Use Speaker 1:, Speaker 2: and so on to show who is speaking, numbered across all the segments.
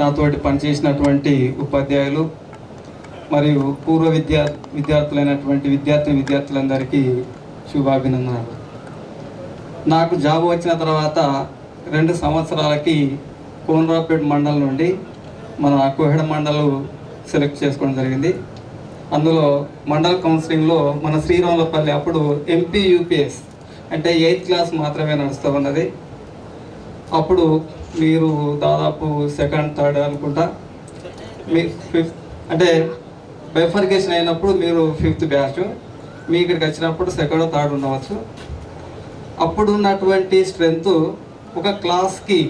Speaker 1: నాతోటి పనిచేసినటువంటి ఉపాధ్యాయులు మరియు పూర్వ విద్యార్థులైనటువంటి విద్యార్థులందరికీ శుభాభినందనలు. నాకు జాబ్ వచ్చిన తర్వాత 2 సంవత్సరాలకి కోనరావుపేట మండలం నుండి మన కోహెడ మండలం సెలెక్ట్ చేసుకోవడం జరిగింది. అందులో మండల్ కౌన్సిలింగ్లో మన శ్రీరాములపల్లి అప్పుడు ఎంపీ యూపీఎస్ అంటే 8th క్లాస్ మాత్రమే నడుస్తూ ఉన్నది. అప్పుడు మీరు దాదాపు 2nd, 3rd అనుకుంటా, మీ 5th అంటే బైఫర్కేషన్ అయినప్పుడు మీరు 5th బ్యాచ్, మీ ఇక్కడికి వచ్చినప్పుడు 2nd, 3rd ఉండవచ్చు. అప్పుడు ఉన్నటువంటి స్ట్రెంత్ ఒక క్లాస్కి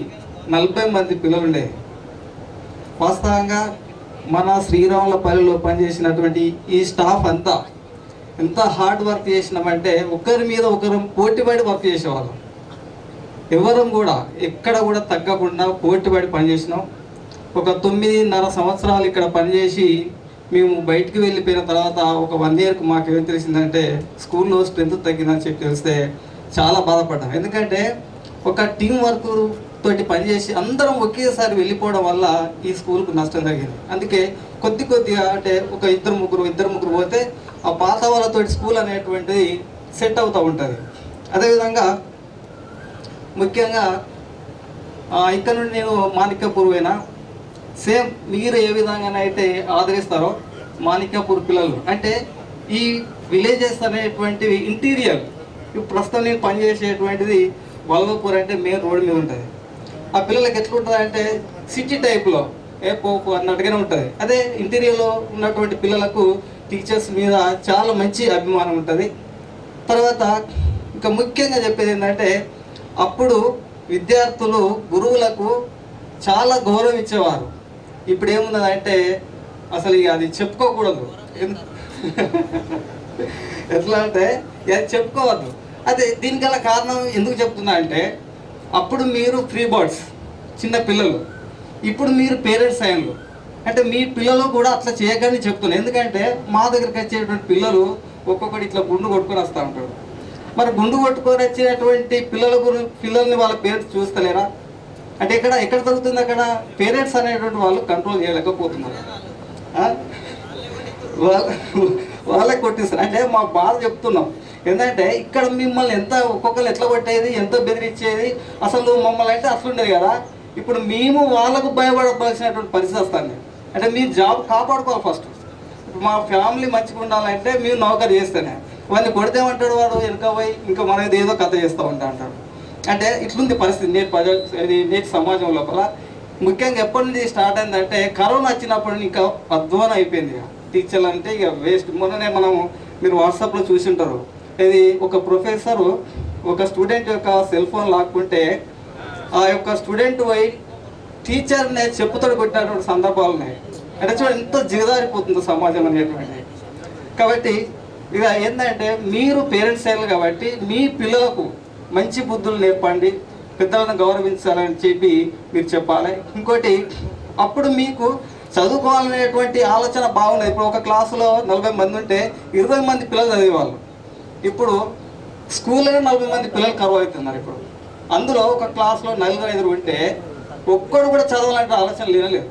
Speaker 1: 40 మంది పిల్లలు ఉండేది. వాస్తవంగా మన శ్రీరాములపల్లిలో పనిచేసినటువంటి ఈ స్టాఫ్ అంతా ఎంత హార్డ్ వర్క్ చేసినామంటే ఒకరి మీద ఒకరు పోటీపడి వర్క్ చేసేవాళ్ళం. ఎవరం కూడా ఎక్కడ కూడా తగ్గకుండా పోటీపడి పనిచేసినాం. ఒక 9.5 సంవత్సరాలు ఇక్కడ పనిచేసి మేము బయటికి వెళ్ళిపోయిన తర్వాత ఒక 1 ఇయర్కి మాకు ఏం తెలిసిందంటే స్కూల్లో స్ట్రెంత్ తగ్గిందని చెప్పి తెలిస్తే చాలా బాధపడ్డాం. ఎందుకంటే ఒక టీం వర్క్ తోటి పనిచేసి అందరం ఒకేసారి వెళ్ళిపోవడం వల్ల ఈ స్కూల్కు నష్టం జరిగింది. అందుకే కొద్దిగా అంటే ఒక ఇద్దరు ముగ్గురు పోతే ఆ పాత వాళ్ళతోటి స్కూల్ అనేటువంటిది సెట్ అవుతూ ఉంటుంది. అదేవిధంగా ముఖ్యంగా ఇక్కడ నుండి నేను మాణిక్యపూర్ పోయినా, సేమ్ మీరు ఏ విధంగానైతే ఆదరిస్తారో మాణిక్యపూర్ పిల్లలు అంటే ఈ విలేజెస్ అనేటువంటివి ఇంటీరియర్, ఇప్పుడు ప్రస్తుతం నేను పనిచేసేటువంటిది వల్వపూర్ అంటే మెయిన్ రోడ్ మీద ఉంటుంది. ఆ పిల్లలకి ఎట్లుంటుంది అంటే సిటీ టైప్లో పోపు అన్నట్టుగానే ఉంటుంది. అదే ఇంటీరియర్లో ఉన్నటువంటి పిల్లలకు టీచర్స్ మీద చాలా మంచి అభిమానం ఉంటుంది. తర్వాత ఇంకా ముఖ్యంగా చెప్పేది ఏంటంటే అప్పుడు విద్యార్థులు గురువులకు చాలా గౌరవం ఇచ్చేవారు. ఇప్పుడు ఏమున్నదంటే అసలు అది చెప్పుకోకూడదు. ఎట్లా అంటే అది చెప్పుకోవద్దు. అదే దీనికల్లా కారణం ఎందుకు చెప్తున్నా అంటే అప్పుడు మీరు ఫ్రీ బర్డ్స్ చిన్న పిల్లలు, ఇప్పుడు మీరు పేరెంట్స్ అయ్యారు. అంటే మీ పిల్లలు కూడా అట్లా చేయకని చెప్తున్నాను. ఎందుకంటే మా దగ్గరికి వచ్చేటువంటి పిల్లలు ఒక్కొక్కటి ఇట్లా గుండు కొట్టుకొని వస్తూ ఉంటాడు. మరి గుండు కొట్టుకొని వచ్చినటువంటి పిల్లల్ని వాళ్ళ పేరెంట్స్ చూస్తలేరా అంటే ఎక్కడ జరుగుతుంది? అక్కడ పేరెంట్స్ అనేటువంటి వాళ్ళు కంట్రోల్ చేయలేకపోతున్నారు. వాళ్ళే కొట్టిస్తారు. అంటే మా బాధ చెప్తున్నాం. ఏంటంటే ఇక్కడ మిమ్మల్ని ఎంత ఒక్కొక్కరు ఎట్లా కొట్టేది, ఎంత బెదిరించేది, అసలు మమ్మల్ని అంటే అట్లుండేది కదా. ఇప్పుడు మేము వాళ్ళకు భయపడవలసినటువంటి పరిస్థితి వస్తుంది. అంటే మీ జాబ్ కాపాడుకోవాలి ఫస్ట్. ఇప్పుడు మా ఫ్యామిలీ మంచిగా ఉండాలంటే మేము నౌకరు చేస్తేనే, వాడిని కొడితేమంటాడు వాడు వెనుక పోయి ఇంకా మనది ఏదో కథ చేస్తూ అంటాడు. అంటే ఇట్లుంది పరిస్థితి నేటి సమాజం లోపల. ముఖ్యంగా ఎప్పటి నుంచి స్టార్ట్ అయిందంటే కరోనా వచ్చినప్పుడు ఇంకా అధ్వానం అయిపోయింది. టీచర్లు అంటే ఇక వేస్ట్. మొన్ననే మీరు వాట్సాప్లో చూసి ఉంటారు. ఇది ఒక ప్రొఫెసరు ఒక స్టూడెంట్ యొక్క సెల్ ఫోన్ లాక్కుంటే ఆ యొక్క స్టూడెంట్ పోయి టీచర్ని చెప్పుతోడు కొట్టినటువంటి సందర్భాలు ఉన్నాయి. అంటే చూడండి ఎంత జిగదారిపోతుందో సమాజం అనేటువంటిది. కాబట్టి ఇక ఏంటంటే మీరు పేరెంట్స్ అయ్యారు కాబట్టి మీ పిల్లలకు మంచి బుద్ధులు నేర్పండి, పెద్దలను గౌరవించాలని చెప్పి మీరు చెప్పాలి. ఇంకోటి అప్పుడు మీకు చదువుకోవాలనేటువంటి ఆలోచన బాగుండేది. ఇప్పుడు ఒక క్లాసులో 40 మంది ఉంటే 20 మంది పిల్లలు చదివేవాళ్ళు. ఇప్పుడు స్కూల్లోనే 40 మంది పిల్లలు కరువు అవుతున్నారు. ఇప్పుడు అందులో ఒక క్లాస్లో 4-5 ఉంటే ఒక్కడు కూడా చదవాలంటే ఆలోచన లేనలేదు.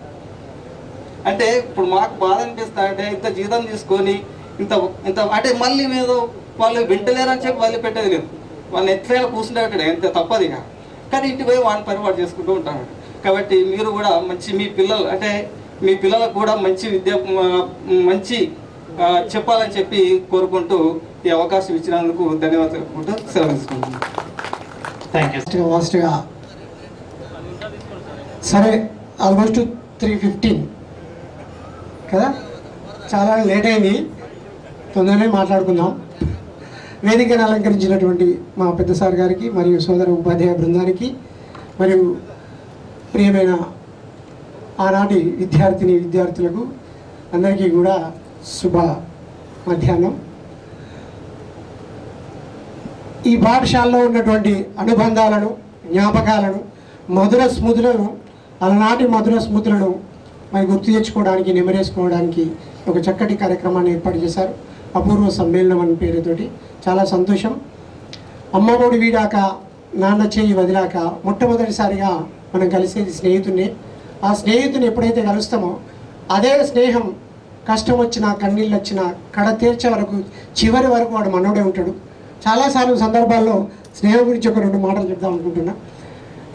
Speaker 1: అంటే ఇప్పుడు మాకు బాధ అనిపిస్తా అంటే ఇంత జీతం తీసుకొని ఇంత అంటే మళ్ళీ మీద వాళ్ళు వింటలేరని చెప్పి వాళ్ళు పెట్టేది లేదు. వాళ్ళని ఎట్లయినా కూర్చుంటే పెట్టాడు ఎంత తప్పదిగా. కానీ ఇంటికి పోయి వాడిని పరిపాటు చేసుకుంటూ ఉంటాడు. కాబట్టి మీరు కూడా మీ పిల్లలు అంటే మీ పిల్లలకు కూడా మంచి చెప్పాలని చెప్పి కోరుకుంటూ ఈ అవకాశం ఇచ్చినందుకు ధన్యవాదాలు తెలుపుకుంటూ సెలవు తీసుకుంటున్నాను.
Speaker 2: Thank you. ఫాస్ట్గా సరే, ఆల్మోస్ట్ 3:15 కదా, చాలా లేట్ అయింది. తొందరనే మాట్లాడుకుందాం. వేదికను అలంకరించినటువంటి మా పెద్ద సార్ గారికి మరియు సోదర ఉపాధ్యాయ బృందానికి మరియు ప్రియమైన ఆనాటి విద్యార్థులకు అందరికీ కూడా శుభ మధ్యాహ్నం. ఈ పాఠశాలలో ఉన్నటువంటి అనుబంధాలను, జ్ఞాపకాలను, మధుర స్మృతులను, అలనాటి మధుర స్మృతులను మరి గుర్తు తెచ్చుకోవడానికి, నెమరేసుకోవడానికి ఒక చక్కటి కార్యక్రమాన్ని ఏర్పాటు చేశారు. అపూర్వ సమ్మేళనం అనే పేరుతోటి చాలా సంతోషం. అమ్మఒడి వీడాక నాన్న చేయి వదిలాక మొట్టమొదటిసారిగా మనం కలిసేది స్నేహితుడిని. ఆ స్నేహితుని ఎప్పుడైతే కలుస్తామో అదే స్నేహం కష్టం వచ్చినా కన్నీళ్ళు వచ్చినా కడ తీర్చే వరకు చివరి వరకు వాడు మనోడే ఉంటాడు. చాలాసార్లు సందర్భాల్లో స్నేహం గురించి ఒక 2 మాటలు చెప్దాం అనుకుంటున్నా.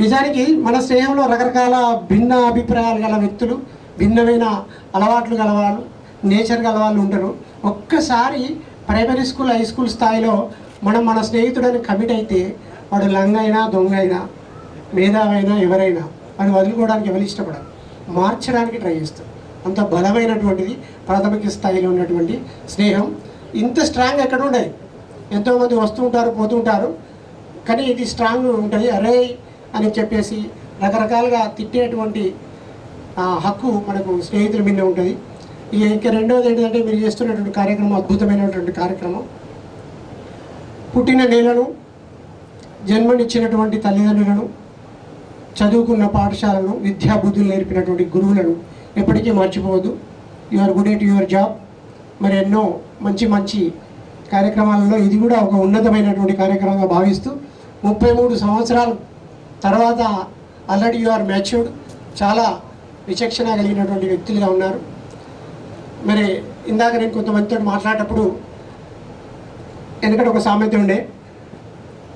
Speaker 2: నిజానికి మన స్నేహంలో రకరకాల భిన్న అభిప్రాయాలు గల వ్యక్తులు, భిన్నమైన అలవాట్లు గలవాళ్ళు, నేచర్ గలవాళ్ళు ఉంటారు. ఒక్కసారి ప్రైమరీ స్కూల్, హై స్కూల్ స్థాయిలో మనం మన స్నేహితుడని కమిట్ అయితే వాడు లంగ అయినా, దొంగ అయినా, మేధావైనా, ఎవరైనా వాడిని వదులుకోవడానికి ఎవరు ఇష్టపడరు, మార్చడానికి ట్రై చేస్తారు. అంత బలమైనటువంటిది ప్రాథమిక స్థాయిలో ఉన్నటువంటి స్నేహం. ఇంత స్ట్రాంగ్ ఎక్కడ ఉండదు. ఎంతోమంది వస్తూ ఉంటారు, పోతూ ఉంటారు, కానీ ఇది స్ట్రాంగ్ ఉంటుంది. అరే అని చెప్పేసి రకరకాలుగా తిట్టేటువంటి హక్కు మనకు స్నేహితుల మీద ఉంటుంది. ఇంకా రెండవది ఏంటంటే మీరు చేస్తున్నటువంటి కార్యక్రమం అద్భుతమైనటువంటి కార్యక్రమం. పుట్టిన నేలను, జన్మనిచ్చినటువంటి తల్లిదండ్రులను, చదువుకున్న పాఠశాలను, విద్యా బుద్ధులు నేర్పినటువంటి గురువులను ఎప్పటికీ మర్చిపోవద్దు. You are good at your job. మరి ఎన్నో మంచి మంచి కార్యక్రమాలలో ఇది కూడా ఒక ఉన్నతమైనటువంటి కార్యక్రమంగా భావిస్తూ 33 సంవత్సరాల తర్వాత ఆల్రెడీ యు ఆర్ మ్యాచ్యూర్డ్, చాలా విచక్షణ కలిగినటువంటి వ్యక్తులుగా ఉన్నారు. మరి ఇందాక నేను కొంతమందితో మాట్లాడేటప్పుడు ఎందుకంటే ఒక సామెత ఉండే,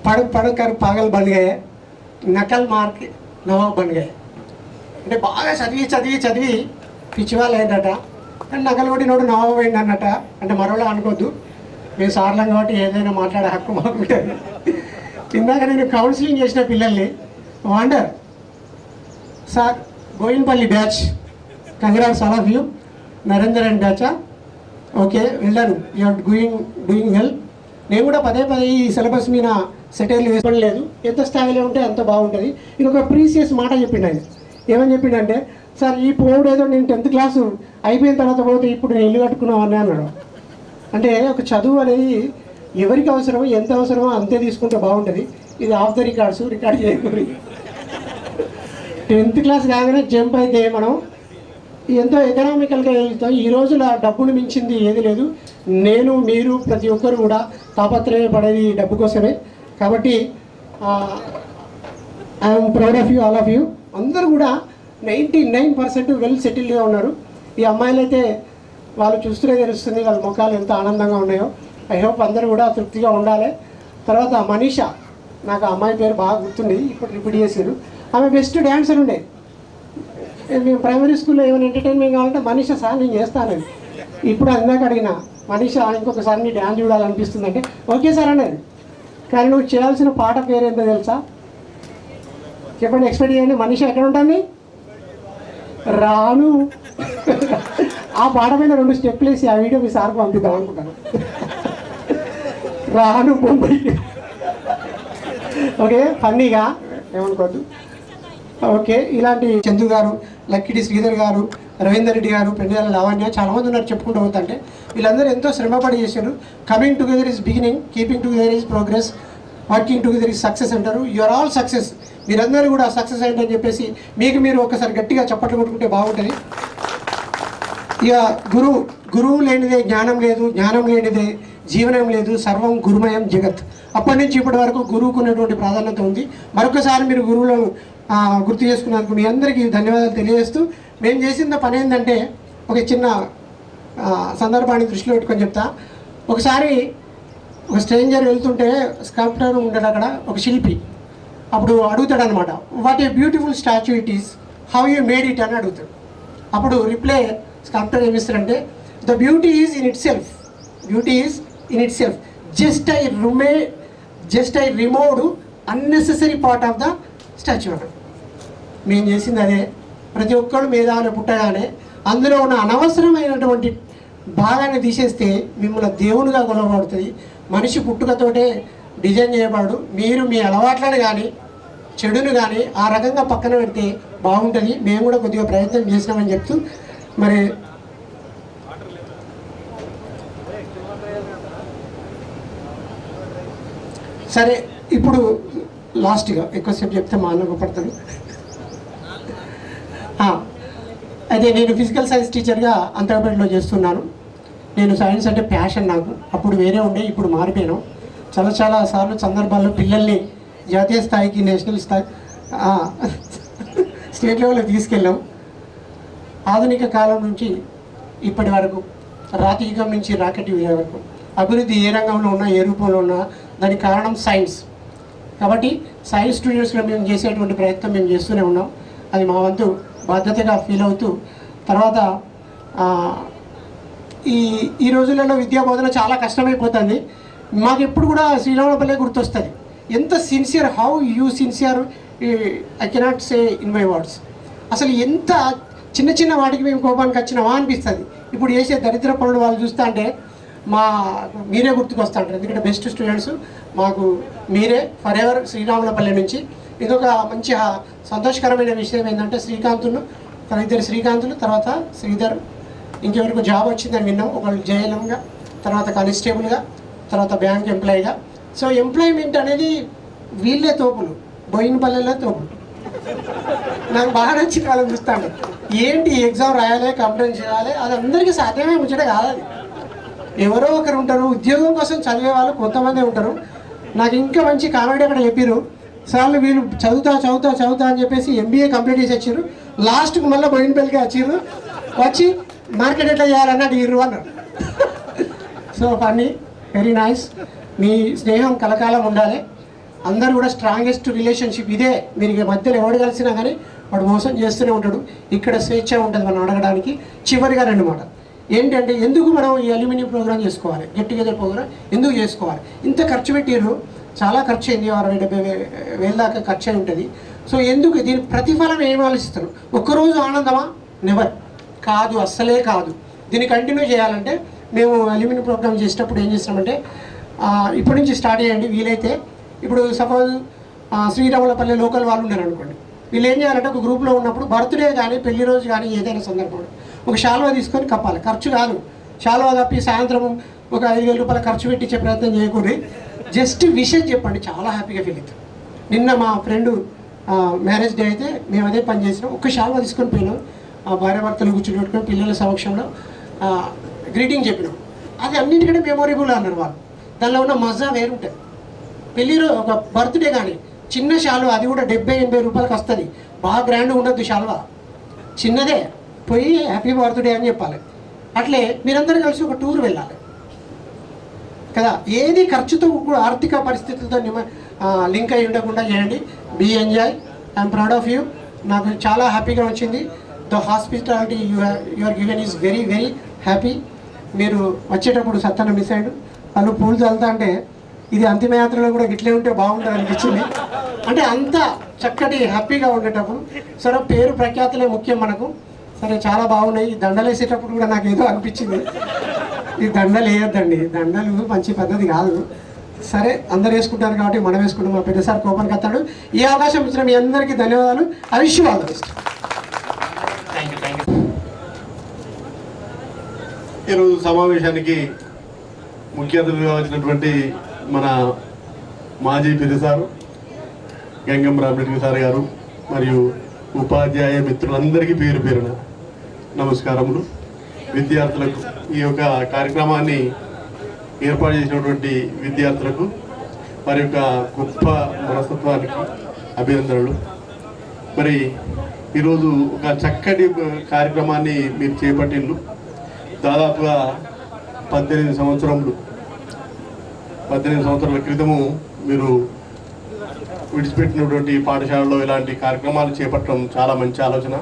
Speaker 2: పడకర్ పాగల్ బన్గాయే, నకల్ మార్క్ నవాబ్ బన్గాయే. అంటే బాగా చదివి పిచ్చివాళ్ళు అయిందట, కానీ నకలు కొట్టినోడు నవాబ్ అయింది అన్నట. అంటే మరోలా అనుకోద్దు, మేము సార్లం కాబట్టి ఏదైనా మాట్లాడే హక్కు మాకు ఉంటుంది. ఇందాక నేను కౌన్సిలింగ్ చేసిన పిల్లల్ని wonder sir, Goinpalli batch, congrats all of you. Narender and బ్యాచా, okay well done, you are doing well. నేను కూడా పదే ఈ సిలబస్ మీద సెటైర్లు వేసుకోలేదు. ఎంత స్థాయిలో ఉంటే అంత బాగుంటుంది. ఇది ఒక ప్రీసియస్ మాట చెప్పిండు ఆయన. ఏమని చెప్పిండంటే, సార్ ఈ పోవుడు ఏదో నేను 10th క్లాసు అయిపోయిన తర్వాత పోతే ఇప్పుడు నేను ఇల్లు కట్టుకున్నామని అన్నాడు. అంటే ఒక చదువు అనేది ఎవరికి అవసరమో, ఎంత అవసరమో అంతే తీసుకుంటే బాగుంటుంది. ఇది ఆఫ్ ద రికార్డ్ చేయకూడదు. 10th క్లాస్ కాగానే జంప్ అయితే మనం ఎంతో ఎకనామికల్గా వెళ్తాం. ఈ రోజుల డబ్బును మించింది ఏది లేదు. నేను, మీరు, ప్రతి ఒక్కరు కూడా తాపత్రయపడేది డబ్బు కోసమే. కాబట్టి I'm proud of you, all of you. అందరూ కూడా 99% వెల్ సెటిల్డ్గా ఉన్నారు. ఈ అమ్మాయిలు అయితే వాళ్ళు చూస్తూనే తెలుస్తుంది వాళ్ళ ముఖాలు ఎంత ఆనందంగా ఉన్నాయో. ఐ హోప్ అందరూ కూడా తృప్తిగా ఉండాలి. తర్వాత మనీషా, నాకు ఆ అమ్మాయి పేరు బాగా గుర్తుంది, ఇప్పుడు రిపీట్ చేశారు. ఆమె బెస్ట్ డ్యాన్సర్ ఉండే. మేము ప్రైమరీ స్కూల్లో ఏమైనా ఎంటర్టైన్మెంట్ కావాలంటే మనీషా సార్ నేను చేస్తానని. ఇప్పుడు అందాక అడిగిన మనీషా ఇంకొకసారి నీ డ్యాన్స్ చూడాలనిపిస్తుంది అంటే ఓకే సార్ అనేది. కానీ నువ్వు చేయాల్సిన పాట పేరు ఏంటో తెలుసా? చెప్పండి, ఎక్స్పెక్ట్ చేయండి. మనీషా ఎక్కడ ఉంటుంది? రాను. ఆ పాట పైన 2 స్టెప్లు వేసి ఆ వీడియో మీ సార్కు పంపిద్దాం అనుకుంటాను. రాను ముంబైకి. ఓకే, ఫన్నీగా ఏమనుకోవద్దు. ఓకే, ఇలాంటి చందు గారు, లక్కిడి శ్రీధర్ గారు, రవీందర్ రెడ్డి గారు, పెండ్యాల లావణ్య, చాలామంది ఉన్నారు చెప్పుకుంటూ పోతుంటే. వీళ్ళందరూ ఎంతో శ్రమపడి చేశారు. Coming together is beginning, keeping together is progress, working together is success అంటారు. You are all success. మీరందరూ కూడా సక్సెస్ అయిందని చెప్పేసి మీకు మీరు ఒకసారి గట్టిగా చప్పట్లు కొట్టుకుంటే బాగుంటుంది. ఇక గురువు లేనిదే జ్ఞానం లేదు, జ్ఞానం లేనిదే జీవనం లేదు, సర్వం గురుమయం జగత్. అప్పటి నుంచి ఇప్పటి వరకు గురువుకు ఉన్నటువంటి ప్రాధాన్యత ఉంది. మరొకసారి మీరు గురువులను గుర్తు చేసుకున్నందుకు మీ అందరికీ ధన్యవాదాలు తెలియజేస్తూ, మేము చేసిన పని ఏంటంటే ఒక చిన్న సందర్భాన్ని దృష్టిలో పెట్టుకొని చెప్తా. ఒకసారి ఒక స్ట్రేంజర్ వెళ్తుంటే స్కల్ప్టర్ ఉంటాడు అక్కడ, ఒక శిల్పి. అప్పుడు అడుగుతాడు అనమాట, what a beautiful statue it is, how you made it అని అడుగుతాడు. అప్పుడు రిప్లై స్కల్ప్టర్ ఏమిస్తారంటే, the beauty is in itself, beauty is in itself, just I removed unnecessary part of the statue అన్నాడు. మేము చేసింది అదే. ప్రతి ఒక్కరు మేధావులు పుట్టగానే అందులో ఉన్న అనవసరమైనటువంటి భాగాన్ని తీసేస్తే మిమ్మల్ని దేవునిగా కొలవబడుతుంది. మనిషి పుట్టుకతోటే డిజైన్ చేయబడు. మీరు మీ అలవాట్లను కానీ చెడును కానీ ఆ రకంగా పక్కన పెడితే బాగుంటుంది. మేము కూడా కొద్దిగా ప్రయత్నం చేసినామని చెప్తూ, మరి సరే ఇప్పుడు లాస్ట్గా ఎక్కువసేపు చెప్తే మా అన్న పడతాడు. అయితే నేను ఫిజికల్ సైన్స్ టీచర్గా అంతర్పేటలో చేస్తున్నాను. నేను సైన్స్ అంటే ప్యాషన్ నాకు. అప్పుడు వేరే ఉండే, ఇప్పుడు మారిపోయాను. చాలా సార్లు సందర్భాల్లో పిల్లల్ని జాతీయ స్థాయికి, నేషనల్ స్థాయి, స్టేట్ లెవెల్కి తీసుకెళ్ళాం. ఆధునిక కాలం నుంచి ఇప్పటి వరకు రాతి యుగం నుంచి రాకెట్ యుగం వరకు అభివృద్ధి ఏ రంగంలో ఉన్నా ఏ రూపంలో ఉన్నా దానికి కారణం సైన్స్. కాబట్టి సైన్స్ స్టూడెంట్స్లో మేము చేసేటువంటి ప్రయత్నం మేము చేస్తూనే ఉన్నాం. అది మా వంతు బాధ్యతగా ఫీల్ అవుతూ తర్వాత ఈ రోజులలో విద్యా బోధన చాలా కష్టమైపోతుంది. మాకు ఎప్పుడు కూడా శ్రీరాములపల్లె గుర్తొస్తుంది. ఎంత sincere, how you sincere, I cannot say in my words. అసలు ఎంత చిన్న చిన్న వాటికి మేము కోపానికి వచ్చినామా అనిపిస్తుంది. ఇప్పుడు చేసే దరిద్ర పనులు వాళ్ళు చూస్తా అంటే మీరే గుర్తుకు వస్తూ ఉంటారు. ఎందుకంటే బెస్ట్ స్టూడెంట్స్ మాకు మీరే ఫర్ ఎవర్ శ్రీరాములపల్లె నుంచి. ఇదొక మంచి సంతోషకరమైన విషయం ఏంటంటే ఇద్దరు శ్రీకాంతులు, తర్వాత శ్రీధర్, ఇంకెవరికి జాబ్ వచ్చిందని విన్నాం. ఒకళ్ళు జేఎల్ఎంగా, తర్వాత కానిస్టేబుల్గా, తర్వాత బ్యాంక్ ఎంప్లాయీగా. సో ఎంప్లాయ్మెంట్ అనేది వీళ్ళే తోపులు, బోయినపల్లెలో తోపులు. నాకు బాగా నచ్చిన వాళ్ళని చూస్తాను. ఏంటి ఎగ్జామ్ రాయాలి, కంప్లైంట్ చేయాలి, అది అందరికీ సాధ్యమే ముచ్చట కాదు. అది ఎవరో ఒకరు ఉంటారు, ఉద్యోగం కోసం చదివే వాళ్ళు కొంతమంది ఉంటారు. నాకు ఇంకా మంచి కామెడీ అక్కడ చెప్పారు. సార్లు వీళ్ళు చదువుతా అని చెప్పేసి ఎంబీఏ కంప్లీట్ చేసి వచ్చారు. లాస్ట్కి మళ్ళీ బోయినపల్లికి వచ్చారు. వచ్చి మార్కెట్ ఎట్లా చేయాలన్నట్టు ఇరు అన్నారు. So funny, very nice. మీ స్నేహం కలకాలం ఉండాలి. అందరూ కూడా స్ట్రాంగెస్ట్ రిలేషన్షిప్ ఇదే. మీరు మధ్యలో ఎవడు కలిసినా కానీ వాడు మోసం చేస్తూనే ఉంటాడు. ఇక్కడ స్వేచ్ఛ ఉంటుంది మనం అడగడానికి. చివరిగా 2 మాటలు ఏంటంటే, ఎందుకు మనం ఈ అల్యూమినియం ప్రోగ్రామ్ చేసుకోవాలి, గెట్ టుగెదర్ ప్రోగ్రామ్ ఎందుకు చేసుకోవాలి? ఇంత ఖర్చు పెట్టారు, చాలా ఖర్చు అయింది, 60,000-70,000 దాకా ఖర్చు అయి ఉంటుంది. సో ఎందుకు దీని ప్రతిఫలం ఏం ఆలోచిస్తారు? ఒక్కరోజు ఆనందమా? నెవర్ కాదు, అస్సలే కాదు. దీన్ని కంటిన్యూ చేయాలంటే మేము అల్యూమినియం ప్రోగ్రామ్ చేసేటప్పుడు ఏం చేస్తామంటే, ఇప్పటి నుంచి స్టార్ట్ చేయండి వీలైతే. ఇప్పుడు సపోజ్ శ్రీరాములపల్లి లోకల్ వాళ్ళు ఉన్నారు అనుకోండి, వీళ్ళు ఏం చేయాలంటే ఒక గ్రూప్లో ఉన్నప్పుడు బర్త్డే కానీ పెళ్లి రోజు కానీ ఏదైనా సందర్భంలో ఒక శాలువా తీసుకొని కప్పాలి. ఖర్చు కాదు, శాలువా కప్పి సాయంత్రం ఒక 5,000 రూపాయలు ఖర్చు పెట్టించే ప్రయత్నం చేయకూడదు. జస్ట్ విషయం చెప్పండి, చాలా హ్యాపీగా ఫీల్ అవుతాం. నిన్న మా ఫ్రెండ్ మ్యారేజ్ డే అయితే మేము అదే పని చేసినాం. ఒక్క శాలువా తీసుకొని పోయినాం, భార్యాభర్తలు కూర్చోబెట్టుకొని పిల్లల సమక్షంలో గ్రీటింగ్ చెప్పినాం. అది అన్నింటికంటే మెమొరబుల్ అన్నారు వాళ్ళు. దానిలో ఉన్న మజా వేరుంటుంది. పెళ్ళిలో ఒక బర్త్డే కానీ చిన్న శాలువా, అది కూడా 70-80 రూపాయలకు వస్తుంది. బాగా గ్రాండ్గా ఉండద్దు శాలువా, చిన్నదే, పోయి హ్యాపీ బర్త్డే అని చెప్పాలి. అట్లే మీరందరూ కలిసి ఒక టూర్ వెళ్ళాలి కదా. ఏది ఖర్చుతో కూడా ఆర్థిక పరిస్థితులతో లింక్ అయి ఉండకుండా చేయండి. Be enjoy, I'm proud of you. నాకు చాలా హ్యాపీగా వచ్చింది. The hospitality you are given is very very happy. మీరు వచ్చేటప్పుడు సత్తన మిస్ అయ్యాడు. వాళ్ళు పూలు చల్లుతా అంటే ఇది అంతిమయాత్రలో కూడా గిట్లే ఉంటే బాగుంటుంది అనిపించింది. అంటే అంత చక్కటి హ్యాపీగా ఉండేటప్పుడు. సరే, పేరు ప్రఖ్యాతులే ముఖ్యం మనకు. సరే, చాలా బాగున్నాయి. దండలు వేసేటప్పుడు కూడా నాకు ఏదో అనిపించింది, ఈ దండలు వేయొద్దండి, దండలు మంచి పద్ధతి కాదు. సరే, అందరు వేసుకుంటారు కాబట్టి మనం వేసుకుంటాం. మా పెద్దసారి కోపానికి వస్తాడు. ఈ అవకాశం ఇచ్చిన మీ అందరికీ ధన్యవాదాలు. I wish you all the best.
Speaker 3: ఈరోజు సమావేశానికి ముఖ్య అతిథిగా వచ్చినటువంటి మన మాజీ పెద్దసారు గంగం రామరెడ్డి సార్ గారు మరియు ఉపాధ్యాయ మిత్రులందరికీ పేరు పేరున నమస్కారములు. విద్యార్థులకు ఈ యొక్క కార్యక్రమాన్ని ఏర్పాటు చేసినటువంటి విద్యార్థులకు వారి యొక్క గొప్ప మనస్తత్వానికి అభినందనలు. మరి ఈరోజు ఒక చక్కటి కార్యక్రమాన్ని మీరు చేపట్టిండ్రు. దాదాపుగా 18 సంవత్సరాల క్రితము మీరు విడిచిపెట్టినటువంటి పాఠశాలలో ఇలాంటి కార్యక్రమాలు చేపట్టడం చాలా మంచి ఆలోచన.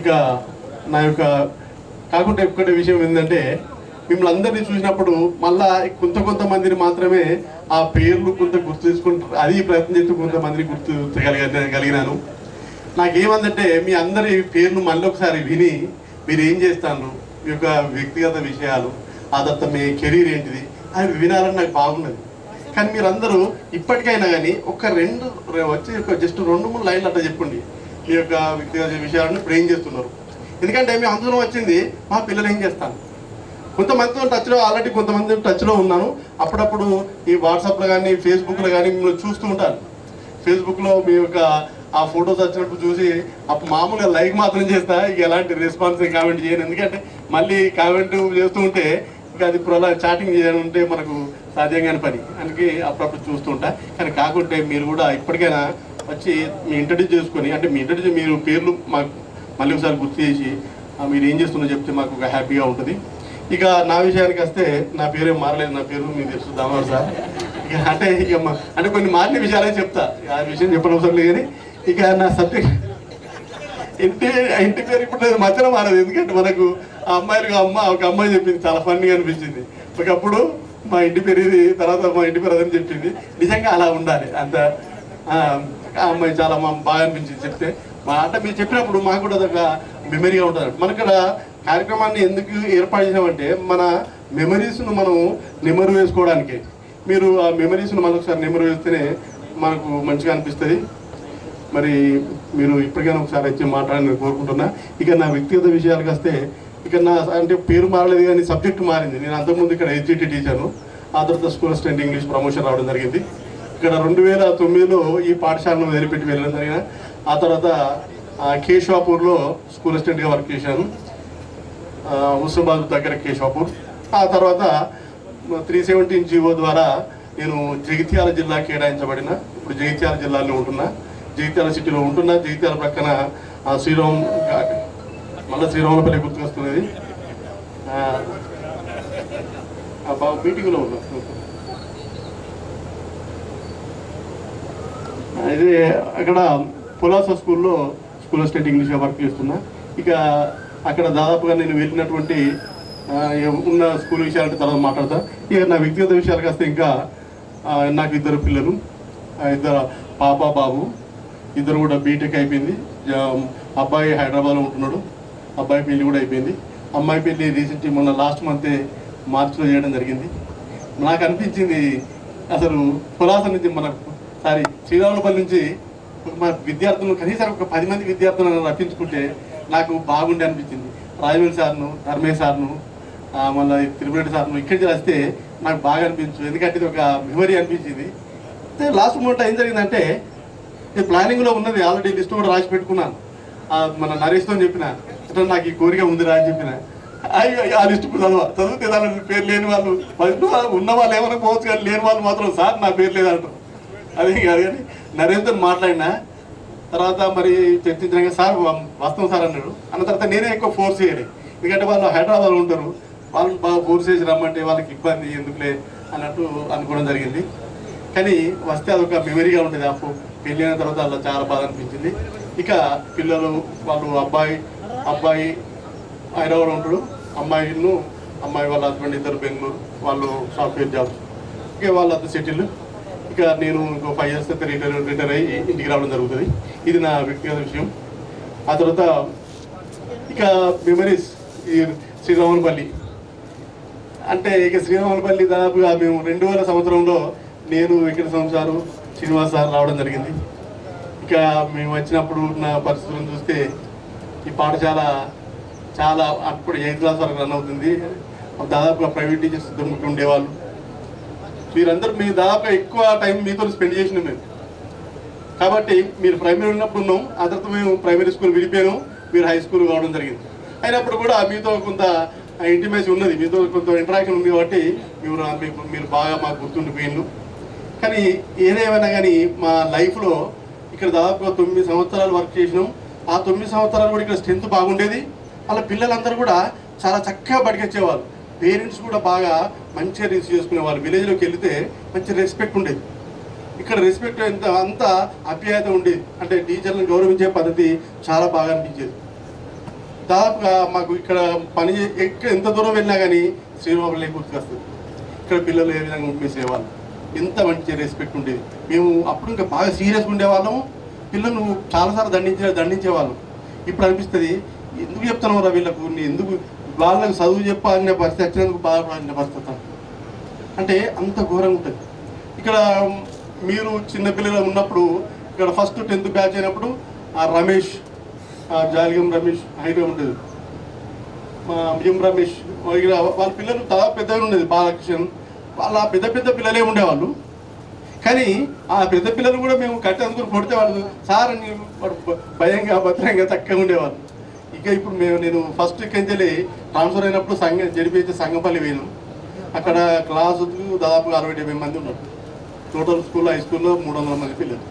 Speaker 3: ఇక నా యొక్క కాకుండా ఒక్కటి విషయం ఏంటంటే, మిమ్మల్ని అందరినీ చూసినప్పుడు మళ్ళా కొంతమందిని మాత్రమే ఆ పేర్లు కొంత గుర్తు తీసుకుంటారు. అది ప్రయత్నం చేస్తూ కొంతమందిని గుర్తుగలిగినాను. నాకేమందంటే, మీ అందరి పేర్లు మళ్ళీ ఒకసారి విని మీరు ఏం చేస్తాను, మీ యొక్క వ్యక్తిగత విషయాలు, ఆ తర్వాత మీ కెరీర్ ఏంటిది అవి వినాలని నాకు బాగున్నది. కానీ మీరందరూ ఇప్పటికైనా కానీ జస్ట్ 2-3 లైన్లు అట్లా చెప్పండి మీ యొక్క వ్యక్తిగత విషయాలను ఇప్పుడు ఏం చేస్తున్నారు. ఎందుకంటే మేము అందులో వచ్చింది మా పిల్లలు ఏం చేస్తాను. కొంతమందితో టచ్లో ఆల్రెడీ కొంతమంది టచ్లో ఉన్నాను. అప్పుడప్పుడు ఈ వాట్సాప్లో కానీ ఫేస్బుక్లో కానీ మిమ్మల్ని చూస్తూ ఉంటాను. ఫేస్బుక్లో మీ యొక్క ఆ ఫొటోస్ వచ్చినప్పుడు చూసి అప్పుడు మామూలుగా లైక్ మాత్రం చేస్తా, ఇక ఎలాంటి రెస్పాన్స్ కామెంట్ చేయను. ఎందుకంటే మళ్ళీ కామెంట్ చేస్తూ ఉంటే ఇక అది ఇప్పుడు అలా చాటింగ్ చేయాలంటే మనకు సాధ్యం కాని పని. అందుకే అప్పుడప్పుడు చూస్తూ ఉంటా. కానీ కాకుంటే మీరు కూడా ఇప్పటికైనా వచ్చి మీ ఇంట్రడ్యూస్ చేసుకొని, అంటే మీ మీరు పేర్లు మాకు మళ్ళీ ఒకసారి గుర్తు చేసి మీరు ఏం చేస్తున్నా చెప్తే మాకు ఒక హ్యాపీగా ఉంటుంది. ఇక నా విషయానికి వస్తే నా పేరేం మారలేదు, నా పేరు మీకు తెలుసు దామోదర్ సార్. ఇక అంటే కొన్ని మారిన విషయాలే చెప్తా, ఆ విషయం చెప్పడం అవసరం లేదు. కానీ ఇక నా సబ్జెక్ట్ ఇంటి పేరు ఇప్పుడు మధ్యలో మారదు, ఎందుకంటే మనకు ఆ అమ్మాయిలకు ఒక అమ్మాయి చెప్పింది, చాలా ఫన్నీగా అనిపించింది. ఒకప్పుడు మా ఇంటి పేరు ఇది, తర్వాత మా ఇంటి పేరు అదని చెప్పింది. నిజంగా అలా ఉండాలి, అంత ఆ అమ్మాయి చాలా బాగా అనిపించింది చెప్తే. అంటే మీరు చెప్పినప్పుడు మాకు కూడా అదొక మెమరీగా ఉంటుంది. మన ఇక్కడ కార్యక్రమాన్ని ఎందుకు ఏర్పాటు చేసామంటే మన మెమరీస్ను మనం నెమరు వేసుకోవడానికి. మీరు ఆ మెమరీస్ను మనం ఒకసారి నెమరు వేస్తేనే మనకు మంచిగా అనిపిస్తుంది. మరి మీరు ఇప్పటికైనా ఒకసారి వచ్చి మాట్లాడాలని కోరుకుంటున్నా. ఇక నా వ్యక్తిగత విషయాలకు వస్తే, ఇక నా అంటే పేరు మారలేదు కానీ సబ్జెక్టు మారింది. నేను అంతకుముందు ఇక్కడ హెచ్జిటి టీచర్ను, ఆ తర్వాత స్కూల్ అసిస్టెంట్ ఇంగ్లీష్ ప్రమోషన్ రావడం జరిగింది. ఇక్కడ 2009లో ఈ పాఠశాలను వదిలిపెట్టి వెళ్ళడం జరిగిన. ఆ తర్వాత కేశవాపూర్లో స్కూల్ అసిస్టెంట్గా వర్క్ చేశాను, హుస్నాబాద్ దగ్గర కేశవాపూర్. ఆ తర్వాత 317 జీవో ద్వారా నేను జగిత్యాల జిల్లా కేటాయించబడిన. ఇప్పుడు జగిత్యాల జిల్లాలో ఉంటున్నా, జగిత్యాల సిటీలో ఉంటున్నా. జగిత్యాల ప్రక్కన మళ్ళీ శ్రీరాములపల్లి గుర్తుకొస్తున్నది. మీటింగ్లో ఉన్నా. అయితే అక్కడ పులాస స్కూల్లో స్కూల్ అసిస్టెంట్ ఇంగ్లీష్గా వర్క్ చేస్తున్నా. ఇక అక్కడ దాదాపుగా నేను వెళ్ళినటువంటి ఉన్న స్కూల్ విషయాలంటే తర్వాత మాట్లాడతా. ఇక నా వ్యక్తిగత విషయాలకు వస్తే, ఇంకా నాకు 2 పిల్లలు, 2 పాప బాబు, 2 కూడా బీటెక్ అయిపోయింది. అబ్బాయి హైదరాబాద్లో ఉంటున్నాడు, అబ్బాయి పెళ్ళి కూడా అయిపోయింది. అమ్మాయి పెళ్ళి రీసెంట్లీ మొన్న లాస్ట్ మంతే మార్చిలో చేయడం జరిగింది. నాకు అనిపించింది అసలు పులాస నుంచి శ్రీరాములపల్లి నుంచి మా విద్యార్థులను కనీసం ఒక 10 మంది విద్యార్థులను రప్పించుకుంటే నాకు బాగుండే అనిపించింది. రాజమౌళి సార్ను, ధర్మేష్ సార్ను, మళ్ళీ తిరుపతి సార్ను ఇక్కడికి వస్తే నాకు బాగా అనిపించు, ఎందుకంటే ఇది ఒక మెమరీ అనిపించింది. అయితే లాస్ట్ మూమెంట్ ఏం జరిగిందంటే, ఇది ప్లానింగ్లో ఉన్నది, ఆల్రెడీ లిస్ట్ కూడా రాసి పెట్టుకున్నాను. మన నరేష్తో చెప్పిన, అంటే నాకు ఈ కోరిక ఉందిరా అని చెప్పిన. ఆ లిస్ట్ చదివితే దాని పేరు లేని వాళ్ళు ఉన్న వాళ్ళు ఏమైనా పోవచ్చు, కానీ లేని వాళ్ళు మాత్రం సార్ నా పేరు లేదంటారు. అదే కాదు. కానీ నరేష్తో మాట్లాడినా తర్వాత మరి చర్చించినాక సార్ వస్తాం సార్ అన్నాడు. అన్న తర్వాత నేనే ఎక్కువ ఫోర్స్ చేయాలి, ఎందుకంటే వాళ్ళు హైదరాబాద్లో ఉంటారు, వాళ్ళు బాగా ఫోర్స్ చేసి రమ్మంటే వాళ్ళకి ఇబ్బంది ఎందుకులే అన్నట్టు అనుకోవడం జరిగింది. కానీ వస్తే అదొక మెమరీగా ఉంటుంది. అప్పుడు పెళ్ళి అయిన తర్వాత అలా చాలా బాధ అనిపించింది. ఇక పిల్లలు వాళ్ళు అబ్బాయి హైదరాబాద్లో ఉంటాడు, అమ్మాయి వాళ్ళ హస్బెండ్ 2 బెంగళూరు, వాళ్ళు సాఫ్ట్వేర్ జాబ్స్. ఇక వాళ్ళంతా సెటిల్. ఇక నేను ఇంకో 5 years అయితే రిటైర్ అయ్యి ఇంటికి రావడం జరుగుతుంది. ఇది నా వ్యక్తిగత విషయం. ఆ తర్వాత ఇక మెమరీస్, ఈ శ్రీరాములపల్లి అంటే, ఇక శ్రీరాములపల్లి దాదాపుగా మేము 2000 సంవత్సరంలో నేను వెంకట సంసారు శ్రీనివాస్ సార్ రావడం జరిగింది. ఇక మేము వచ్చినప్పుడు నా పరిస్థితులను చూస్తే ఈ పాఠశాల చాలా అప్పుడు 8th class వరకు రన్ అవుతుంది. దాదాపుగా ప్రైవేట్ టీచర్స్ దొరుకుతూ ఉండేవాళ్ళు. మీరందరూ మీ దాదాపుగా ఎక్కువ టైం మీతో స్పెండ్ చేసినాం మేము. కాబట్టి మీరు ప్రైమరీ ఉన్నప్పుడు ఉన్నాం, ఆ తర్వాత మేము ప్రైమరీ స్కూల్ విడిపోయాను, మీరు హై స్కూల్ కావడం జరిగింది. అయినప్పుడు కూడా మీతో కొంత ఇంటిమేసీ ఉన్నది, మీతో కొంత ఇంటరాక్షన్ ఉంది. కాబట్టి మీరు బాగా మాకు గుర్తుండిపోయిండు. కానీ ఏదేమైనా కానీ మా లైఫ్లో ఇక్కడ దాదాపుగా 9 సంవత్సరాలు వర్క్ చేసినాం. ఆ 9 సంవత్సరాలు కూడా ఇక్కడ స్ట్రెంత్ బాగుండేది. వాళ్ళ పిల్లలందరూ కూడా చాలా చక్కగా బతికొచ్చేవాళ్ళు. పేరెంట్స్ కూడా బాగా మంచిగా రిసీవ్ చేసుకునేవాళ్ళు. విలేజ్లోకి వెళితే మంచి రెస్పెక్ట్ ఉండేది. ఇక్కడ రెస్పెక్ట్ అంత ఆప్యాయత ఉండేది. అంటే టీచర్లను గౌరవించే పద్ధతి చాలా బాగా అనిపించేది. దాదాపుగా మాకు ఇక్కడ పని ఎంత దూరం వెళ్ళినా కానీ శ్రీరాములపల్లి గుర్తుకొస్తుంది. ఇక్కడ పిల్లలు ఏ విధంగా ఉంపేసేవాళ్ళు, ఎంత మంచి రెస్పెక్ట్ ఉండేది. మేము అప్పుడు ఇంకా బాగా సీరియస్గా ఉండేవాళ్ళము. పిల్లలు చాలాసార్లు దండించేవాళ్ళం. ఇప్పుడు అనిపిస్తుంది, ఎందుకు చెప్తున్నావు రా వీళ్ళకు, ఎందుకు వాళ్ళకి చదువు చెప్పాలనే పరిస్థితి వచ్చినందుకు బాధపడాలనే పరిస్థితి. అంటే అంత ఘోరంగా ఉంటుంది. ఇక్కడ మీరు చిన్నపిల్లలు ఉన్నప్పుడు ఇక్కడ ఫస్ట్ 10th బ్యాచ్ అయినప్పుడు ఆ రమేష్, జాలిగం రమేష్ హైగా ఉండేది, ఎం రమేష్, వాళ్ళ పిల్లలు దాదాపు పెద్దగా ఉండేది. బాలకృష్ణ వాళ్ళ పెద్ద పిల్లలే ఉండేవాళ్ళు. కానీ ఆ పెద్ద పిల్లలు కూడా మేము కట్టి అందుకుని కొడితే వాళ్ళు సార్ అని భయంగా భద్రంగా చక్కగా ఉండేవాళ్ళు. ఇక ఇప్పుడు నేను ఫస్ట్ కెంచెలి ట్రాన్స్ఫర్ అయినప్పుడు జడిపితే సంగంపల్లి పోయినాం. అక్కడ క్లాసు దాదాపుగా 60-70 మంది ఉన్నారు. టోటల్ స్కూల్ హై స్కూల్లో 300 మంది పిల్లలు.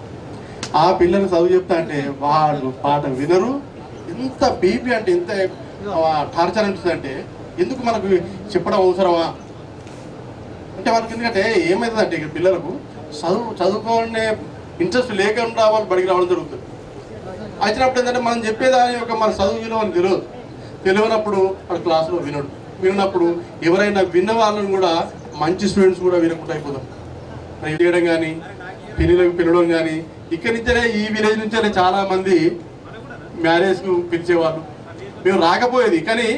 Speaker 3: ఆ పిల్లలు చదువు చెప్తా అంటే వాళ్ళు పాట వినరు. ఎంత బీపీ అంటే ఎంత టార్చర్ అనిపిస్తుందంటే ఎందుకు మనకు చెప్పడం అవసరమా అంటే వాళ్ళకి. ఎందుకంటే ఏమవుతుందంటే ఇక పిల్లలకు చదువుకోవాలనే ఇంట్రెస్ట్ లేకుండా వాళ్ళు బడికి రావడం జరుగుతుంది. వచ్చినప్పుడు ఏంటంటే మనం చెప్పేదాని యొక్క మన చదువు విలువని తెలియనప్పుడు వాడు క్లాసులో వినప్పుడు ఎవరైనా విన్న వాళ్ళని కూడా మంచి స్టూడెంట్స్ కూడా వినకుండా అయిపోతాం. చేయడం కానీ పిల్లలకు పిలవడం కానీ ఇక్కడి నుంచే ఈ విలేజ్ నుంచే చాలామంది మ్యారేజ్కు పిలిచేవాళ్ళు. మేము రాకపోయేది, కానీ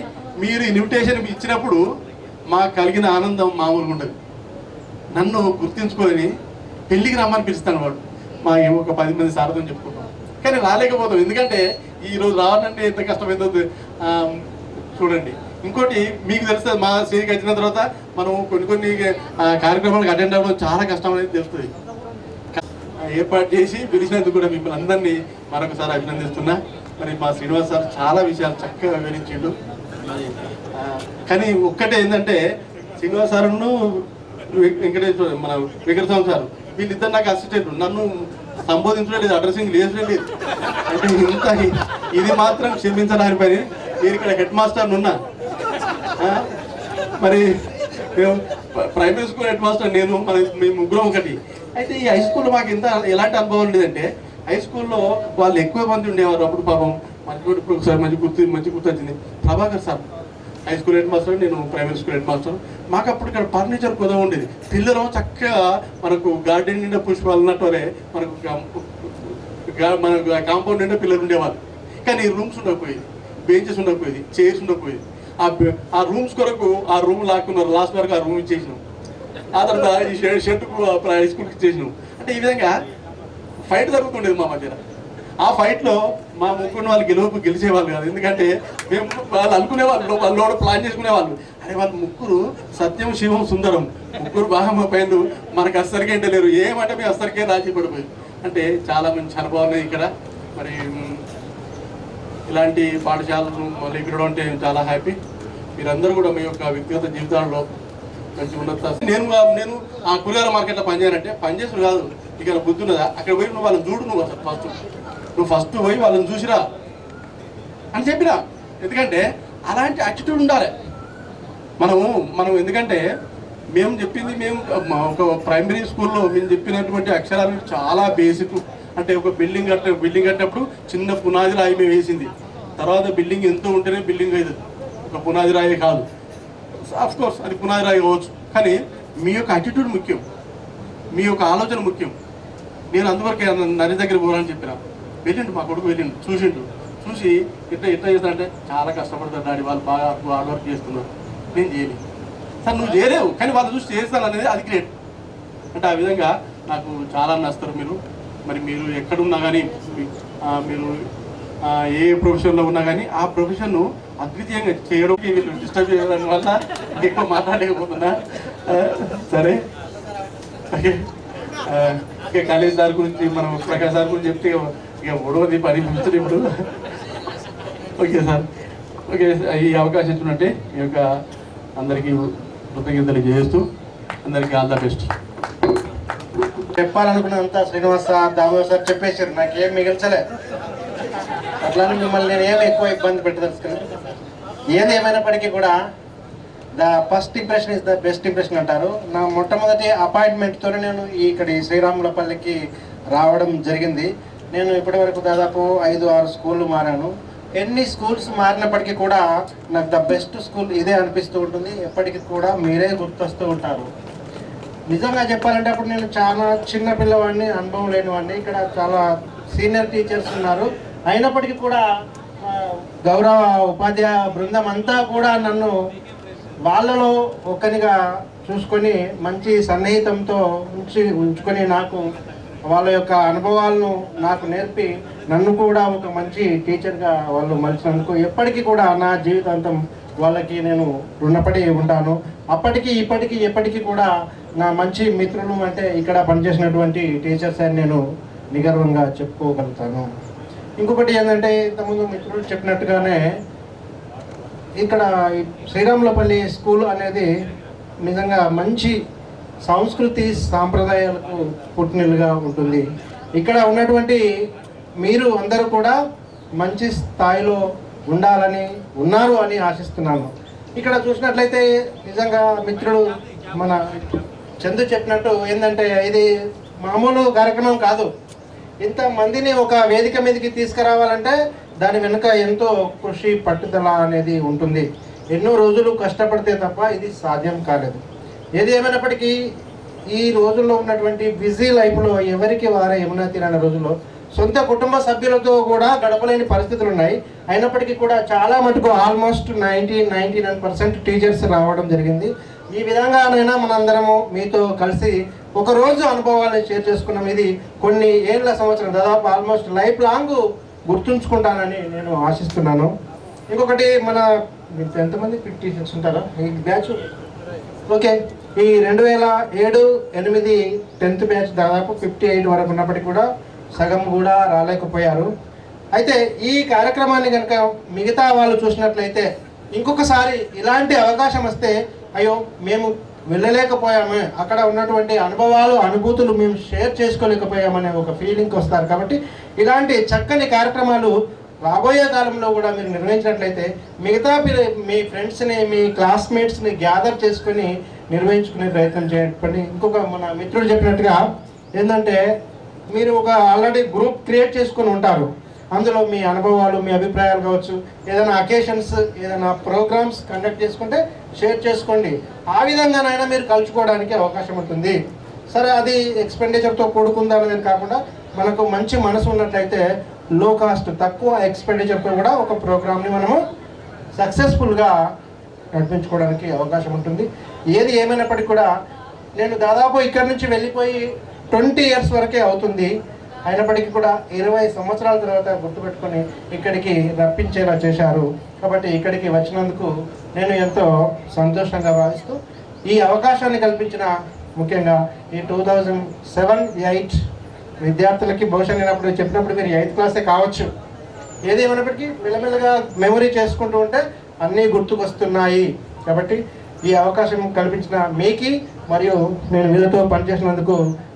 Speaker 3: మీరు ఇన్విటేషన్ ఇచ్చినప్పుడు మాకు కలిగిన ఆనందం మామూలుగా ఉండదు. నన్ను గుర్తించుకొని పెళ్ళికి రమ్మని పిలుస్తాను వాడు. మా ఒక 10 మంది సారథం చెప్పుకుంటాం, కానీ రాలేకపోతాం. ఎందుకంటే ఈరోజు రావాలంటే ఎంత కష్టమైందో చూడండి. ఇంకోటి మీకు తెలుస్తుంది, మా స్టేజ్కి వచ్చిన తర్వాత మనం కొన్ని కార్యక్రమాలకు అటెండ్ అవ్వడం చాలా కష్టం అనేది తెలుస్తుంది. ఏర్పాటు చేసి పిలిచినందుకు కూడా మిమ్మల్ని అందరినీ మరొకసారి అభినందిస్తున్నా. మరి మా శ్రీనివాస్ సార్ చాలా విషయాలు చక్కగా వివరించిండు. కానీ ఒక్కటే ఏంటంటే శ్రీనివాస్ సార్ను వెంకటేశ్వర మన వెంకటస్వామి సార్ వీళ్ళిద్దరు నాకు అసిస్టెంట్, నన్ను సంబోధించడం లేదు, అడ్రసింగ్ లేదు. అంటే ఇంత ఇది మాత్రం క్షమించడానికి పని. నేను ఇక్కడ హెడ్ మాస్టర్ ఉన్నా. మరి మేము ప్రైమరీ స్కూల్ హెడ్ మాస్టర్ నేను, మేము ముగ్గురం ఒకటి. అయితే ఈ హై స్కూల్లో మాకు ఎలాంటి అనుభవం లేదంటే, హై స్కూల్లో వాళ్ళు ఎక్కువ మంది ఉండేవారు. అప్పుడు పాపం ఇప్పుడు ఒకసారి మంచి గుర్తు వచ్చింది, Prabhakar sir high school head master, నేను ప్రైమరీ స్కూల్ హెడ్ మాస్టర్. మాకు అప్పుడు ఇక్కడ ఫర్నిచర్ కొద్దిగా ఉండేది. పిల్లలు చక్కగా మనకు గార్డెన్ నిండా పుష్పాలు ఉన్నట్టువరే మనకు మన కాంపౌండ్ నిండా పిల్లలు ఉండేవాళ్ళు. కానీ రూమ్స్ ఉండకపోయేది, బెంచెస్ ఉండకపోయేది, చైర్స్ ఉండకపోయేది. ఆ రూమ్స్ కొరకు ఆ రూమ్ లాక్కున్నారు. లాస్ట్ వరకు ఆ రూమ్ ఇచ్చేసినాం. ఆ తర్వాత ఈ షెడ్కు హై స్కూల్కి ఇచ్చేసినాం. అంటే ఈ విధంగా ఫైట్ జరుగుతుండేది మా మధ్యన. ఆ ఫైట్లో మా ముగ్గురు వాళ్ళు గెలిచేవాళ్ళు కాదు. ఎందుకంటే మేము వాళ్ళు అనుకునేవాళ్ళు, వాళ్ళు ప్లాన్ చేసుకునేవాళ్ళు. అరే వాళ్ళు ముగ్గురు సత్యం శివం సుందరం ముగ్గురు బాగా మా పైన మనకు అస్సరికే లేరు, ఏమంటే మేము అస్సరికే రాజీ పడిపోయి. అంటే చాలా మంచి అనుభవం ఉన్నాయి ఇక్కడ. మరి ఇలాంటి పాఠశాలను మళ్ళీ ఇక్కడ అంటే చాలా హ్యాపీ. మీరందరూ కూడా మీ యొక్క వ్యక్తిగత జీవితాల్లో మంచి ఉన్నత. నేను ఆ కూరగాయల మార్కెట్లో పనిచేయాలంటే పనిచేసుడు కాదు, ఇక్కడ బుద్ధి ఉన్నదా, అక్కడ పోయి నువ్వు వాళ్ళని చూడు, నువ్వు ఫస్ట్ పోయి వాళ్ళని చూసిరా అని చెప్పినా. ఎందుకంటే అలాంటి యాటిట్యూడ్ ఉండాలి మనం. ఎందుకంటే మేము చెప్పింది, మేము ఒక ప్రైమరీ స్కూల్లో మేము చెప్పినటువంటి అక్షరాలు చాలా బేసిక్. అంటే ఒక బిల్డింగ్ కట్టినప్పుడు చిన్న పునాది రాయి మేము వేసింది. తర్వాత బిల్డింగ్ ఎంతో ఉంటేనే బిల్డింగ్ అవుతుంది, ఒక పునాది రాయి కాదు. ఆఫ్ కోర్స్ అది పునాది రాయి కావచ్చు, కానీ మీ యొక్క యాటిట్యూడ్ ముఖ్యం, మీ యొక్క ఆలోచన ముఖ్యం. నేను అందువరకే నరి దగ్గర పోవాలని చెప్పిన. వెళ్ళిండు మా కొడుకు, వెళ్ళిండు, చూసి ఎట్లా చేస్తానంటే చాలా కష్టపడతారు డాడీ, వాళ్ళు బాగా హార్డ్ వర్క్ చేస్తున్నారు, నేను చేయలేదు. సార్ నువ్వు చేయలేవు, కానీ వాళ్ళు చూసి చేస్తాను అనేది అది గ్రేట్. అంటే ఆ విధంగా నాకు చాలా నస్తారు మీరు. మరి మీరు ఎక్కడున్నా కానీ, మీరు ఏ ప్రొఫెషన్లో ఉన్నా కానీ ఆ ప్రొఫెషన్ను అద్వితీయంగా చేయడం, వీళ్ళు డిస్టర్బ్ చేయడం వల్ల ఎక్కువ మాట్లాడలేకపోతున్నా. సరే, ఓకే. కాలేజ్ సార్ గురించి మనం ప్రకాష్ సార్ గురించి చెప్తే ఇక మూడవది పని మించుడు ఇప్పుడు. Okay sir, okay. ఈ అవకాశం ఇచ్చినట్టే మీ యొక్క అందరికీ కృతజ్ఞతలు చేస్తూ అందరికీ ఆల్ ద బెస్ట్.
Speaker 4: చెప్పాలనుకున్నంత శ్రీనివాస్ సార్, దామోదర్ సార్ చెప్పేసారు, నాకేం మిగిల్చలే. అట్లానే మిమ్మల్ని నేను ఏమి ఎక్కువ ఇబ్బంది పెట్టదలుచుకుని. ఏది ఏమైనప్పటికీ కూడా the first impression is the best impression అంటారు. నా మొట్టమొదటి అపాయింట్మెంట్తోనే నేను ఇక్కడ శ్రీరాములపల్లికి రావడం జరిగింది. నేను ఇప్పటి వరకు దాదాపు 5-6 స్కూళ్ళు మారాను. ఎన్ని స్కూల్స్ మారినప్పటికీ కూడా నాకు ద బెస్ట్ స్కూల్ ఇదే అనిపిస్తూ ఉంటుంది. ఎప్పటికీ కూడా మీరే గుర్తొస్తూ ఉంటారు. నిజంగా చెప్పాలంటే అప్పుడు నేను చాలా చిన్న పిల్లవాడిని, అనుభవం లేనివాడిని. ఇక్కడ చాలా సీనియర్ టీచర్స్ ఉన్నారు. అయినప్పటికీ కూడా గౌరవ ఉపాధ్యాయ బృందం అంతా కూడా నన్ను వాళ్ళలో ఒకరిగా చూసుకొని మంచి సన్నిహితంతో ఉంచుకొని నాకు వాళ్ళ యొక్క అనుభవాలను నాకు నేర్పి నన్ను కూడా ఒక మంచి టీచర్గా వాళ్ళు మలిచినందుకు ఎప్పటికీ కూడా నా జీవితాంతం వాళ్ళకి నేను రుణపడి ఉంటాను. అప్పటికి ఇప్పటికీ ఎప్పటికీ కూడా నా మంచి మిత్రులు అంటే ఇక్కడ పనిచేసినటువంటి టీచర్స్ అని నేను నిగర్వంగా చెప్పుకోగలుగుతాను. ఇంకొకటి ఏంటంటే ఇంతకుముందు మిత్రులు చెప్పినట్టుగానే ఇక్కడ శ్రీరాములపల్లి స్కూల్ అనేది నిజంగా మంచి సంస్కృతి సాంప్రదాయాలకు పుట్టినలుగా ఉంటుంది. ఇక్కడ ఉన్నటువంటి మీరు అందరూ కూడా మంచి స్థాయిలో ఉండాలని ఉన్నారు అని ఆశిస్తున్నాను. ఇక్కడ చూసినట్లయితే నిజంగా మిత్రుడు మన చందు చెప్పినట్టు ఏంటంటే ఇది మామూలు కార్యక్రమం కాదు. ఇంతమందిని ఒక వేదిక మీదకి తీసుకురావాలంటే దాని వెనుక ఎంతో కృషి పట్టుదల అనేది ఉంటుంది. ఎన్నో రోజులు కష్టపడితే తప్ప ఇది సాధ్యం కాలేదు. ఏది ఏమైనప్పటికీ ఈ రోజుల్లో ఉన్నటువంటి బిజీ లైఫ్లో ఎవరికి వారే యమునా తీరాన రోజుల్లో సొంత కుటుంబ సభ్యులతో కూడా గడపలేని పరిస్థితులు ఉన్నాయి. అయినప్పటికీ కూడా చాలా మటుకు ఆల్మోస్ట్ 99% టీచర్స్ రావడం జరిగింది. ఈ విధంగానైనా మనందరము మీతో కలిసి ఒకరోజు అనుభవాలను షేర్ చేసుకున్నాం. ఇది కొన్ని ఏళ్ళ సంవత్సరం దాదాపు ఆల్మోస్ట్ లైఫ్ లాంగ్ గుర్తుంచుకుంటానని నేను ఆశిస్తున్నాను. ఇంకొకటి మన ఎంతమంది 56 ఉంటారా ఈ బ్యాచ్? ఓకే, ఈ 2007-8 10th బ్యాచ్ దాదాపు 58 వరకు ఉన్నప్పటికీ కూడా సగం కూడా రాలేకపోయారు. అయితే ఈ కార్యక్రమాన్ని కనుక మిగతా వాళ్ళు చూసినట్లయితే ఇంకొకసారి ఇలాంటి అవకాశం వస్తే అయ్యో మేము వెళ్ళలేకపోయాము, అక్కడ ఉన్నటువంటి అనుభవాలు అనుభూతులు మేము షేర్ చేసుకోలేకపోయామనే ఒక ఫీలింగ్కి వస్తారు. కాబట్టి ఇలాంటి చక్కని కార్యక్రమాలు రాబోయే కాలంలో కూడా మీరు నిర్వహించినట్లయితే మిగతా మీ ఫ్రెండ్స్ని మీ క్లాస్మేట్స్ని గ్యాదర్ చేసుకొని నిర్వహించుకునే ప్రయత్నం చేయండి. ఇంకొక మన మిత్రుడు చెప్పినట్టుగా ఏంటంటే మీరు ఒక ఆల్రెడీ గ్రూప్ క్రియేట్ చేసుకొని ఉంటారు. అందులో మీ అనుభవాలు మీ అభిప్రాయాలు కావచ్చు, ఏదైనా అకేషన్స్ ఏదైనా ప్రోగ్రామ్స్ కండక్ట్ చేసుకుంటే షేర్ చేసుకోండి. ఆ విధంగానైనా మీరు కలుసుకోవడానికి అవకాశం ఉంటుంది. సరే, అది ఎక్స్పెండిచర్తో కూడుకుందా అనేది కాకుండా మనకు మంచి మనసు ఉన్నట్లయితే లో కాస్ట్ తక్కువ ఎక్స్పెండిచర్తో కూడా ఒక ప్రోగ్రామ్ని మనము సక్సెస్ఫుల్గా నడిపించుకోవడానికి అవకాశం ఉంటుంది. ఏది ఏమైనప్పటికీ కూడా నేను దాదాపు ఇక్కడి నుంచి వెళ్ళిపోయి 20 years వరకే అవుతుంది. అయినప్పటికీ కూడా 20 సంవత్సరాల తర్వాత గుర్తుపెట్టుకొని ఇక్కడికి రప్పించేలా చేశారు. కాబట్టి ఇక్కడికి వచ్చినందుకు నేను ఎంతో సంతోషంగా భావిస్తూ ఈ అవకాశాన్ని కల్పించిన ముఖ్యంగా ఈ 2007-8 విద్యార్థులకి బహుశా నేను అప్పుడు చెప్పినప్పుడు మీరు 8th క్లాసే కావచ్చు. ఏదేమైనప్పటికీ మెల్లమెల్లగా మెమొరీ చేసుకుంటూ ఉంటే అన్నీ గుర్తుకొస్తున్నాయి. కాబట్టి ఈ అవకాశం కల్పించిన మీకి మరియు నేను వీళ్ళతో పనిచేసినందుకు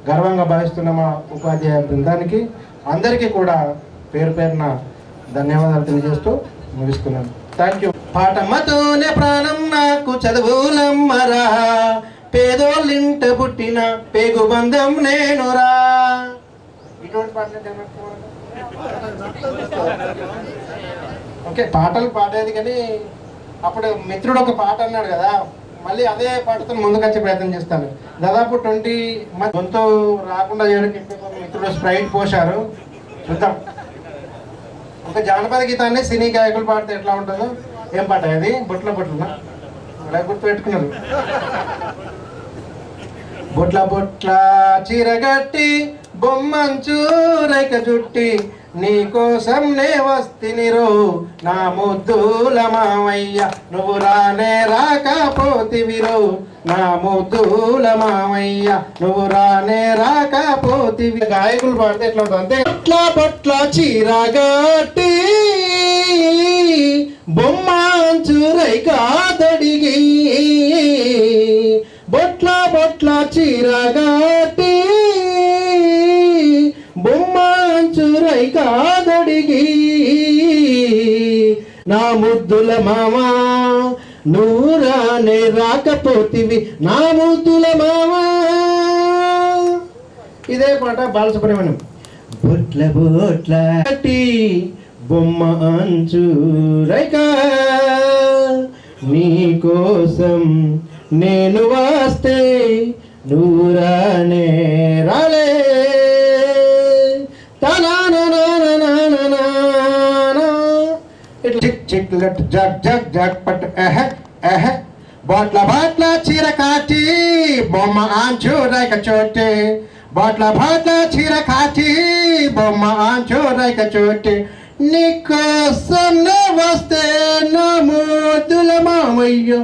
Speaker 4: గర్వంగా భావిస్తున్న మా ఉపాధ్యాయ బృందానికి అందరికీ కూడా పేరు పేరున ధన్యవాదాలు తెలియజేస్తూ ముగిస్తున్నాను. Thank you. పాఠమ్మతోనే ప్రాణం నాకు చదువులమ్మరా, పేదోళ్ళింట పుట్టిన పేగు బంధం నేనురా. ఇటువంటి పాటలు ఓకే, పాటలు పాడేది కానీ అప్పుడు మిత్రుడు ఒక పాట అన్నాడు కదా, మళ్ళీ అదే పాటతో ముందుకొచ్చే ప్రయత్నం చేస్తాను. దాదాపు 20 గొంతు రాకుండా చేయడానికి మిత్రుడు స్ప్రైట్ పోశారు. చూద్దాం. ఒక జానపద గీతాన్ని సినీ గాయకులు పాడితే ఎట్లా ఉంటుందో. ఏం పాట అది? బొట్లనా అలా గుర్తు పెట్టుకున్నారు. బొట్ల చీరగట్టి బొమ్మంచు రైక జుట్టి నీకోసం నే వస్తినిరో నా ముద్దుల మామయ్య, నువ్వు రానే రాకపోతివిరో నా ముద్దుల మామయ్య, నువ్వు రానే రాకపోతివి. గాయకులు పాడితే ఎట్లా ఉంటుంది అంతే. బొట్ల చీరగట్టి బొమ్మంచు రైక తడిగి, బొట్ల చీరగట్టి బొమ్మంచురై కాదడిగి, నా ముద్దుల మామా నూరానే రాకపోతివి నా ముద్దుల మామా. ఇదే పాట బాలసుబ్రహ్మణ్యం. బొట్ల బొమ్మ అంచురైకా నీ కోసం నేను వస్తే నూరానే రాలే, చిక్లెట్ జగ్ జగ్ జగ్ పట్ బొట్ల చీర కాటి బొమ్మ ఆంచు రైక చోటి, బొట్ల చీర కాటి బొమ్మ ఆంచు రైక చోటి, నీకోసం వస్తే నా ముద్దుల మామయ్యో,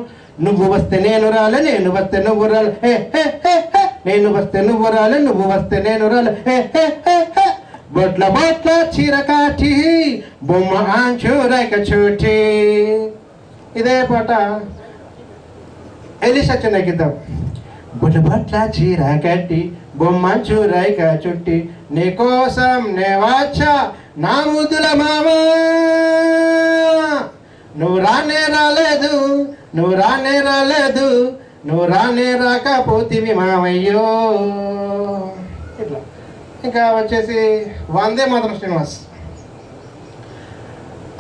Speaker 4: నువ్వు వస్తే నేను రాలే, నేను వస్తే నువ్వు రాలే, నేను వస్తే నువ్వు రాలే, నువ్వు వస్తే నేను రాలే, బొట్ల చీర కాటి బొమ్మ ఆంచు రైక చోటి. ఇదే పాట ఎలిసా చెన్నగిద్దాం. బొట్ల చీర కట్టి బొమ్మంచు రైక చుట్టి నీకోసం నే వచ్చా నా ముద్దుల మామ. నువ్వు రానే రాలేదు, నువ్వు రానే రాలేదు, నువ్వు రానే రాకపోతివి మావయ్యో. ఇట్లా ఇంకా వచ్చేసి వందే మాతరం శ్రీనివాస్.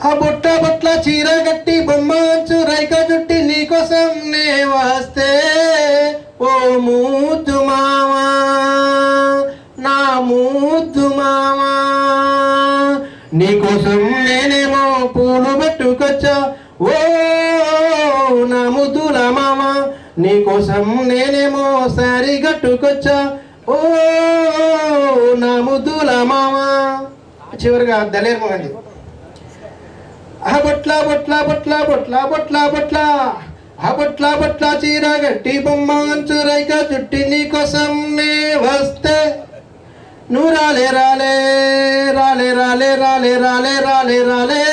Speaker 4: ఆ బొట్ట బొట్ల చీర గట్టి బొమ్మంచు రైక జుట్టి నీకోసం నే వస్తే ఓ మూతు మావా, నా మూతు మావా, నీకోసం నేనేమో పూలు పెట్టుకొచ్చా ఓ నా ముద్దుల మామ, నీకోసం నేనేమో సారీ కట్టుకొచ్చా ఓ నా ముద్దుల మామ. చివరిగా దలేర్ మొహంది. ఆ బొట్ల బొట్ల బొట్ల బొట్ల బొట్ల బొట్ల ఆ బొట్ల బొట్ల చీర గట్టి బొమ్మ అంచు రైక చుట్టి నీకోసం నే వస్తే నువ్వు రాలే రాలే రాలే రాలే రాలే రాలే రాలే రాలే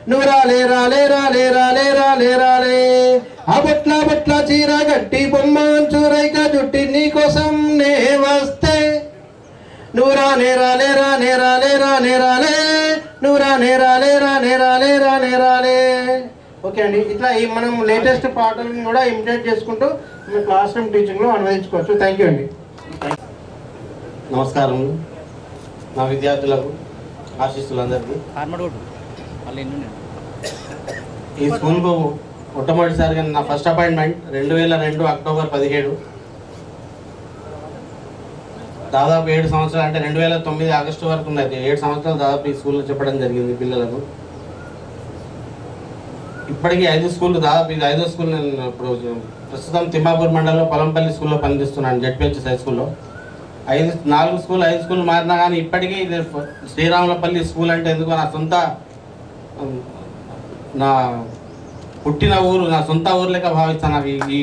Speaker 4: నువ్వు రాలే రాలే రాలే రాలే రాలే రాలే. ఆ బొట్ల బొట్ల చీర గట్టి బొమ్మ అంచు రైక చుట్టి నీకోసం నే వస్తే నువ్వు రానే రాలే రానే రాలే రానే రాలే నువ్వు రానే రాలే రానే రాలే రానే రాలే. ఓకే అండి, ఇట్లా ఈ మనం లేటెస్ట్ పాటలను కూడా ఇమిటేట్ చేసుకుంటూ మీ క్లాస్ రూమ్ టీచింగ్లో అనువదించుకోవచ్చు. థ్యాంక్ యూ అండి.
Speaker 5: నమస్కారం నా విద్యార్థులకు, ఆశిస్తులందరికీ. ఈ స్కూల్కు మొట్టమొదటిసారిగా నా ఫస్ట్ అపాయింట్మెంట్ 2002 అక్టోబర్ 17. దాదాపు 7 సంవత్సరాలు, అంటే 2009 ఆగస్టు వరకు ఉన్నది. 7 సంవత్సరాలు దాదాపు ఈ స్కూల్లో చెప్పడం జరిగింది పిల్లలకు. ఇప్పటికీ 5 స్కూళ్ళు, దాదాపు ఇది 5వ స్కూల్. నేను ఇప్పుడు ప్రస్తుతం తిమ్మాపూర్ మండలంలో పొలంపల్లి స్కూల్లో పనిచేస్తున్నాను, జెడ్పిహెచ్ఎస్ హై స్కూల్లో. 4 స్కూల్ మారినా కానీ ఇప్పటికీ శ్రీరాములపల్లి స్కూల్ అంటే ఎందుకో నా సొంత, నా పుట్టిన ఊరు, నా సొంత ఊరు లెక్క భావిస్తాను. నాకు ఈ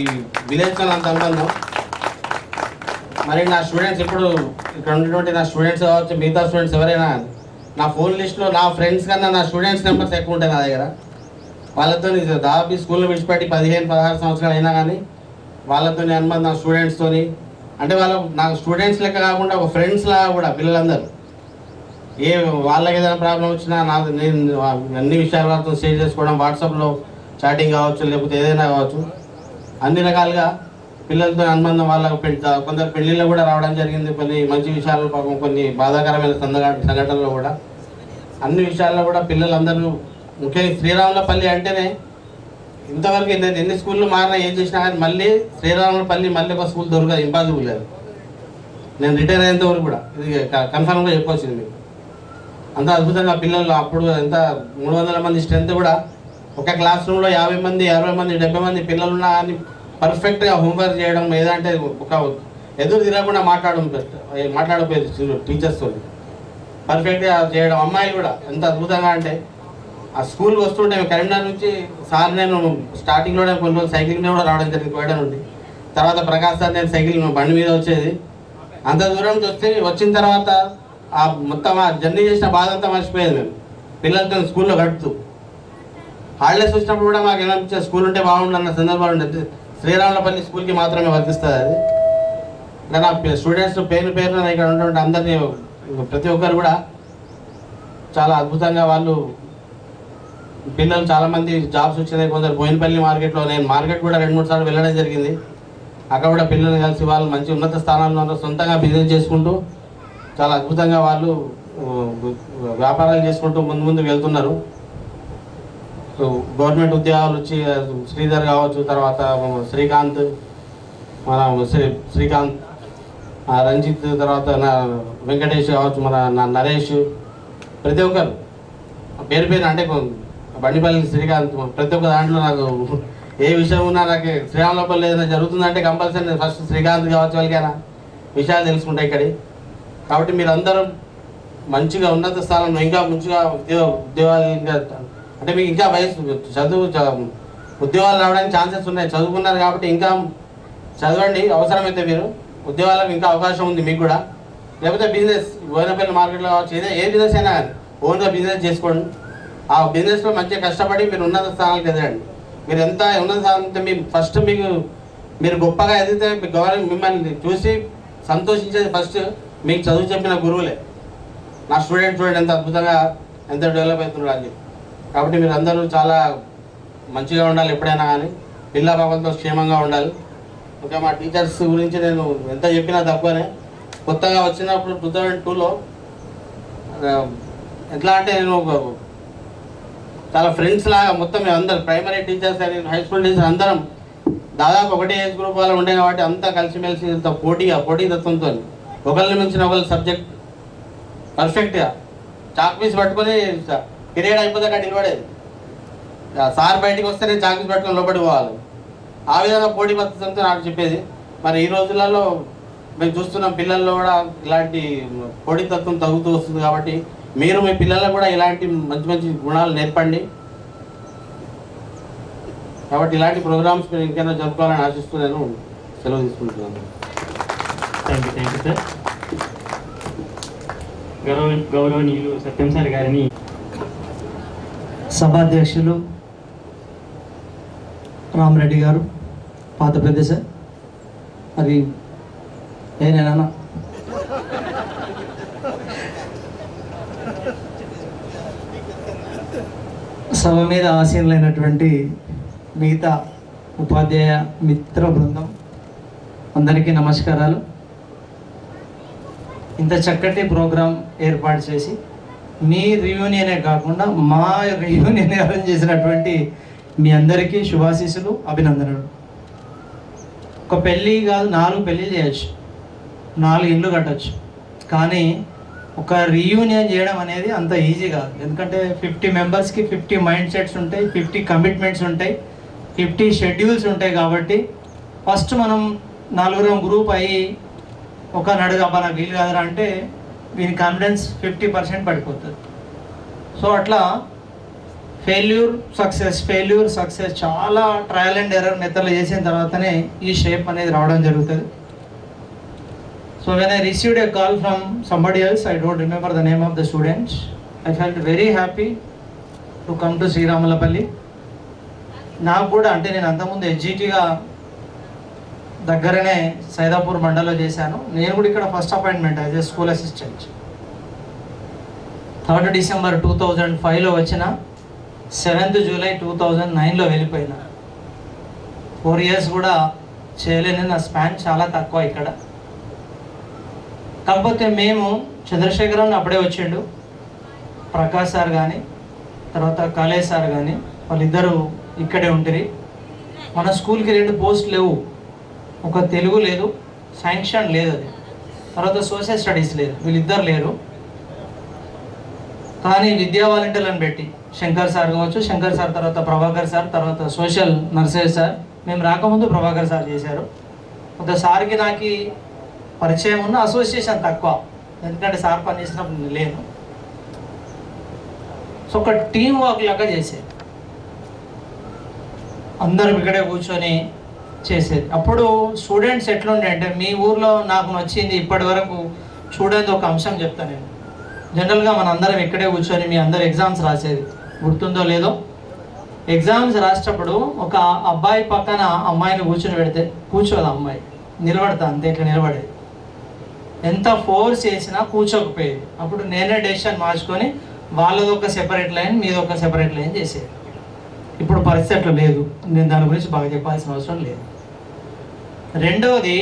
Speaker 5: విలేజ్తో అంత అనుబంధం. మరి నా స్టూడెంట్స్, ఇప్పుడు ఇక్కడ ఉన్నటువంటి నా స్టూడెంట్స్ కావచ్చు, మిగతా స్టూడెంట్స్ ఎవరైనా నా ఫోన్ లిస్ట్లో నా ఫ్రెండ్స్ కన్నా నా స్టూడెంట్స్ నెంబర్స్ ఎక్కువ ఉంటాయి నా దగ్గర. వాళ్ళతో దాదాపు స్కూల్లో విడిచిపెట్టి 15-16 సంవత్సరాలు అయినా కానీ వాళ్ళతో అనుబంధం, నా స్టూడెంట్స్తో. అంటే వాళ్ళు నాకు స్టూడెంట్స్ లెక్క కాకుండా ఒక ఫ్రెండ్స్ లాగా కూడా పిల్లలందరూ. వాళ్ళకి ఏదైనా ప్రాబ్లం వచ్చినా నేను అన్ని విషయాలు వాళ్ళతో షేర్ చేసుకోవడం, వాట్సాప్లో చాటింగ్ కావచ్చు, లేకపోతే ఏదైనా కావచ్చు, అన్ని రకాలుగా పిల్లలతో అనుబంధం. వాళ్ళకు కొందరు పెళ్ళిళ్ళు కూడా రావడం జరిగింది. కొన్ని మంచి విషయాలు, పాపం కొన్ని బాధాకరమైన సంఘటనలు కూడా. అన్ని విషయాల్లో కూడా పిల్లలందరూ, ముఖ్యంగా శ్రీరాములపల్లి అంటేనే ఇంతవరకు ఎన్ని స్కూళ్ళు మారినా ఏం చేసినా కానీ మళ్ళీ శ్రీరాములపల్లి మళ్ళీ ఒక స్కూల్ దొరకదు, ఇంపాసిబుల్ లేదు. నేను రిటైర్ అయ్యేంత వరకు కూడా ఇది కన్ఫర్మ్గా చెప్పొచ్చింది మీకు. అంత అద్భుతంగా పిల్లలు, అప్పుడు ఎంత 300 మంది స్ట్రెంత్ కూడా ఒక క్లాస్ రూమ్లో 50 మంది, 60 మంది, 70 మంది పిల్లలు ఉన్నా కానీ పర్ఫెక్ట్గా హోంవర్క్ చేయడం, ఏదంటే ఒక ఎదురు తిరగకుండా మాట్లాడకపోయేది టీచర్స్తో, పర్ఫెక్ట్గా చేయడం. అమ్మాయిలు కూడా ఎంత అద్భుతంగా అంటే ఆ స్కూల్కి వస్తుంటే కరీంనగర్ నుంచి సార్, నేను స్టార్టింగ్లోనే కొన్ని రోజులు సైకిల్ మీద కూడా రావడం జరిగింది కోయడ నుండి. తర్వాత ప్రకాష్ సార్, నేను సైకిల్ బండి మీద వచ్చేది. అంత దూరం నుంచి వచ్చిన తర్వాత ఆ మొత్తం ఆ జర్నీ చేసిన బాధ అంతా మర్చిపోయేది మేము పిల్లలతో స్కూల్లో గడుపుతూ. హాలిడేస్ వచ్చినప్పుడు కూడా మాకు ఏమనిపించేది, స్కూల్ ఉంటే బాగుండన్న సందర్భాలు ఉండేది. శ్రీరాములపల్లి స్కూల్కి మాత్రమే వర్తిస్తుంది అది. నా స్టూడెంట్స్ పేరు ఇక్కడ ఉన్నటువంటి అందరినీ, ప్రతి ఒక్కరు కూడా చాలా అద్భుతంగా వాళ్ళు పిల్లలు చాలామంది జాబ్స్ వచ్చినాయి. కొందరు బోయినపల్లి మార్కెట్లో, నేను మార్కెట్ కూడా 2-3 సార్లు వెళ్ళడం జరిగింది. అక్కడ కూడా పిల్లల్ని కలిసి వాళ్ళు మంచి ఉన్నత స్థానాల్లో సొంతంగా బిజినెస్ చేసుకుంటూ చాలా అద్భుతంగా వాళ్ళు వ్యాపారాలు చేసుకుంటూ ముందు వెళ్తున్నారు. గవర్నమెంట్ ఉద్యోగాలు వచ్చి శ్రీధర్ కావచ్చు, తర్వాత శ్రీకాంత్, మన శ్రీకాంత్, రంజిత్, తర్వాత వెంకటేష్ కావచ్చు, మన నరేష్, ప్రతి ఒక్కరు పేరు అంటే బండిపల్లి శ్రీకాంత్, ప్రతి ఒక్క దాంట్లో నాకు ఏ విషయం ఉన్నా నాకు శ్రీరాములపల్లి ఏదైనా జరుగుతుందంటే కంపల్సరీ ఫస్ట్ శ్రీకాంత్ కావచ్చు వాళ్ళకైనా విషయాలు తెలుసుకుంటాయి ఇక్కడ. కాబట్టి మీరందరూ మంచిగా ఉన్నత స్థానంలో ఇంకా మంచిగా ఉద్యోగాలు, ఇంకా అంటే మీకు ఇంకా వయసు ఉద్యోగాలు రావడానికి ఛాన్సెస్ ఉన్నాయి. చదువుకున్నారు కాబట్టి ఇంకా చదవండి, అవసరమైతే మీరు ఉద్యోగాలకు ఇంకా అవకాశం ఉంది మీకు కూడా. లేకపోతే బిజినెస్, బోయినపల్లి మార్కెట్లో కావచ్చు, ఏ బిజినెస్ అయినా కానీ ఓన్గా బిజినెస్ చేసుకోండి. ఆ బిజినెస్లో మంచిగా కష్టపడి మీరు ఉన్నత స్థానాలకు ఎదగండి. మీరు ఎంత ఉన్నత స్థానం ఫస్ట్ మీరు గొప్పగా ఎదిగితే గవర్నమెంట్ మిమ్మల్ని చూసి సంతోషించేది ఫస్ట్ మీకు చదువు చెప్పిన గురువులే. నా స్టూడెంట్ ఎంత అద్భుతంగా ఎంత డెవలప్ అవుతున్నారు అని. కాబట్టి మీరు అందరూ చాలా మంచిగా ఉండాలి ఎప్పుడైనా కానీ, పిల్ల పాపలతో క్షేమంగా ఉండాలి. ఇంకా మా టీచర్స్ గురించి నేను ఎంత చెప్పినా తక్కువనే. కొత్తగా వచ్చినప్పుడు 2002లో ఎట్లా అంటే నేను చాలా ఫ్రెండ్స్ లాగా మొత్తం మేము అందరు ప్రైమరీ టీచర్స్ అని హై స్కూల్ టీచర్స్ అందరం దాదాపు ఒకటే ఏజ్ గ్రూప్ వాళ్ళు ఉండే కాబట్టి అంతా కలిసిమెలిసి ఇంత పోటీతత్వంతో ఒకరిని మించిన ఒకరి సబ్జెక్ట్ పర్ఫెక్ట్గా చాక్ పీస్ పట్టుకొని పీరియడ్ అయిపోతే అక్కడ నిలబడేది. సార్ బయటికి వస్తే నేను చాక్ పీస్ పట్టుకొని లోపలికి పోవాలి. ఆ విధంగా పోటీ పద్ధతితో నాకు చెప్పేది. మరి ఈ రోజులలో మేము చూస్తున్నాం పిల్లల్లో కూడా ఇలాంటి పోటీతత్వం తగ్గుతూ వస్తుంది. కాబట్టి మీరు మీ పిల్లలకు కూడా ఇలాంటి మంచి మంచి గుణాలు నేర్పండి. కాబట్టి ఇలాంటి ప్రోగ్రామ్స్ మీరు ఇంకైనా జరుపుకోవాలని ఆశిస్తూ నేను సెలవు తీసుకుంటున్నాను.
Speaker 6: Thank you sir. గౌరవనీయులు సత్యం సార్ గారిని,
Speaker 7: సభాధ్యక్షులు రామరెడ్డి గారు, పాత పెద్ద సార్, అది ఏనేనా సభ మీద ఆసీనులైనటువంటి మిగతా ఉపాధ్యాయ మిత్ర బృందం అందరికీ నమస్కారాలు. ఇంత చక్కటి ప్రోగ్రాం ఏర్పాటు చేసి మీ రియూనియనే కాకుండా మా రియూనియన్ అరేంజ్ చేసినటువంటి మీ అందరికీ శుభాశీస్సులు, అభినందనలు. ఒక పెళ్ళి కాదు 4 పెళ్ళిళ్ళు చేయొచ్చు, 4 ఇళ్ళు కట్టచ్చు, కానీ ఒక రీయూనియన్ చేయడం అనేది అంత ఈజీ కాదు. ఎందుకంటే 50 మెంబర్స్కి 50 మైండ్ సెట్స్ ఉంటాయి, 50 కమిట్మెంట్స్ ఉంటాయి, 50 షెడ్యూల్స్ ఉంటాయి. కాబట్టి ఫస్ట్ మనం 4 గ్రూప్ అయ్యి ఒక నడుగా మనకు వీలు కాదురా అంటే దీని కాన్ఫిడెన్స్ 50% పడిపోతుంది. సో అట్లా ఫెయిల్యూర్ సక్సెస్ చాలా ట్రయల్ అండ్ ఎర్రర్ మెథడ్లు చేసిన తర్వాతనే ఈ షేప్ అనేది రావడం జరుగుతుంది. So when I received a call from somebody else, I don't remember the name of the students, I felt very happy to come to Sriramulapalli. నాకు కూడా అంటే నేను అంతకుముందు ఎస్జిటిగా దగ్గరనే సైదాపూర్ మండల్లో చేశాను. నేను కూడా ఇక్కడ first appointment as a school assistant. 3rd December 2005లో వచ్చిన, 7th జూలై 2009లో వెళ్ళిపోయినా. 4 years కూడా చేయలేని నా స్పాన్ చాలా తక్కువ ఇక్కడ. కాకపోతే మేము చంద్రశేఖరన్ అప్పుడే వచ్చిండు, ప్రకాష్ సార్ కానీ తర్వాత కాలేజ్ సార్ కానీ వాళ్ళిద్దరూ ఇక్కడే ఉంటుంది. మన స్కూల్కి 2 పోస్టులు లేవు, ఒక తెలుగు లేదు, శాంక్షన్ లేదు, అది తర్వాత సోషల్ స్టడీస్ లేదు, వీళ్ళిద్దరు లేరు. కానీ విద్యా వాలంటీర్లను పెట్టి శంకర్ సార్ కావచ్చు, శంకర్ సార్ తర్వాత ప్రభాకర్ సార్, తర్వాత సోషల్ నర్సయ్య సార్, మేము రాకముందు ప్రభాకర్ సార్ చేశారు. ఒక సార్కి నాకు పరిచయం ఉన్న, అసోసియేషన్ తక్కువ, ఎందుకంటే సార్ పని చేసినప్పుడు నేను లేను. సో ఒక టీం వర్క్ లాగా చేసేది, అందరం ఇక్కడే కూర్చొని చేసేది. అప్పుడు స్టూడెంట్స్ ఎట్లుండే అంటే, మీ ఊర్లో నాకు నచ్చింది ఇప్పటి వరకు చూడేది ఒక అంశం చెప్తాను నేను. జనరల్గా మన అందరం ఇక్కడే కూర్చొని మీ అందరు ఎగ్జామ్స్ రాసేది గుర్తుందో లేదో, ఎగ్జామ్స్ రాసేటప్పుడు ఒక అబ్బాయి పక్కన అమ్మాయిని కూర్చొని పెడితే కూర్చోదు అమ్మాయి, నిలబడతా అంతే, ఇట్లా నిలబడేది. ఎంత ఫోర్స్ చేసినా కూర్చోకపోయేది. అప్పుడు నేనే డెసిషన్ మార్చుకొని వాళ్ళది ఒక సెపరేట్ లైన్, మీది ఒక సెపరేట్ లైన్ చేసేది. ఇప్పుడు పరిస్థితి అట్లా లేదు, నేను దాని గురించి బాగా చెప్పాల్సిన అవసరం లేదు. రెండవది,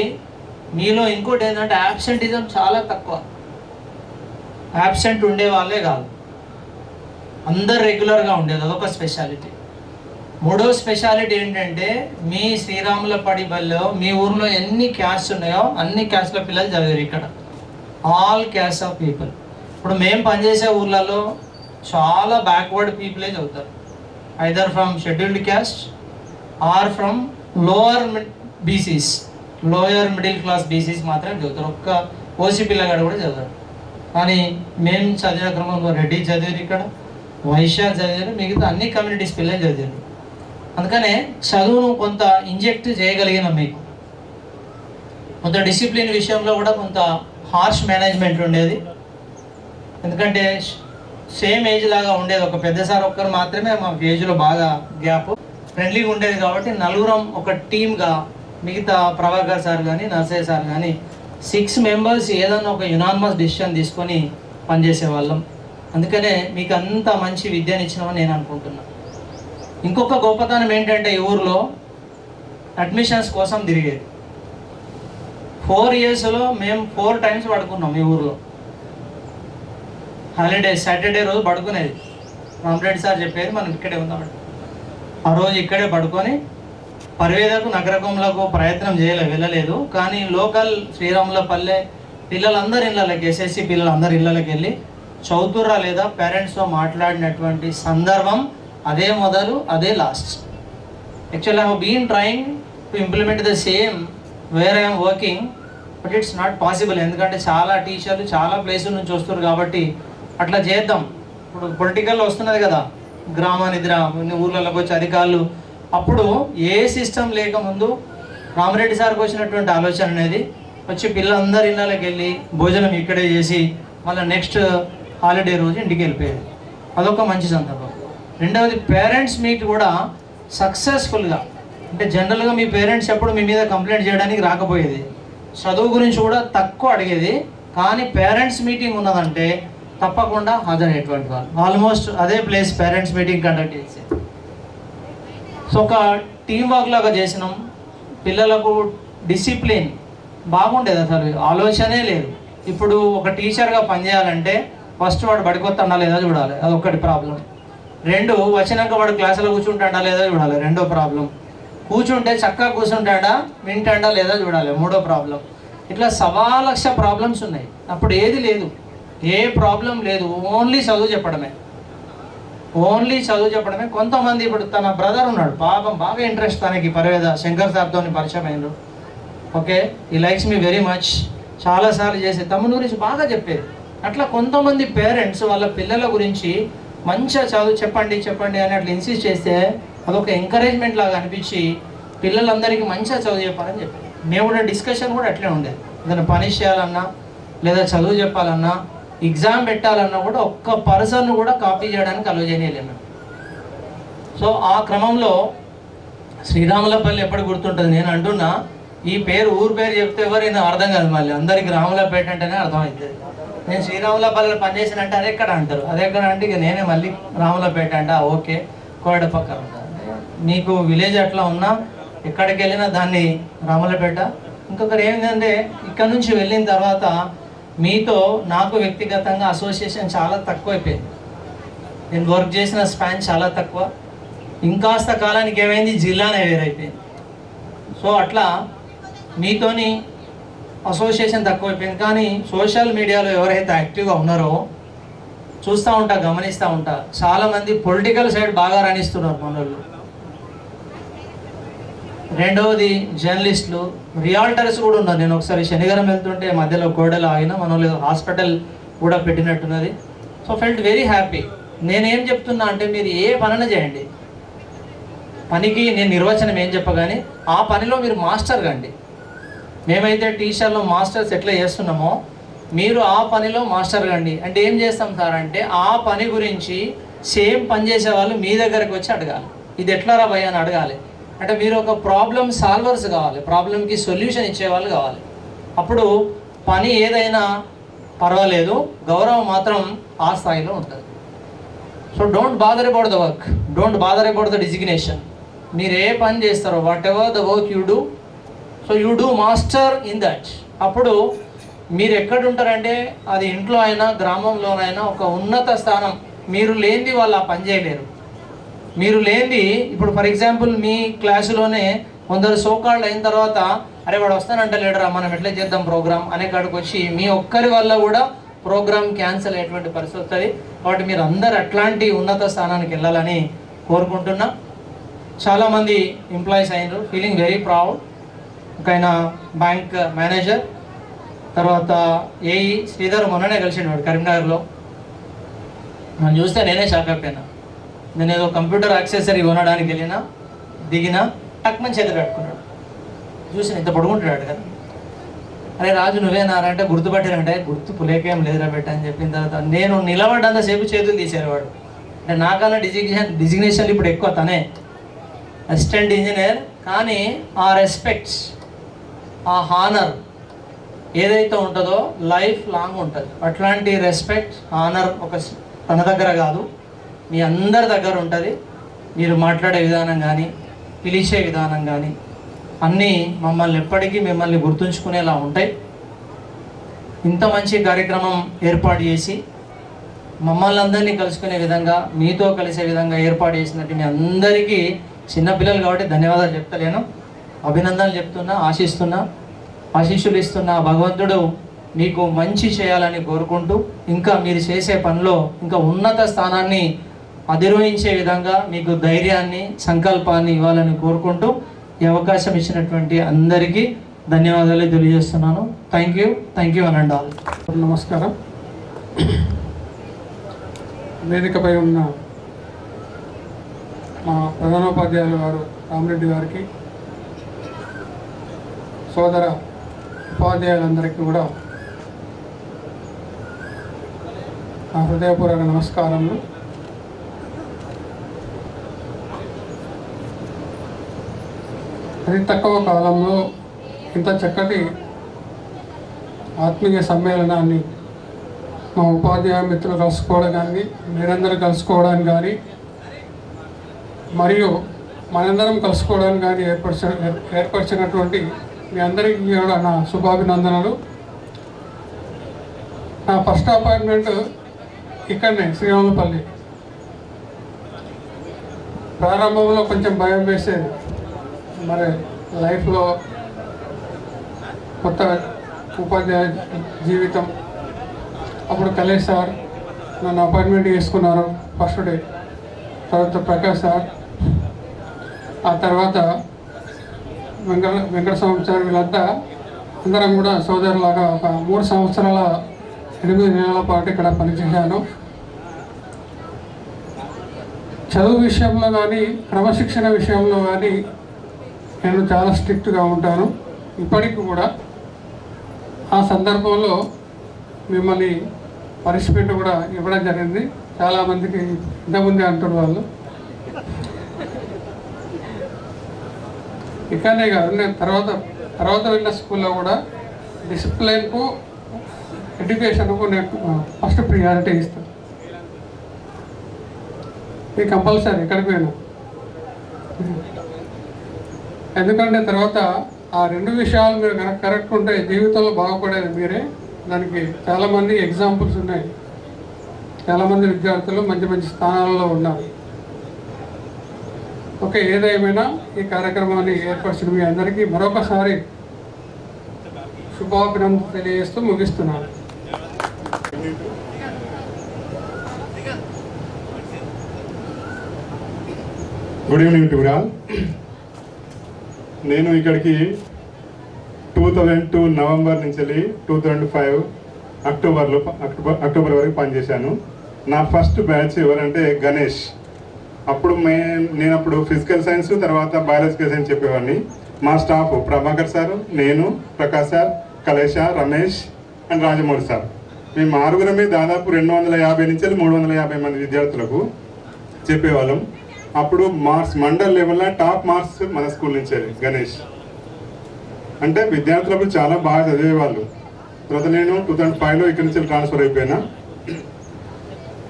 Speaker 7: మీలో ఇంకోటి ఏంటంటే యాబ్సెంటిజం చాలా తక్కువ. యాబ్సెంట్ ఉండే వాళ్ళే కాదు, అందరు రెగ్యులర్గా ఉండేది, అదొక స్పెషాలిటీ. మూడో స్పెషాలిటీ ఏంటంటే, మీ శ్రీరాములపల్లి బల్లో మీ ఊర్లో ఎన్ని క్యాస్ట్ ఉన్నాయో అన్ని క్యాస్ట్ల పిల్లలు చదివారు ఇక్కడ, ఆల్ క్యాస్ట్ ఆఫ్ పీపుల్. ఇప్పుడు మేము పనిచేసే ఊర్లలో చాలా బ్యాక్వర్డ్ పీపులే చదువుతారు, either from scheduled caste or from lower BCs, lower middle class BCs మాత్రమే చదువుతారు. ఒక్క ఓసీ పిల్లగాడు కూడా చదవరు. కానీ మేము చదివిన క్రమంలో రెడ్డి చదివారు, ఇక్కడ వైశ్య చదివారు, మిగతా అన్ని కమ్యూనిటీస్ పిల్లలు చదివారు. అందుకనే చదువును కొంత ఇంజెక్ట్ చేయగలిగినాం. మీకు కొంత డిసిప్లిన్ విషయంలో కూడా కొంత హార్ష్ మేనేజ్మెంట్ ఉండేది. ఎందుకంటే సేమ్ ఏజ్ లాగా ఉండేది, ఒక పెద్ద సార్ ఒక్కరు మాత్రమే మా ఏజ్లో బాగా గ్యాప్, ఫ్రెండ్లీగా ఉండేది. కాబట్టి నలుగురం ఒక టీమ్గా, మిగతా ప్రభాకర్ సార్ కానీ నర్సయ్య సార్ కానీ 6 members ఏదన్నా ఒక యునానిమస్ డిసిషన్ తీసుకొని పనిచేసేవాళ్ళం. అందుకనే మీకు అంత మంచి విద్యను ఇచ్చినామని నేను అనుకుంటున్నాను. ఇంకొక గొప్పతనం ఏంటంటే ఈ ఊర్లో అడ్మిషన్స్ కోసం తిరిగేది. 4 yearsలో మేము 4 times పడుకున్నాం ఈ ఊర్లో. హాలిడే సాటర్డే రోజు పడుకునేది. రామరెడ్డి సార్ చెప్పేది మనం ఇక్కడే ఉందామండి. ఆ రోజు ఇక్కడే పడుకొని పరివేదకు నగరకంలకు ప్రయత్నం వెళ్ళలేదు. కానీ లోకల్ శ్రీరాములపల్లె పిల్లలందరి ఇళ్ళకి, ఎస్ఎస్సి పిల్లలందరి ఇళ్ళకి వెళ్ళి చదువుతుర్రా లేదా పేరెంట్స్తో మాట్లాడినటువంటి సందర్భం అదే మొదలు, అదే last. Actually I have been trying to implement the same where I'm working, but it's not possible. ఎందుకంటే చాలా టీచర్లు చాలా ప్లేసుల నుంచి వస్తారు కాబట్టి అట్లా చేద్దాం. ఇప్పుడు పొలిటికల్ వస్తున్నది కదా, గ్రామ నిద్ర ఊర్లలోకి వచ్చి అధికారులు. అప్పుడు ఏ సిస్టమ్ లేకముందు రామరెడ్డి సార్కి వచ్చినటువంటి ఆలోచన అనేది వచ్చి పిల్లలందరి ఇళ్ళకి వెళ్ళి భోజనం ఇక్కడే చేసి మళ్ళీ నెక్స్ట్ హాలిడే రోజు ఇంటికి వెళ్ళిపోయేది. అదొక మంచి సందర్భం. రెండవది పేరెంట్స్ మీట్ కూడా సక్సెస్ఫుల్గా, అంటే జనరల్గా మీ పేరెంట్స్ ఎప్పుడు మీ మీద కంప్లైంట్ చేయడానికి రాకపోయేది, చదువు గురించి కూడా తక్కువ అడిగేది. కానీ పేరెంట్స్ మీటింగ్ ఉన్నదంటే తప్పకుండా హాజరయ్యేటువంటి వాళ్ళు. ఆల్మోస్ట్ అదే ప్లేస్ పేరెంట్స్ మీటింగ్ కండక్ట్ చేసి సో ఒక టీం వర్క్ లాగా చేసినాం. పిల్లలకు డిసిప్లిన్ బాగుండేది, అసలు ఆలోచనే లేదు. ఇప్పుడు ఒక టీచర్గా పనిచేయాలంటే ఫస్ట్ వాడు బడికొత్తాడా లేదా చూడాలి, అదొకటి ప్రాబ్లం. 2 వచ్చినాక వాడు క్లాసులో కూర్చుంటాడా లేదా చూడాలి, రెండో ప్రాబ్లం. కూర్చుంటే చక్కగా కూర్చుంటాడా, వింటాడా లేదా చూడాలి, మూడో ప్రాబ్లం. ఇట్లా 1,00,000 ప్రాబ్లమ్స్ ఉన్నాయి. అప్పుడు ఏది లేదు, ఏ ప్రాబ్లం లేదు, ఓన్లీ చదువు చెప్పడమే. కొంతమంది ఇప్పుడు తన బ్రదర్ ఉన్నాడు పాపం, బాగా ఇంట్రెస్ట్ తనకి పరివేద శంకర్ సార్తో పరిచయం అయినారు. ఓకే, ఈ లైక్స్ మీ వెరీ మచ్, చాలాసార్లు చేసే తమ్ముని గురించి బాగా చెప్పేది. అట్లా కొంతమంది పేరెంట్స్ వాళ్ళ పిల్లల గురించి మంచిగా చదువు చెప్పండి అని అట్లా ఇన్సిస్ట్ చేస్తే అదొక ఎంకరేజ్మెంట్ లాగా అనిపించి పిల్లలందరికీ మంచిగా చదువు చెప్పాలని చెప్పారు. మేము కూడా డిస్కషన్ కూడా అట్లే ఉండేది. ఏదైనా పని చేయాలన్నా లేదా చదువు చెప్పాలన్నా ఎగ్జామ్ పెట్టాలన్నా కూడా ఒక్క పర్సన్ కూడా కాపీ చేయడానికి అలో చేయలేము మేము. సో ఆ క్రమంలో శ్రీరాములపల్లి ఎప్పుడు గుర్తుంటుంది. నేను అంటున్నా, ఈ ఊరు పేరు చెప్తే ఎవరైనా అర్థం కాదు, మళ్ళీ అందరికి రాములపేట అంటేనే అర్థమవుతుంది. నేను శ్రీరాములపల్లిలో పనిచేసినంటే అది ఎక్కడ అంటారు, అది ఎక్కడ అంటే ఇక నేనే మళ్ళీ రాములపేట అంటే ఓకే కోడ పక్కన ఉంటాను. మీకు విలేజ్ అట్లా ఉన్నా ఎక్కడికి వెళ్ళినా దాన్ని రాములపేట. ఇంకొకటి ఏంటంటే ఇక్కడ నుంచి వెళ్ళిన తర్వాత మీతో నాకు వ్యక్తిగతంగా అసోసియేషన్ చాలా తక్కువైపోయింది. నేను వర్క్ చేసిన స్పాన్ చాలా తక్కువ. ఇంకాస్త కాలానికి ఏమైంది, జిల్లానే వేరైపోయింది. సో అట్లా మీతోని అసోసియేషన్ తక్కువైపోయింది. కానీ సోషల్ మీడియాలో ఎవరైతే యాక్టివ్గా ఉన్నారో చూస్తూ ఉంటా, గమనిస్తూ ఉంటా, చాలామంది పొలిటికల్ సైడ్ బాగా రాణిస్తున్నారు మనోళ్ళు. రెండవది జర్నలిస్టులు, రియాల్టర్స్ కూడా ఉన్నారు. నేను ఒకసారి శనివారం వెళ్తుంటే మధ్యలో కోడలు ఆగిన మనోళ్ళు హాస్పిటల్ కూడా పెట్టినట్టున్నది. So felt very happy. నేనేం చెప్తున్నా అంటే మీరు ఏ పనైనా చేయండి, పనికి నేను నిర్వచనం ఏం చెప్పగానే ఆ పనిలో మీరు మాస్టర్ కండి. మేమైతే టీచర్లో మాస్టర్స్ ఎట్లా చేస్తున్నామో మీరు ఆ పనిలో మాస్టర్ కండి. అంటే ఏం చేస్తాం సార్ అంటే ఆ పని గురించి సేమ్ పని చేసే వాళ్ళు మీ దగ్గరకు వచ్చి అడగాలి, ఇది ఎట్లా రా భయ్య అని అడగాలి. అంటే మీరు ఒక ప్రాబ్లం సాల్వర్స్ కావాలి, ప్రాబ్లంకి సొల్యూషన్ ఇచ్చేవాళ్ళు కావాలి. అప్పుడు పని ఏదైనా పర్వాలేదు, గౌరవం మాత్రం ఆ స్థాయిలో ఉంటుంది. So don't bother about the work, don't bother about the designation. మీరు ఏ పని చేస్తారో what ever the work you do, so you do master in that. అప్పుడు మీరు ఎక్కడ ఉంటారంటే అది ఇంట్లో అయినా గ్రామంలోనైనా ఒక ఉన్నత స్థానం. మీరు లేనిది వాళ్ళు ఆ పని చేయలేరు. మీరు లేనిది ఇప్పుడు ఫర్ ఎగ్జాంపుల్ మీ క్లాసులోనే కొందరు సోకాళ్ళు అయిన తర్వాత అరే వాడు వస్తానంట లేడరా మనం ఎట్లా చేద్దాం ప్రోగ్రామ్ అనే కాడికి వచ్చి మీ ఒక్కరి వల్ల కూడా ప్రోగ్రామ్ క్యాన్సిల్ అయ్యేటువంటి పరిస్థితి వస్తుంది. కాబట్టి మీరు అందరు అట్లాంటి ఉన్నత స్థానానికి వెళ్ళాలని కోరుకుంటున్నా. చాలామంది ఎంప్లాయీస్ అయినారు, ఫీలింగ్ వెరీ ప్రౌడ్. ఒక ఆయన బ్యాంక్ మేనేజర్, తర్వాత ఏఈ శ్రీధర్ మొన్ననే కలిసినాడు కరీంనగర్లో. నన్ను చూస్తే నేనే షాక్ అయిపోయినా. నేను ఏదో కంప్యూటర్ యాక్సెసరీ కొనడానికి వెళ్ళినా, దిగినా టక్మని చేతి కట్టుకున్నాడు. చూసిన ఇంత పడుకుంటాడు కదా, అరే రాజు నువ్వేనారా అంటే గుర్తుపట్టారంటే గుర్తు పులేకేం లేదురా పెట్ట అని చెప్పిన తర్వాత నేను నిలబడ్డంతసేపు చేతులు తీసేవాడు. అంటే నాకన్నా డిజిగ్నేషన్లు ఇప్పుడు ఎక్కువ, తనే అసిస్టెంట్ ఇంజనీర్. కానీ ఆ రెస్పెక్ట్స్, ఆ హానర్ ఏదైతే ఉంటుందో లైఫ్ లాంగ్ ఉంటుంది. అట్లాంటి రెస్పెక్ట్, హానర్ ఒక తన దగ్గర కాదు మీ అందరి దగ్గర ఉంటుంది. మీరు మాట్లాడే విధానం కానీ పిలిచే విధానం కానీ అన్నీ మమ్మల్ని ఎప్పటికీ మిమ్మల్ని గుర్తుంచుకునేలా ఉంటాయి. ఇంత మంచి కార్యక్రమం ఏర్పాటు చేసి మమ్మల్ని అందరినీ కలుసుకునే విధంగా మీతో కలిసే విధంగా ఏర్పాటు చేసినట్టు మీ అందరికీ చిన్నపిల్లలు కాబట్టి ధన్యవాదాలు చెప్తలేను, అభినందనలు చెప్తున్నా, ఆశీస్సులు ఇస్తున్నా. భగవంతుడు మీకు మంచి చేయాలని కోరుకుంటూ ఇంకా మీరు చేసే పనిలో ఇంకా ఉన్నత స్థానాన్ని అధిరోహించే విధంగా మీకు ధైర్యాన్ని సంకల్పాన్ని ఇవ్వాలని కోరుకుంటూ ఈ అవకాశం ఇచ్చినటువంటి అందరికీ ధన్యవాదాలు తెలియజేస్తున్నాను. థ్యాంక్ యూ అనండి ఆల్.
Speaker 8: నమస్కారం. వేదికపై ఉన్న మా ప్రధానోపాధ్యాయులు గారు రామరెడ్డి గారికి, సోదర ఉపాధ్యాయులందరికీ కూడా నా హృదయపూర్వక నమస్కారములు. అతి తక్కువ కాలంలో ఇంత చక్కటి ఆత్మీయ సమ్మేళనాన్ని మా ఉపాధ్యాయ మిత్రులు కలుసుకోవడం కానీ, మీరందరూ కలుసుకోవడానికి కానీ, మరియు మనందరం కలుసుకోవడానికి కానీ ఏర్పరిచినటువంటి మీ అందరికీ కూడా నా శుభాభినందనలు. నా ఫస్ట్ అపాయింట్మెంట్ ఇక్కడనే శ్రీరాములపల్లి. ప్రారంభంలో కొంచెం భయం వేసేది, మరి లైఫ్లో కొత్త ఉపాధ్యాయ జీవితం. అప్పుడు కలేష్ సార్ నన్ను అపాయింట్మెంట్ చేసుకున్నారు ఫస్ట్ డే, తర్వాత ప్రకాష్ సార్, ఆ తర్వాత వెంకటస్వామి సార్, వీళ్ళంతా అందరం కూడా సోదరులాగా ఒక 3 సంవత్సరాల 8 నెలల పాటు ఇక్కడ పనిచేశాను. చదువు విషయంలో కానీ క్రమశిక్షణ విషయంలో కానీ నేను చాలా స్ట్రిక్ట్గా ఉంటాను ఇప్పటికి కూడా. ఆ సందర్భంలో మిమ్మల్ని పనిష్మెంట్ కూడా ఇవ్వడం జరిగింది. చాలామందికి ఇంతకుముందే అంటున్న వాళ్ళు ఇక్కడనే కాదు, నేను తర్వాత వెళ్ళిన స్కూల్లో కూడా డిసిప్లైన్కు ఎడ్యుకేషన్కు నేను ఫస్ట్ ప్రియారిటీ ఇస్తాను. ఇది కంపల్సరీ ఎక్కడికి పోయినా. ఎందుకంటే తర్వాత ఆ 2 విషయాలు మీరు కరెక్ట్ ఉంటే జీవితంలో బాగుపడేది మీరే. దానికి చాలామంది ఎగ్జాంపుల్స్ ఉన్నాయి. చాలామంది విద్యార్థులు మంచి మంచి స్థానాల్లో ఉన్నారు. ఓకే, ఏదేమైనా ఈ కార్యక్రమాన్ని ఏర్పరిచిన మీ అందరికీ మరొకసారి శుభాభినందనలు తెలియజేస్తూ ముగిస్తున్నాను.
Speaker 9: Good evening to all. నేను ఇక్కడికి 2002 నవంబర్ నుంచి 2005 అక్టోబర్ వరకు పనిచేశాను. నా ఫస్ట్ బ్యాచ్ ఎవరంటే గణేష్. అప్పుడు నేను అప్పుడు ఫిజికల్ సైన్స్, తర్వాత బయాలజికల్ సైన్స్ చెప్పేవాడిని. మా స్టాఫ్ ప్రభాకర్ సార్, నేను, Prakash sir, Kalesha, Ramesh and Rajamouli sir. మేము 6గురమే దాదాపు 250 నుంచి 350 మంది విద్యార్థులకు చెప్పేవాళ్ళం. అప్పుడు మార్క్స్ మండల్ లెవెల్లో టాప్ మార్క్స్ మన స్కూల్ నుంచే గణేష్. అంటే విద్యార్థులకు చాలా బాగా చదివేవాళ్ళు. తర్వాత నేను 2005లో ఇక్కడి నుంచి ట్రాన్స్ఫర్ అయిపోయినా.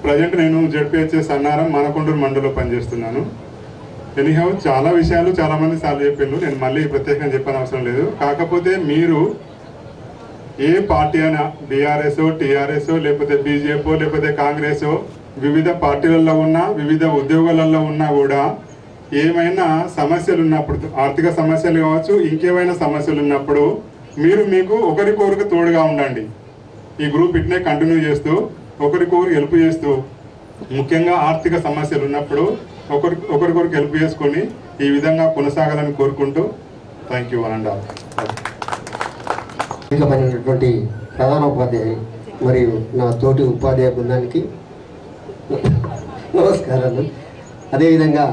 Speaker 9: ప్రజెంట్ నేను జెడ్పీహెచ్ఎస్ అన్నారం మానకొండూరు మండలంలో పనిచేస్తున్నాను. ఎనీహౌ చాలా విషయాలు చాలామంది సార్లు చెప్పిండ్రు, నేను మళ్ళీ ప్రత్యేకంగా చెప్పని అవసరం లేదు. కాకపోతే మీరు ఏ పార్టీ అయినా బీఆర్ఎస్, టీఆర్ఎస్, లేకపోతే బీజేపీ, లేకపోతే కాంగ్రెస్, వివిధ పార్టీలలో ఉన్నా, వివిధ ఉద్యోగాలలో ఉన్నా కూడా ఏమైనా సమస్యలు ఉన్నప్పుడు, ఆర్థిక సమస్యలు కావచ్చు, ఇంకేమైనా సమస్యలు ఉన్నప్పుడు మీకు ఒకరికొకరికి తోడుగా ఉండండి. ఈ గ్రూప్ ఇట్నే కంటిన్యూ చేస్తూ ఒకరికొకరు హెల్ప్ చేస్తూ, ముఖ్యంగా ఆర్థిక సమస్యలు ఉన్నప్పుడు ఒకరికొకరికి హెల్ప్ చేసుకొని ఈ విధంగా కొనసాగాలని కోరుకుంటూ థ్యాంక్ యూ అనండి.
Speaker 10: పనినటువంటి ప్రధానోపాధ్యాయులు మరియు నా తోటి ఉపాధ్యాయ బృందానికి నమస్కారాలు. అదేవిధంగా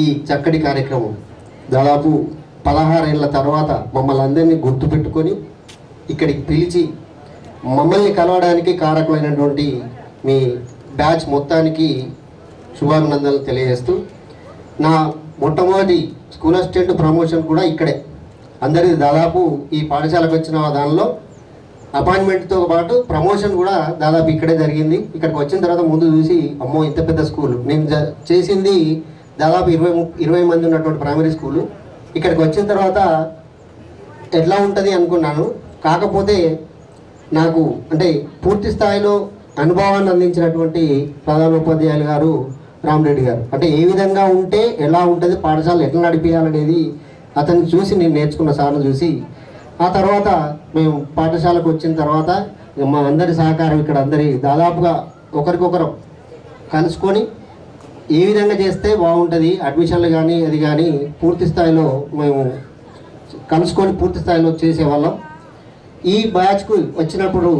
Speaker 10: ఈ చక్కటి కార్యక్రమం దాదాపు 16 ఏళ్ళ తర్వాత మమ్మల్ని అందరినీ గుర్తుపెట్టుకొని ఇక్కడికి పిలిచి మమ్మల్ని కలవడానికి కారకమైనటువంటి మీ బ్యాచ్ మొత్తానికి శుభాభినందనలు తెలియజేస్తూ, నా మొట్టమొదటి స్కూల్ అసిస్టెంట్ ప్రమోషన్ కూడా ఇక్కడే. అందరిది దాదాపు ఈ పాఠశాలకు వచ్చిన దానిలో అపాయింట్మెంట్తో పాటు ప్రమోషన్ కూడా దాదాపు ఇక్కడే జరిగింది. ఇక్కడికి వచ్చిన తర్వాత ముందు చూసి అమ్మో ఇంత పెద్ద స్కూల్, నేను చేసింది దాదాపు 20 మంది ఉన్నటువంటి ప్రైమరీ స్కూలు. ఇక్కడికి వచ్చిన తర్వాత ఎట్లా ఉంటుంది అనుకున్నాను. కాకపోతే నాకు అంటే పూర్తి స్థాయిలో అనుభవాన్ని అందించినటువంటి ప్రధానోపాధ్యాయులు గారు రామరెడ్డి గారు. అంటే ఏ విధంగా ఉంటే ఎలా ఉంటుంది, పాఠశాల ఎట్లా నడిపించాలనేది అతన్ని చూసి నేను నేర్చుకున్న సార్ను చూసి, ఆ తర్వాత మేము పాఠశాలకు వచ్చిన తర్వాత మా అందరి సహకారం ఇక్కడ అందరి దాదాపుగా ఒకరికొకరు కలుసుకొని ఏ విధంగా చేస్తే బాగుంటుంది అడ్మిషన్లు కానీ అది కానీ పూర్తి స్థాయిలో మేము కలుసుకొని పూర్తి స్థాయిలో చేసేవాళ్ళం. ఈ బ్యాచ్కు వచ్చినప్పుడు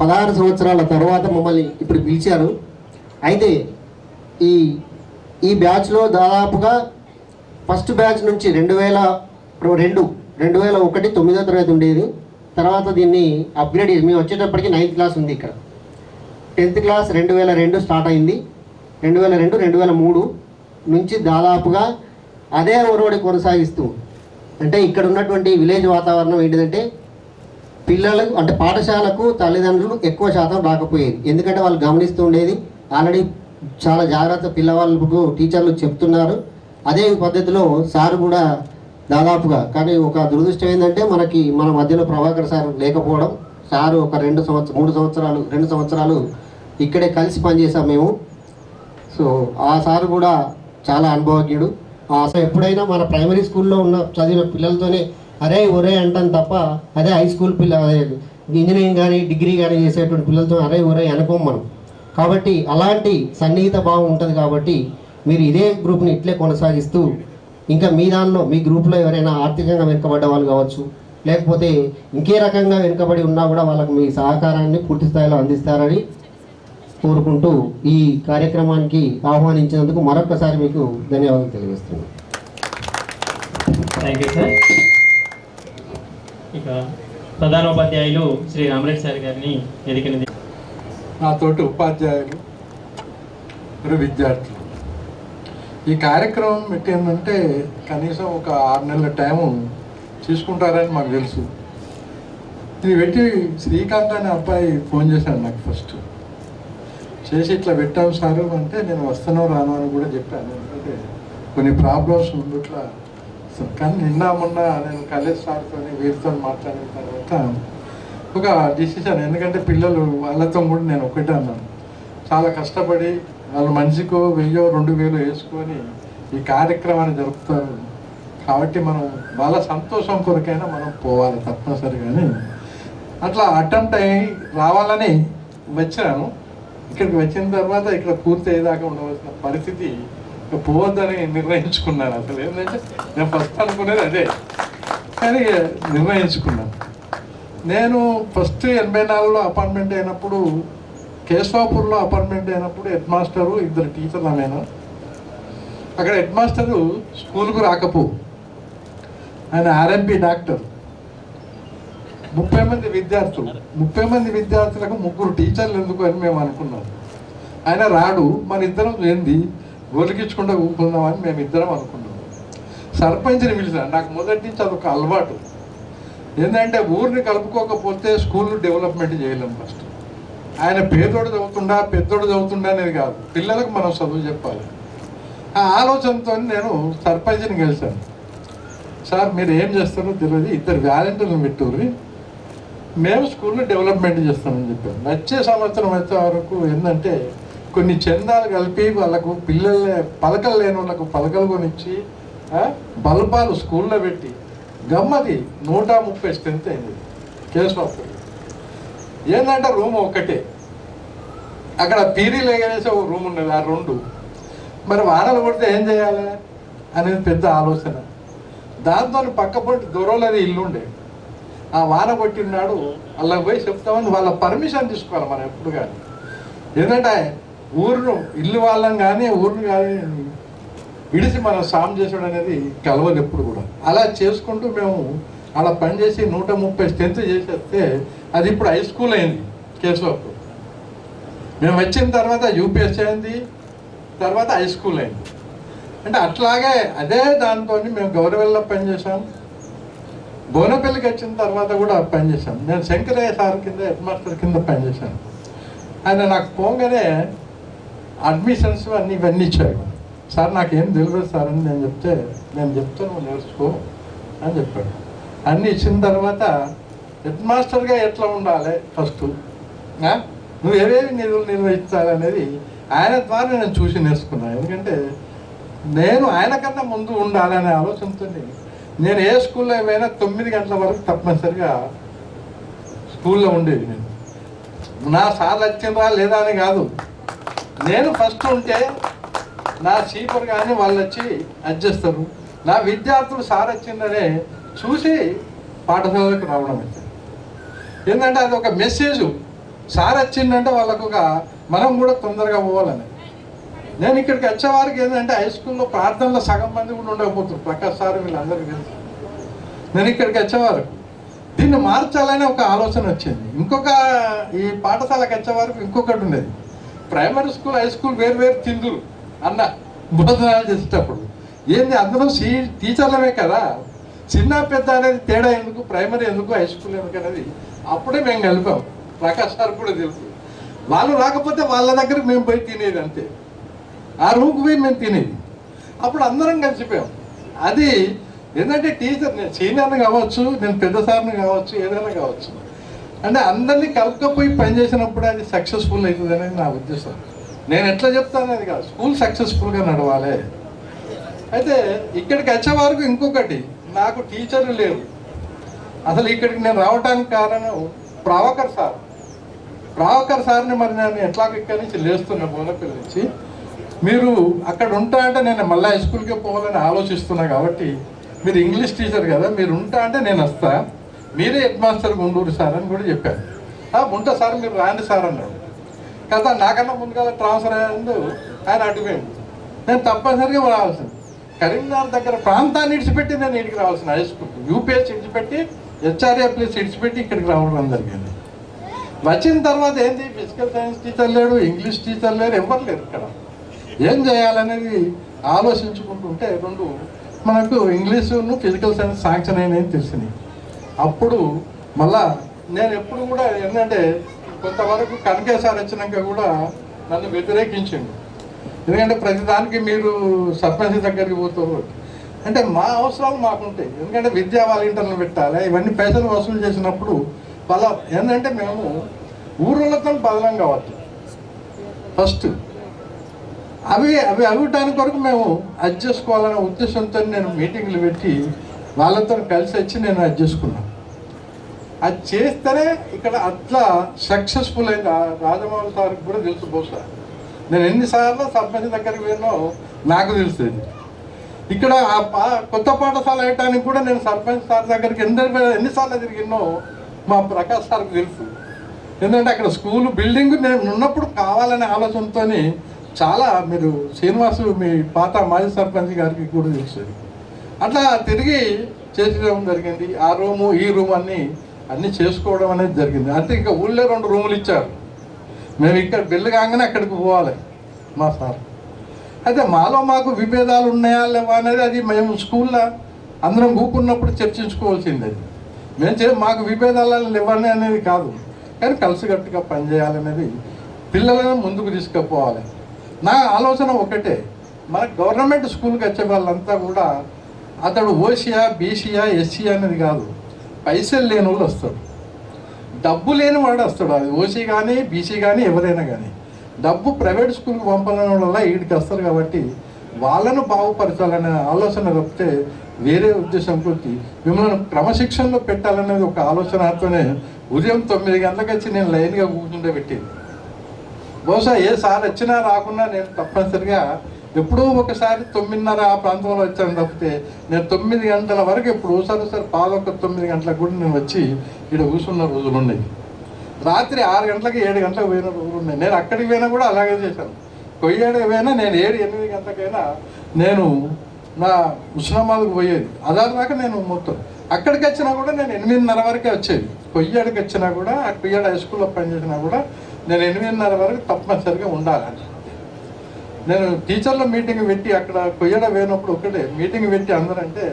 Speaker 10: 16 సంవత్సరాల తర్వాత మమ్మల్ని ఇప్పుడు పిలిచారు. అయితే ఈ బ్యాచ్లో దాదాపుగా ఫస్ట్ బ్యాచ్ నుంచి 2001 9వ తరగతి ఉండేది. తర్వాత దీన్ని అప్గ్రేడ్ చేసి మేము వచ్చేటప్పటికి 9th క్లాస్ ఉంది. ఇక్కడ 10th క్లాస్ 2002 స్టార్ట్ అయింది. 2002 2003 నుంచి దాదాపుగా అదే ఒరవడి కొనసాగిస్తూ, అంటే ఇక్కడ ఉన్నటువంటి విలేజ్ వాతావరణం ఏంటిదంటే పిల్లలకు అంటే పాఠశాలకు తల్లిదండ్రులు ఎక్కువ శాతం రాకపోయేది. ఎందుకంటే వాళ్ళు గమనిస్తూ ఉండేది ఆల్రెడీ చాలా జాగ్రత్త పిల్లవాళ్ళకు టీచర్లు చెప్తున్నారు. అదే పద్ధతిలో సార్ కూడా దాదాపుగా, కానీ ఒక దురదృష్టం ఏంటంటే మన మధ్యలో ప్రభాకర్ సార్ లేకపోవడం. సారు ఒక 2 సంవత్సరాలు ఇక్కడే కలిసి పనిచేసాం మేము. సో ఆ సారు కూడా చాలా అనుభవజ్ఞుడు. ఎప్పుడైనా మన ప్రైమరీ స్కూల్లో చదివిన పిల్లలతోనే అరే ఒరే అంటాను తప్ప అదే హై స్కూల్ ఇంజనీరింగ్ కానీ డిగ్రీ కానీ చేసేటువంటి పిల్లలతో అరే ఒరే అనుకోం మనం. కాబట్టి అలాంటి సన్నిహిత భావం ఉంటుంది. కాబట్టి మీరు ఇదే గ్రూప్ని ఇట్లే కొనసాగిస్తూ ఇంకా మీ దానిలో మీ గ్రూప్లో ఎవరైనా ఆర్థికంగా వెనుకబడ్డ వాళ్ళు కావచ్చు, లేకపోతే ఇంకే రకంగా వెనుకబడి ఉన్నా కూడా వాళ్ళకు మీ సహకారాన్ని పూర్తి స్థాయిలో అందిస్తారని కోరుకుంటూ ఈ కార్యక్రమానికి ఆహ్వానించినందుకు మరొకసారి మీకు ధన్యవాదాలు తెలియజేస్తున్నాను.
Speaker 6: Thank you sir. ఇక ప్రధానోపాధ్యాయులు శ్రీ రామరెడ్డి సార్ గారిని ఎదిగినది.
Speaker 11: నాతోటి ఉపాధ్యాయులు మరియు విద్యార్థులు ఈ కార్యక్రమం పెట్టిందంటే కనీసం ఒక 6 నెలల టైము తీసుకుంటారని మాకు తెలుసు. ఇది పెట్టి శ్రీకాంత్ అనే అబ్బాయి ఫోన్ చేశాడు నాకు. ఫస్ట్ చేసి ఇట్లా పెట్టాము సార్ అంటే నేను వస్తానో రాను అని కూడా చెప్పాను. ఎందుకంటే కొన్ని ప్రాబ్లమ్స్ ఇట్లా. కానీ మొన్న నేను కలేజ్ సార్తో వీరితో మాట్లాడిన తర్వాత ఒక డిసిషన్, ఎందుకంటే పిల్లలు వాళ్ళతో కూడా నేను ఒకటే అన్నాను, చాలా కష్టపడి వాళ్ళు మనిషికో 1000 2000 వేసుకొని ఈ కార్యక్రమాన్ని జరుపుతారు. కాబట్టి మనం వాళ్ళ సంతోషం కొరకైనా మనం పోవాలి తప్పనిసరిగాని అట్లా అటెంప్ట్ అయ్యి రావాలని వచ్చాను. ఇక్కడికి వచ్చిన తర్వాత ఇక్కడ పూర్తి అయ్యేదాకా ఉండవలసిన పరిస్థితి పోవద్దని నిర్ణయించుకున్నాను. అసలు ఏంటంటే నేను ఫస్ట్ అనుకునేది అదే, కానీ నిర్ణయించుకున్నాను. నేను ఫస్ట్ 84లో అపాయింట్మెంట్ అయినప్పుడు కేశవాపూర్లో అపాయింట్మెంట్ అయినప్పుడు హెడ్ మాస్టరు 2 టీచర్లు నేను. అక్కడ హెడ్ మాస్టరు స్కూల్కు రాకపో, ఆయన ఆర్ఎంపీ డాక్టర్. 30 మంది విద్యార్థులకు 3 టీచర్లు ఎందుకు అని మేము అనుకున్నాం. ఆయన రాడు, మన ఇద్దరం ఏంది గోలికించుకుంటూ కూకుందామని మేము ఇద్దరం అనుకున్నాం. సర్పంచ్ని పిలిచాను. నాకు మొదటి నుంచి అదొక అలవాటు. ఏంటంటే ఊరిని కలుపుకోకపోతే స్కూల్ డెవలప్మెంట్ చేయలేము. ఫస్ట్ ఆయన పేదోడు చదువుతుండా పెద్దోడు చదువుతుండా అనేది కాదు, పిల్లలకు మనం చదువు చెప్పాలి. ఆ ఆలోచనతో నేను సర్పంచ్ని కలిశాను. సార్ మీరు ఏం చేస్తారో తెలియదు, 2 వాలంటీర్లు పెట్టుర్రి, మేము స్కూల్లో డెవలప్మెంట్ చేస్తామని చెప్పాను. వచ్చే సంవత్సరం వచ్చే వరకు ఏంటంటే కొన్ని చందాలు కలిపి వాళ్ళకు పలకలు లేని వాళ్ళకు పలకలు కొనిచ్చి బల్బాలు స్కూల్లో పెట్టి గమ్మది 130 స్ట్రెంత్ అయింది కేశవాపూర్. ఏంటంటే రూమ్ ఒకటే, అక్కడ పీరీలు ఎగరేసి ఒక రూమ్ ఉన్నది, ఆ 2. మరి వానలు కొడితే ఏం చేయాలి అనేది పెద్ద ఆలోచన. దాంతో పక్కపొంటి దూరంలోనే ఇల్లు ఉండే. ఆ వాన కొట్టినాడు అలా పోయి చెప్తామని వాళ్ళ పర్మిషన్ తీసుకోవాలి మనం ఎప్పుడు కానీ. ఏంటంటే ఇల్లు వాళ్ళని కానీ ఊరిని కానీ విడిచి మనం సాయం చేసాడు అనేది కలవదు ఎప్పుడు కూడా. అలా చేసుకుంటూ మేము అలా పనిచేసి 130 స్ట్రెంత్ చేసేస్తే అది ఇప్పుడు హై స్కూల్ అయింది కేశవాపూర్. మేము వచ్చిన తర్వాత యూపీఎస్సీ అయింది, తర్వాత హై స్కూల్ అయింది. అంటే అట్లాగే అదే దాంతో మేము గౌరవెల్లో పనిచేసాం. బోనపల్లికి వచ్చిన తర్వాత కూడా పనిచేశాం. నేను శంకరయ్య సార్ కింద హెడ్ మాస్టర్ కింద పనిచేశాను. ఆయన నాకు పోగానే అడ్మిషన్స్ ఇవన్నీ ఇచ్చాడు. సార్ నాకేం తెలియదు సార్ అని నేను చెప్తే నువ్వు నేర్చుకో అని చెప్పాడు. అన్నీ ఇచ్చిన తర్వాత హెడ్ మాస్టర్గా ఎట్లా ఉండాలి ఫస్ట్, నువ్వు ఏవేవి నిధులు నిర్వహించాలనేది ఆయన ద్వారా నేను చూసి నేర్చుకున్నాను. ఎందుకంటే నేను ఆయన కన్నా ముందు ఉండాలనే ఆలోచనతో నేను ఏ స్కూల్లో ఏమైనా 9 గంటల వరకు తప్పనిసరిగా స్కూల్లో ఉండేది. నేను నా సార్ వచ్చిందా లేదా అని కాదు, నేను ఫస్ట్ ఉంటే నా సీపర్ కానీ వాళ్ళు వచ్చి అడ్జస్తారు. నా విద్యార్థులు సార్ వచ్చిందనే చూసి పాఠశాలకు రావడం అయితే ఏంటంటే అది ఒక మెసేజ్. సార్ వచ్చిందంటే వాళ్ళకు మనం కూడా తొందరగా పోవాలని. నేను ఇక్కడికి వచ్చేవారికి ఏంటంటే హై స్కూల్లో ప్రార్థనలో సగం మంది కూడా ఉండకపోతున్నారు. ప్రకాష్ సార్ వీళ్ళందరికీ తెలుసు. నేను ఇక్కడికి వచ్చేవారు దీన్ని మార్చాలనే ఒక ఆలోచన వచ్చింది. ఇంకొక ఈ పాఠశాలకు వచ్చేవారికి ఇంకొకటి ఉండేది. ప్రైమరీ స్కూల్ హై స్కూల్ వేరు తిందురు అన్న బోధనాలు చేసేటప్పుడు ఏంది అందరం టీచర్లమే కదా, చిన్న పెద్ద అనేది తేడా ఎందుకు, ప్రైమరీ ఎందుకు హై స్కూల్ ఎందుకు అనేది అప్పుడే మేము కలిపాం. ప్రకాష్ సార్ కూడా తెలుసు. వాళ్ళు రాకపోతే వాళ్ళ దగ్గరికి మేము పోయి తినేది అంతే, ఆ రూమ్కి పోయి మేము తినేది. అప్పుడు అందరం కలిసిపోయాం. అది ఏంటంటే టీచర్, నేను సీనియర్ని కావచ్చు, నేను పెద్ద సార్ని కావచ్చు, ఏదైనా కావచ్చు, అంటే అందరినీ కలుపుకపోయి పనిచేసినప్పుడు అది సక్సెస్ఫుల్ అవుతుంది అనేది నా ఉద్దేశం. నేను ఎట్లా చెప్తాను అది కాదు, స్కూల్ సక్సెస్ఫుల్గా నడవాలి. అయితే ఇక్కడికి వచ్చే వరకు ఇంకొకటి, నాకు టీచర్లు లేరు. అసలు ఇక్కడికి నేను రావడానికి కారణం ప్రభాకర్ సార్ని మరి నేను ఎట్లాగో ఇక్కడి నుంచి లేస్తున్నా బోనపల్లి నుంచి. మీరు అక్కడ ఉంటా అంటే నేను మళ్ళీ హై స్కూల్కే పోవాలని ఆలోచిస్తున్నా కాబట్టి మీరు ఇంగ్లీష్ టీచర్ కదా, మీరు ఉంటా అంటే నేను వస్తా, మీరే హెడ్ మాస్టర్గా ఉండూరు సార్ అని కూడా చెప్పాను. ఉంటా సార్ మీరు రాండి సార్ అన్నాడు కదా. నాకన్నా ముందుగా ట్రాన్స్ఫర్ అయ్యేందు ఆయన అడ్డుపోయింది. నేను తప్పనిసరిగా రావాల్సింది. కరీంనగర్ దగ్గర ప్రాంతాన్ని ఇడిచిపెట్టి నేను ఇక్కడికి రావాల్సిన హై స్కూల్ యూపీఎస్ ఇడిచిపెట్టి హెచ్ఆర్ఏ ప్లేస్ ఇడిచిపెట్టి ఇక్కడికి రావడం జరిగింది. వచ్చిన తర్వాత ఏంటి, ఫిజికల్ సైన్స్ టీచర్ లేడు, ఇంగ్లీష్ టీచర్ లేరు, ఎవరు లేరు. ఇక్కడ ఏం చేయాలనేది ఆలోచించుకుంటుంటే రెండు మనకు ఇంగ్లీషును ఫిజికల్ సైన్స్ శాంక్షన్ అయినవి తెలిసినాయి. అప్పుడు మళ్ళా నేను ఎప్పుడు కూడా ఏంటంటే కొంతవరకు కనకే సార్ వచ్చినాక కూడా నన్ను వ్యతిరేకించిండు. ఎందుకంటే ప్రతిదానికి మీరు సర్పంచ్ దగ్గరికి పోతారు అంటే మా అవసరాలు మాకుంటాయి. ఎందుకంటే విద్యా వాలంటీర్లు పెట్టాలి, ఇవన్నీ పైసలు వసూలు చేసినప్పుడు వాళ్ళ ఏంటంటే మేము ఊళ్ళతో బదలం కావచ్చు. ఫస్ట్ అవి అవ్వటానికి వరకు మేము అది చేసుకోవాలనే ఉద్దేశంతో నేను మీటింగ్లు పెట్టి వాళ్ళతో కలిసి వచ్చి నేను అది చేసుకున్నాను. అది చేస్తేనే ఇక్కడ అట్లా సక్సెస్ఫుల్ అయింది. రాజమౌళి సార్కి కూడా తెలుసు. బహుశా నేను ఎన్నిసార్లు సర్పంచ్ దగ్గరికి పోయినో నాకు తెలుస్తుంది. ఇక్కడ కొత్త పాఠశాల వేయటానికి కూడా నేను సర్పంచ్ సార్ దగ్గరికి ఎన్నిసార్లు తిరిగినో మా ప్రకాష్ సార్కి తెలుసు. ఎందుకంటే అక్కడ స్కూల్ బిల్డింగ్ నేను ఉన్నప్పుడు కావాలనే ఆలోచనతో చాలా, మీరు శ్రీనివాసు మీ పాత మాజీ సర్పంచ్ గారికి కూడా తెలుస్తుంది. అట్లా తిరిగి చేసేయడం జరిగింది. ఆ రూము ఈ రూమ్ అన్నీ చేసుకోవడం అనేది జరిగింది. అంతే ఇంకా ఊళ్ళో 2 రూములు ఇచ్చారు. మేము ఇక్కడ బిల్లు కాగానే అక్కడికి పోవాలి మా సార్. అయితే మాకు విభేదాలు ఉన్నాయా లేవా అనేది అది మేము స్కూల్లో అందరం కూకున్నప్పుడు చర్చించుకోవాల్సింది. అది మాకు విభేదాలు లేవని అనేది కాదు, కానీ కలిసికట్టుగా పనిచేయాలనేది, పిల్లలను ముందుకు తీసుకుపోవాలి. నా ఆలోచన ఒకటే, మన గవర్నమెంట్ స్కూల్కి వచ్చే వాళ్ళంతా కూడా అతడు ఓసీయా బీసీయా ఎస్సీ అనేది కాదు, పైసలు లేని వాళ్ళు వస్తాడు, డబ్బు లేని వాడు వస్తాడు. అది ఓసీ కానీ బీసీ కానీ ఎవరైనా కానీ డబ్బు ప్రైవేట్ స్కూల్కి పంపడం వల్ల వీడికి వస్తారు. కాబట్టి వాళ్ళను బాగుపరచాలనే ఆలోచన తప్పితే వేరే ఉద్దేశం కొద్ది మిమ్మల్ని క్రమశిక్షణలో పెట్టాలనేది ఒక ఆలోచనతోనే ఉదయం 9 గంటలకు వచ్చి నేను లైన్గా కూర్చుంటే పెట్టింది. బహుశా ఏ సార్ వచ్చినా రాకున్నా నేను తప్పనిసరిగా ఎప్పుడూ ఒకసారి 9:30 ఆ ప్రాంతంలో వచ్చాను తప్పితే నేను 9 గంటల వరకు ఎప్పుడు ఒకసారి 9 గంటలకు కూడా నేను వచ్చి ఇక్కడ కూర్చున్న రోజులు ఉన్నాయి. రాత్రి 6 గంటలకి 7 గంటలకు పోయిన రోజులు ఉన్నాయి. నేను అక్కడికి పోయినా కూడా అలాగే చేశాను. కొయ్యేడికి పోయినా నేను 7-8 గంటలకైనా నేను నా ఉస్మానాబాద్కు పోయేది. అదాదాకా నేను మొత్తం అక్కడికి వచ్చినా కూడా నేను 8:30 వరకే వచ్చేది. కొయ్యాడికి వచ్చినా కూడా ఆ కొయ్యాడు హై స్కూల్లో పనిచేసినా కూడా నేను 8:30 వరకు తప్పనిసరిగా ఉండాలని. నేను టీచర్ల మీటింగ్ పెట్టి అక్కడ కొయ్యడ పోయినప్పుడు ఒకటే మీటింగ్ పెట్టి అందరంటే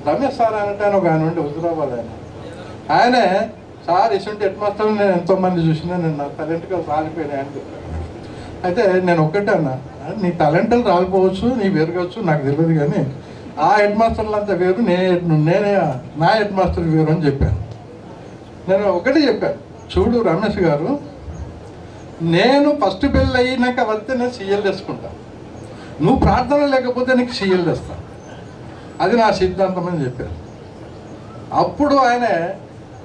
Speaker 11: రమేష్ సార్ అంటే ఆయన ఒక ఆయన ఉండి హుజురాబాద్ ఆయనే సార్ ఇటువంటి హెడ్ మాస్టర్లు నేను ఎంతోమంది చూసినా నేను నా టాలెంట్గా సారిపోయినాయి అని చెప్పాను. అయితే నేను ఒక్కటే అన్నా, నీ టాలెంట్లు రాకపోవచ్చు, నీ పెరగవచ్చు, నాకు తెలియదు, కానీ ఆ హెడ్ మాస్టర్లు అంతా వేరు, నేనే నా హెడ్ మాస్టర్ వేరు అని చెప్పాను. నేను ఒకటి చెప్పాను, చూడు రమేష్ గారు, నేను ఫస్ట్ పెళ్ళి అయినాక వస్తే నేను సీఎల్ తెచ్చుకుంటాను, నువ్వు ప్రార్థన లేకపోతే నీకు సీఎల్ తెస్తాను, అది నా సిద్ధాంతం అని చెప్పాను. అప్పుడు ఆయన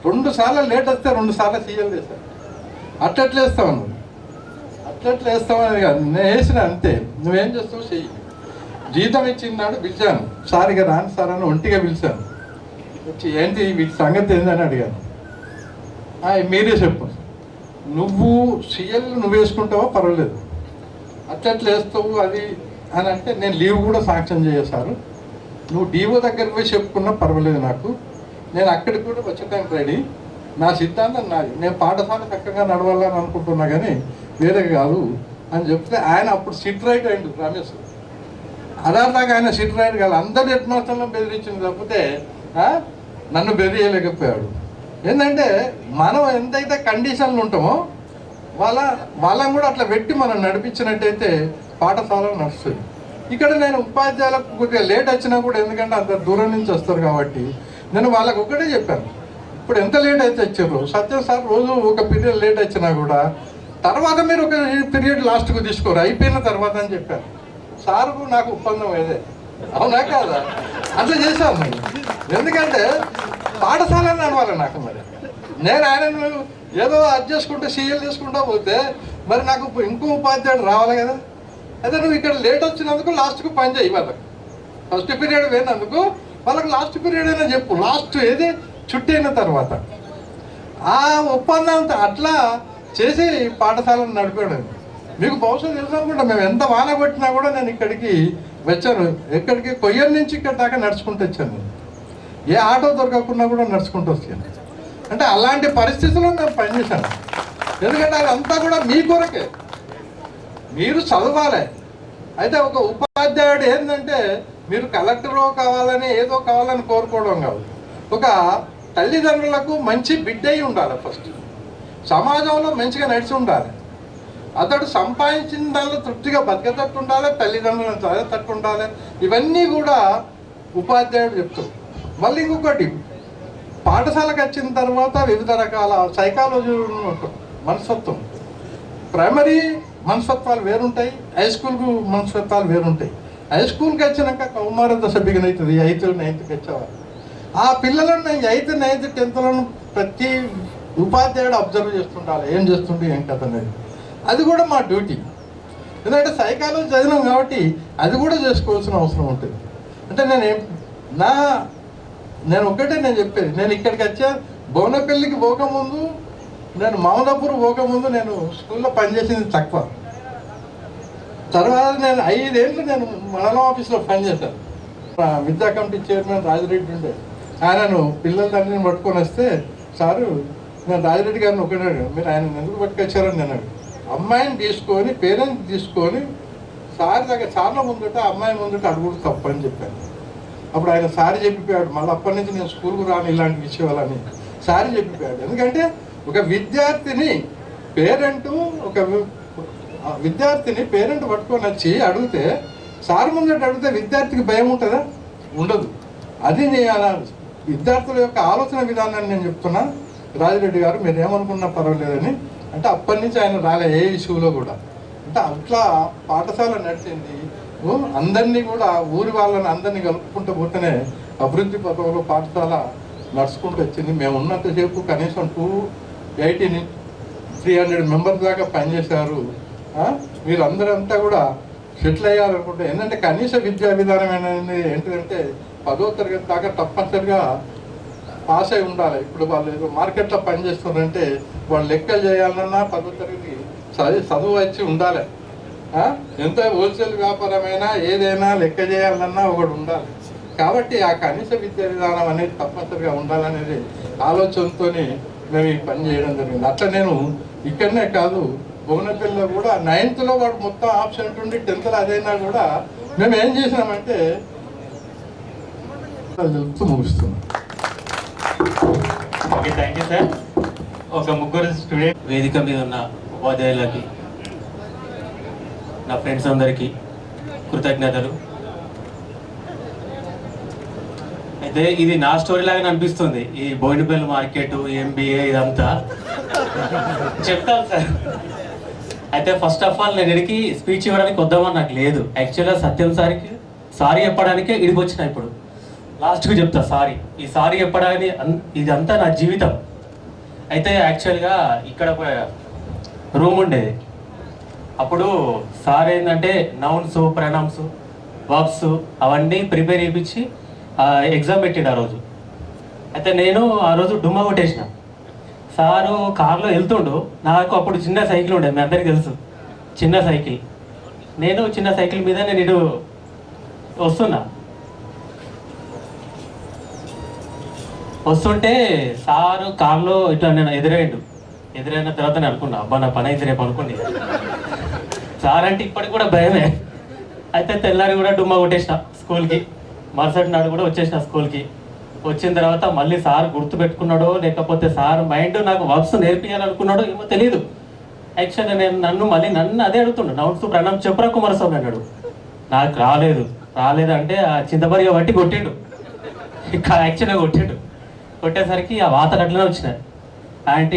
Speaker 11: 2 సార్లు లేట్ వస్తే 2 సార్లు సీఎల్ చేశాను. అట్లెట్లా వేస్తావు నువ్వు, అట్లెట్లా వేస్తావని కాదు, నేను వేసిన అంతే, నువ్వేం చేస్తావు చెయ్యి. జీతం ఇచ్చినాడు, పిలిచాను, సార్ ఇక రాను సార్ అని ఒంటిగా పిలిచాను. వచ్చి ఏంటి వీటి సంగతి ఏందని అడిగాను. మీరే చెప్పు, నువ్వు సీఎల్ నువ్వు వేసుకుంటావో పర్వాలేదు, అట్లెట్లా వేస్తావు అది అని అంటే, నేను లీవ్ కూడా శాంక్షన్ చేశారు, నువ్వు డీఓ దగ్గరికి పోయి చెప్పుకున్నా పర్వాలేదు, నాకు నేను అక్కడికి కూడా వచ్చేటానికి రెడీ, నా సిద్ధాంతం నాది, నేను పాఠశాల చక్కగా నడవాలని అనుకుంటున్నా కానీ వేరే కాదు అని చెప్తే ఆయన అప్పుడు సిట్ రైట్ అయింది రమేష్. అదాదాగా ఆయన సిట్ రైట్ కాదు, అందరు హెడ్ మాస్టర్లను బెదిరించింది తప్పితే నన్ను బెదిరియలేకపోయాడు. ఏంటంటే మనం ఎంతైతే కండిషన్లు ఉంటామో వాళ్ళని కూడా అట్లా పెట్టి మనం నడిపించినట్టయితే పాఠశాల నడుస్తుంది. ఇక్కడ నేను ఉపాధ్యాయులకు కొద్దిగా లేట్ వచ్చినా కూడా, ఎందుకంటే అంత దూరం నుంచి వస్తారు కాబట్టి, నేను వాళ్ళకు ఒకటే చెప్పాను, ఇప్పుడు ఎంత లేట్ అయితే వచ్చారు సత్యం సార్, రోజు ఒక పీరియడ్ లేట్ వచ్చినా కూడా తర్వాత మీరు ఒక పీరియడ్ లాస్ట్కు తీసుకోరు, అయిపోయిన తర్వాత అని చెప్పాను. సార్కు నాకు ఒప్పందం ఏదే, అవునా కాదా, అట్లా చేశాను నేను. ఎందుకంటే పాఠశాల నడవాలి నాకు. మరి నేను ఆయనను ఏదో అది చేసుకుంటే సీఎల్ చేసుకుంటా పోతే మరి నాకు ఇంకో ఉపాధ్యాయుడు రావాలి కదా. అయితే నువ్వు ఇక్కడ లేట్ వచ్చినందుకు లాస్ట్కు పని చేయి, వాళ్ళకి ఫస్ట్ పీరియడ్ పోయినందుకు వాళ్ళకి లాస్ట్ పీరియడ్ అయినా చెప్పు, లాస్ట్ ఏది చుట్టి అయిన తర్వాత. ఆ ఒప్పందంతో అట్లా చేసి పాఠశాలను నడిపాడు. మీకు బహుశా తెలుసు అనుకుంటా, మేము ఎంత వాన కొట్టినా కూడా నేను ఇక్కడికి వచ్చాను, ఎక్కడికి కొయ్యల నుంచి ఇక్కడ దాకా నడుచుకుంటూ వచ్చాను, ఏ ఆటో దొరకకుండా కూడా నడుచుకుంటూ వచ్చాను. అంటే అలాంటి పరిస్థితుల్లో నేను పనిచేశాను. ఎందుకంటే అదంతా కూడా మీ కొరకే, మీరు చదవాలి. అయితే ఒక ఉపాధ్యాయుడు ఏంటంటే మీరు కలెక్టరో కావాలని ఏదో కావాలని కోరుకోవడం కాదు, ఒక తల్లిదండ్రులకు మంచి బిడ్డ అయి ఉండాలి, ఫస్ట్ సమాజంలో మంచిగా నడిచి ఉండాలి, అతడు సంపాదించిన దానిలో తృప్తిగా బతికేటట్టు ఉండాలి, తల్లిదండ్రులను చదివేటట్టు ఉండాలి. ఇవన్నీ కూడా ఉపాధ్యాయుడు చెప్తాడు. మళ్ళీ ఇంకొకటి, పాఠశాలకు వచ్చిన తర్వాత వివిధ రకాల సైకాలజీ మనస్తత్వం, ప్రైమరీ మనస్తత్వాలు వేరుంటాయి, హై స్కూల్కు మనస్తత్వాలు వేరుంటాయి. హై స్కూల్కి వచ్చినాక కౌమార దశ బిగిన్ అవుతుంది, 8th 9th వచ్చేవారు. ఆ పిల్లలను 8th 9th 10th ప్రతి ఉపాధ్యాయుడు అబ్జర్వ్ చేస్తుండాలి, ఏం చేస్తుండే ఏం కథ అనేది. అది కూడా మా డ్యూటీ, ఎందుకంటే సైకాలజీ చదివినాం కాబట్టి అది కూడా చేసుకోవాల్సిన అవసరం ఉంటుంది. అంటే నేను ఒకటే నేను చెప్పేది, నేను ఇక్కడికి వచ్చా, బోనపల్లికి పోకముందు, నేను మామూలాపూర్ పోకముందు నేను స్కూల్లో పనిచేసింది తక్కువ. తర్వాత నేను 5 ఏళ్ళు నేను మండలం ఆఫీస్లో పనిచేశాను. విద్యా కమిటీ చైర్మన్ రాజిరెడ్డి ఉండే, ఆయనను పిల్లల తండ్రిని పట్టుకొని వస్తే, సారు నేను రాజిరెడ్డి గారిని ఒకటే, మీరు ఆయన ఎందుకు పట్టుకొచ్చారని నేను అమ్మాయిని తీసుకొని, పేరెంట్స్ తీసుకొని సార్ దగ్గర సార్ల ముందుట అమ్మాయి ముందుట అడుగుడు తప్పని చెప్పాను. అప్పుడు ఆయన సారి చెప్పిపోయాడు, మళ్ళీ అప్పటి నుంచి నేను స్కూల్కు రాను ఇలాంటి విషయాలని సారి చెప్పిపోయాడు. ఎందుకంటే ఒక విద్యార్థిని పేరెంట్ పట్టుకొని వచ్చి అడిగితే, సార్ ముందట అడిగితే విద్యార్థికి భయం ఉంటుందా? ఉండదు. అది విద్యార్థుల యొక్క ఆలోచన విధానాన్ని నేను చెప్తున్నా. రాజిరెడ్డి గారు మీరు ఏమనుకున్నా పర్వాలేదని అంటే అప్పటి నుంచి ఆయన రాలే ఏ ఇష్యూలో కూడా. అంటే అట్లా పాఠశాల నడిచింది. అందరినీ కూడా ఊరి వాళ్ళని అందరినీ కలుపుకుంటూ పోతేనే అభివృద్ధి పథకంలో పాఠశాల నడుచుకుంటూ వచ్చింది. మేము ఉన్నంతసేపు కనీసం 280-300 మెంబర్స్ దాకా పనిచేశారు. మీరు అందరంతా కూడా సెటిల్ అయ్యారనుకుంటే, ఏంటంటే కనీస విద్యా విధానం అనేది ఏంటంటే 10వ తరగతి దాకా తప్పనిసరిగా పాస్ అయి ఉండాలి. ఇప్పుడు వాళ్ళు ఏదో మార్కెట్లో పనిచేస్తున్నారంటే వాళ్ళు లెక్కలు చేయాలన్నా 10వ తరగతి చదువు వచ్చి ఉండాలి. ఎంత హోల్సేల్ వ్యాపారమైనా ఏదైనా లెక్క చేయాలన్నా ఒకటి ఉండాలి. కాబట్టి ఆ కనీస విద్యా విధానం అనేది తప్పనిసరిగా ఉండాలనేది ఆలోచనతో మేము ఈ పని చేయడం జరిగింది. అట్లా నేను ఇక్కడనే కాదు, భువనపల్లిలో కూడా 9th వాడు మొత్తం ఆబ్సెంట్ ఉండి 10th అదైనా కూడా మేము ఏం చేసినామంటే తెలుపుతూ ముగిస్తున్నాం.
Speaker 6: Okay, thank you sir. ఒక ముగ్గురు స్టూడెంట్,
Speaker 5: వేదిక మీద ఉన్న ఉపాధ్యాయులకి
Speaker 6: నా ఫ్రెండ్స్ అందరికీ కృతజ్ఞతలు. అయితే ఇది నా స్టోరీ లాగానే అనిపిస్తుంది, ఈ బోయినపల్లి మార్కెట్, ఎంబీఏ ఇదంతా చెప్తాను సార్. అయితే ఫస్ట్ ఆఫ్ ఆల్ నేను ఇడికి స్పీచ్ ఇవ్వడానికి వద్దామని నాకు లేదు. యాక్చువల్గా సత్యం సార్కి సారీ చెప్పడానికే ఇడికి వచ్చిన. ఇప్పుడు లాస్ట్కి చెప్తా సారీ. ఈ సారీ చెప్పడానికి ఇదంతా నా జీవితం. అయితే యాక్చువల్గా ఇక్కడ ఒక రూమ్ ఉండేది. అప్పుడు సార్ ఏంటంటే నౌన్స్, ప్రొనౌన్స్, వర్బ్స్ అవన్నీ ప్రిపేర్ చేయించి ఎగ్జామ్ పెట్టిండు ఆ రోజు. అయితే నేను ఆ రోజు డుమ్మా కొట్టేసిన. సారు కార్లో వెళ్తుండు, నాకు అప్పుడు చిన్న సైకిల్ ఉండేది, మీ అందరికీ తెలుసు చిన్న సైకిల్. నేను చిన్న సైకిల్ మీద నేను ఇటు వస్తుంటే సారు కార్లో ఇట్లా నేను ఎదురైన తర్వాత నేను అనుకున్నా, అబ్బా నా పని అయితే రేపు అనుకోండి. సార్ అంటే ఇప్పటికి కూడా భయమే. అయితే తెల్లారి కూడా డుమ్మా కొట్టేసిన స్కూల్కి. మరుసటి నాడు కూడా వచ్చేసిన స్కూల్కి. వచ్చిన తర్వాత మళ్ళీ సార్ గుర్తు పెట్టుకున్నాడో లేకపోతే సార్ మైండ్ నాకు వర్క్స్ నేర్పించాలనుకున్నాడో ఏమో తెలియదు. యాక్చువల్గా నన్ను అదే అడుగుతుండు, నౌన్స్ ప్రణాం చెప్పురా కుమారస్వామి అన్నాడు. నాకు రాలేదంటే ఆ చింతపరిగా బట్టి కొట్టిండు. యాక్చువల్గా కొట్టేసరికి ఆ వాతలు అట్లనే వచ్చినాయి. ఆంటీ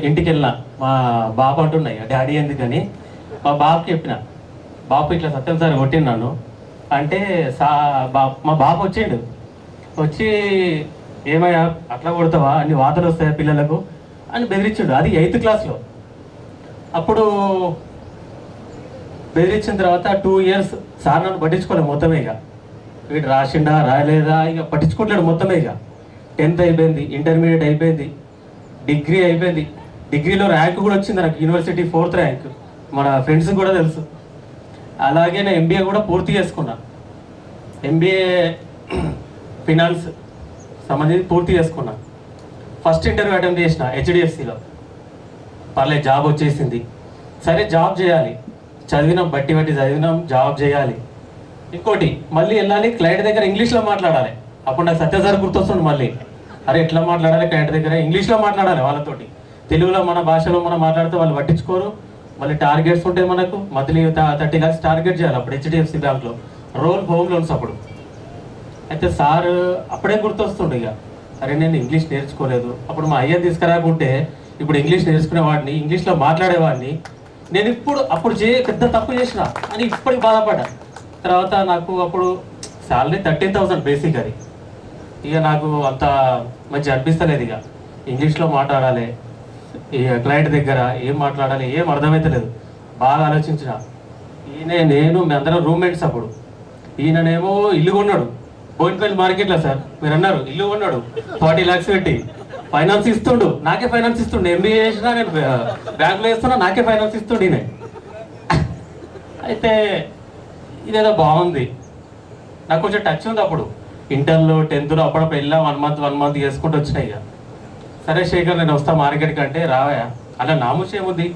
Speaker 6: ఇంటికి వెళ్ళిన, మా బాబు అంటున్నాయి డాడీ ఎందుకని. మా బాబుకి చెప్పిన, బాబు ఇట్లా సత్యం సార్ కొట్టిండు నన్ను అంటే మా బాబు వచ్చి ఏమయ్యా అట్లా కొడతావా, అన్ని వాతలు వస్తాయా పిల్లలకు అని బెదిరించాడు. అది 8th క్లాస్లో. అప్పుడు బెదిరించిన తర్వాత 2 years సార్ నన్ను పట్టించుకోలేదు మొత్తమే. ఇక వీడు రాసిండా రాయలేదా ఇక పట్టించుకోవట్లేడు మొత్తమే. ఇక 10th అయిపోయింది, ఇంటర్మీడియట్ అయిపోయింది, డిగ్రీ అయిపోయింది. డిగ్రీలో ర్యాంక్ కూడా వచ్చింది నాకు, యూనివర్సిటీ 4th ర్యాంక్. మన ఫ్రెండ్స్ కూడా తెలుసు. అలాగే నేను ఎంబీఏ కూడా పూర్తి చేసుకున్నా. ఎంబీఏ ఫినాన్స్ సంబంధించి పూర్తి చేసుకున్నా. ఫస్ట్ ఇంటర్వ్యూ అటెంప్ట్ చేసిన హెచ్డిఎఫ్సిలో. పర్లేదు జాబ్ వచ్చేసింది. సరే జాబ్ చేయాలి, బట్టి చదివినాం, జాబ్ చేయాలి. ఇంకోటి మళ్ళీ వెళ్ళాలి క్లయింట్ దగ్గర ఇంగ్లీష్లో మాట్లాడాలి. అప్పుడు నాకు సత్యసారి గుర్తొస్తుంది మళ్ళీ. అరే ఎట్లా మాట్లాడాలి క్లయింట్ దగ్గర, ఇంగ్లీష్లో మాట్లాడాలి వాళ్ళతోటి. తెలుగులో మన భాషలో మనం మాట్లాడితే వాళ్ళు పట్టించుకోరు. మళ్ళీ టార్గెట్స్ ఉంటాయి మనకు, మంత్లీ 30 lakhs టార్గెట్ చేయాలి అప్పుడు హెచ్డిఎఫ్సి బ్యాంక్లో. రోల్ హోమ్ లోన్స్ అప్పుడు. అయితే సార్ అప్పుడే గుర్తొస్తుండే ఇక, అరే నేను ఇంగ్లీష్ నేర్చుకోలేదు. అప్పుడు మా అయ్యని తీసుకురాకుంటే ఇప్పుడు ఇంగ్లీష్ నేర్చుకునేవాడిని, ఇంగ్లీష్లో మాట్లాడేవాడిని. నేను అప్పుడు పెద్ద తప్పు చేసిన అని ఇప్పటికి బాధపడ్డా. తర్వాత నాకు అప్పుడు శాలరీ 13,000 బేసిక్. అది ఇక నాకు అంత మంచి అనిపిస్తలేదు. ఇక ఇంగ్లీష్లో మాట్లాడాలి, ఇక క్లయింట్ దగ్గర ఏం మాట్లాడాలి ఏం అర్థమవుతలేదు. బాగా ఆలోచించిన. నేను మీ అందరం రూమ్మేట్స్. అప్పుడు ఈయననేమో ఇల్లు కొన్నాడు బోయినపల్లి మార్కెట్లో. సార్ మీరు అన్నారు ఇల్లు కొన్నాడు 40 lakhs పెట్టి, ఫైనాన్స్ ఇస్తుండు, నాకే ఫైనాన్స్ ఇస్తుండు. ఎంబీఏ చేసినా నేను బ్యాంకులో వేస్తున్నా, నాకే ఫైనాన్స్ ఇస్తుండు ఈయన. అయితే ఇదేదో బాగుంది, నాకు కొంచెం టచ్ ఉంది. అప్పుడు ఇంటర్లో 10thలో అప్పుడప్పుడు వెళ్ళా, 1 month చేసుకుంటూ వచ్చినాయి. ఇక సరే శేఖర్ నేను వస్తా మార్కెట్కి అంటే, రావా అలా నామూష ఏముంది,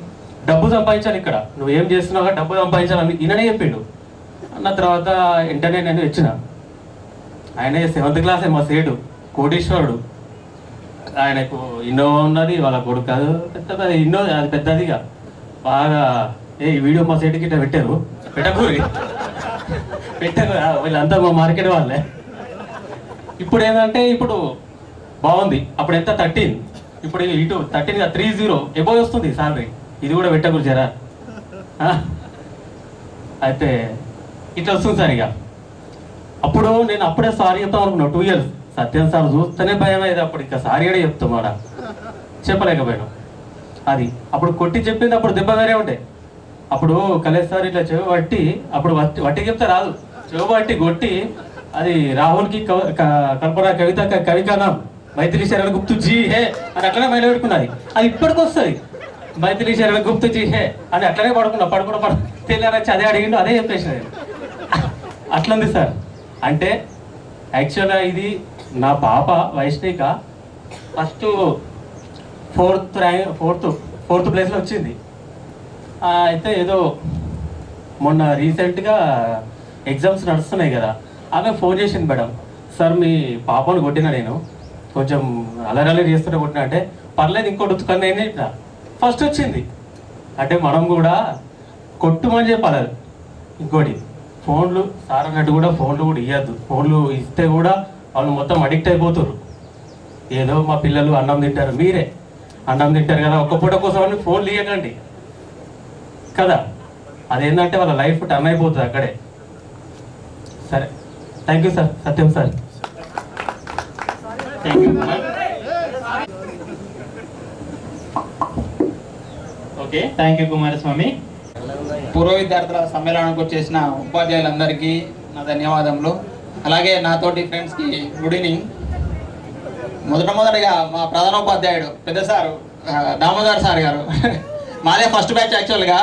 Speaker 6: డబ్బు సంపాదించాలి ఇక్కడ, నువ్వేం చేస్తున్నావు డబ్బు సంపాదించాలని ఈయననే చెప్పిండు. అన్న తర్వాత వెంటనే నేను ఇచ్చిన. ఆయన 7th class మా సేటు కోటీశ్వరుడు. ఆయనకు ఇన్నోవా ఉన్నది, వాళ్ళ కొడుకు కాదు పెద్ద ఇన్నో, అది పెద్దదిగా బాగా. ఈ వీడియో మా సేటుకి ఇట్లా పెట్టకు వీళ్ళంతా మా మార్కెట్ వాళ్ళే. ఇప్పుడు ఏంటంటే ఇప్పుడు బాగుంది. అప్పుడు ఎంత 13, ఇప్పుడు ఇటు 13 30 ఎబో వస్తుంది సాలరీ. ఇది కూడా పెట్టకూడదు జరా. అయితే ఇట్లా వస్తుంది సార్. ఇక అప్పుడు నేను అప్పుడే సారీ చెప్తాం అనుకున్నాను. 2 years సత్యం సార్ చూస్తేనే భయం అయ్యేది. అప్పుడు ఇంకా సారీ కూడా చెప్తాం ఆడ, చెప్పలేకపోయాను. అది అప్పుడు కొట్టి చెప్పింది, అప్పుడు దెబ్బ వేరే ఉండే. అప్పుడు కలేష్ సార్ ఇట్లా చెవి పట్టి, అప్పుడు వట్టి చెప్తే రాదు, చెవి పట్టి కొట్టి, అది రాహుల్కి కల్పన కవిత కవికానాం మైథిలి శరణ గుప్తు జీ హే అని అట్లనే మైలు పెట్టుకున్నది. అది ఇప్పటికి వస్తుంది, మైథిలి శరణ గుప్తు జీ హే అని అట్లనే పడుకున్నా తెలియనొచ్చి అదే అడిగిండు, అదే చెప్పేసిన. అట్లుంది సార్. అంటే యాక్చువల్గా ఇది నా పాప వైష్ణిక ఫస్ట్ 4th ప్లేస్లో వచ్చింది. అయితే ఏదో మొన్న రీసెంట్గా ఎగ్జామ్స్ నడుస్తున్నాయి కదా, ఆమె ఫోన్ చేసింది, మేడం సార్ మీ పాపను కొట్టినా, నేను కొంచెం అలరలరి చేస్తుంటే కొట్టినా అంటే, పర్లేదు ఇంకోటి ఉతుకని నేను చెప్పిన. ఫస్ట్ వచ్చింది. అంటే మనం కూడా కొట్టుమని చెప్పాలి, ఇంకోటి ఫోన్లు సార్ అన్నట్టు కూడా ఫోన్లు కూడా ఇవ్వద్దు. ఫోన్లు ఇస్తే కూడా వాళ్ళు మొత్తం అడిక్ట్ అయిపోతారు. ఏదో మా పిల్లలు అన్నం తింటారు, మీరే అన్నం తింటారు కదా, ఒక్క పూట కోసం అని ఫోన్లు ఇవ్వకండి కదా. అదేంటంటే వాళ్ళ లైఫ్ టర్న్ అయిపోతుంది అక్కడే. సరే, thank you sir. Satyam sir.
Speaker 12: Thank you Kumar. Okay, thank you Kumaraswamy.
Speaker 13: పూర్వ విద్యార్థుల సమ్మేళనానికి వచ్చేసిన ఉపాధ్యాయులందరికీ నా ధన్యవాదములు. అలాగే నాతోటి ఫ్రెండ్స్కి గుడ్ ఈవినింగ్. మొదటగా మా ప్రధానోపాధ్యాయుడు పెద్ద సారు దామోదర్ సార్ గారు, మాదే ఫస్ట్ బ్యాచ్. యాక్చువల్గా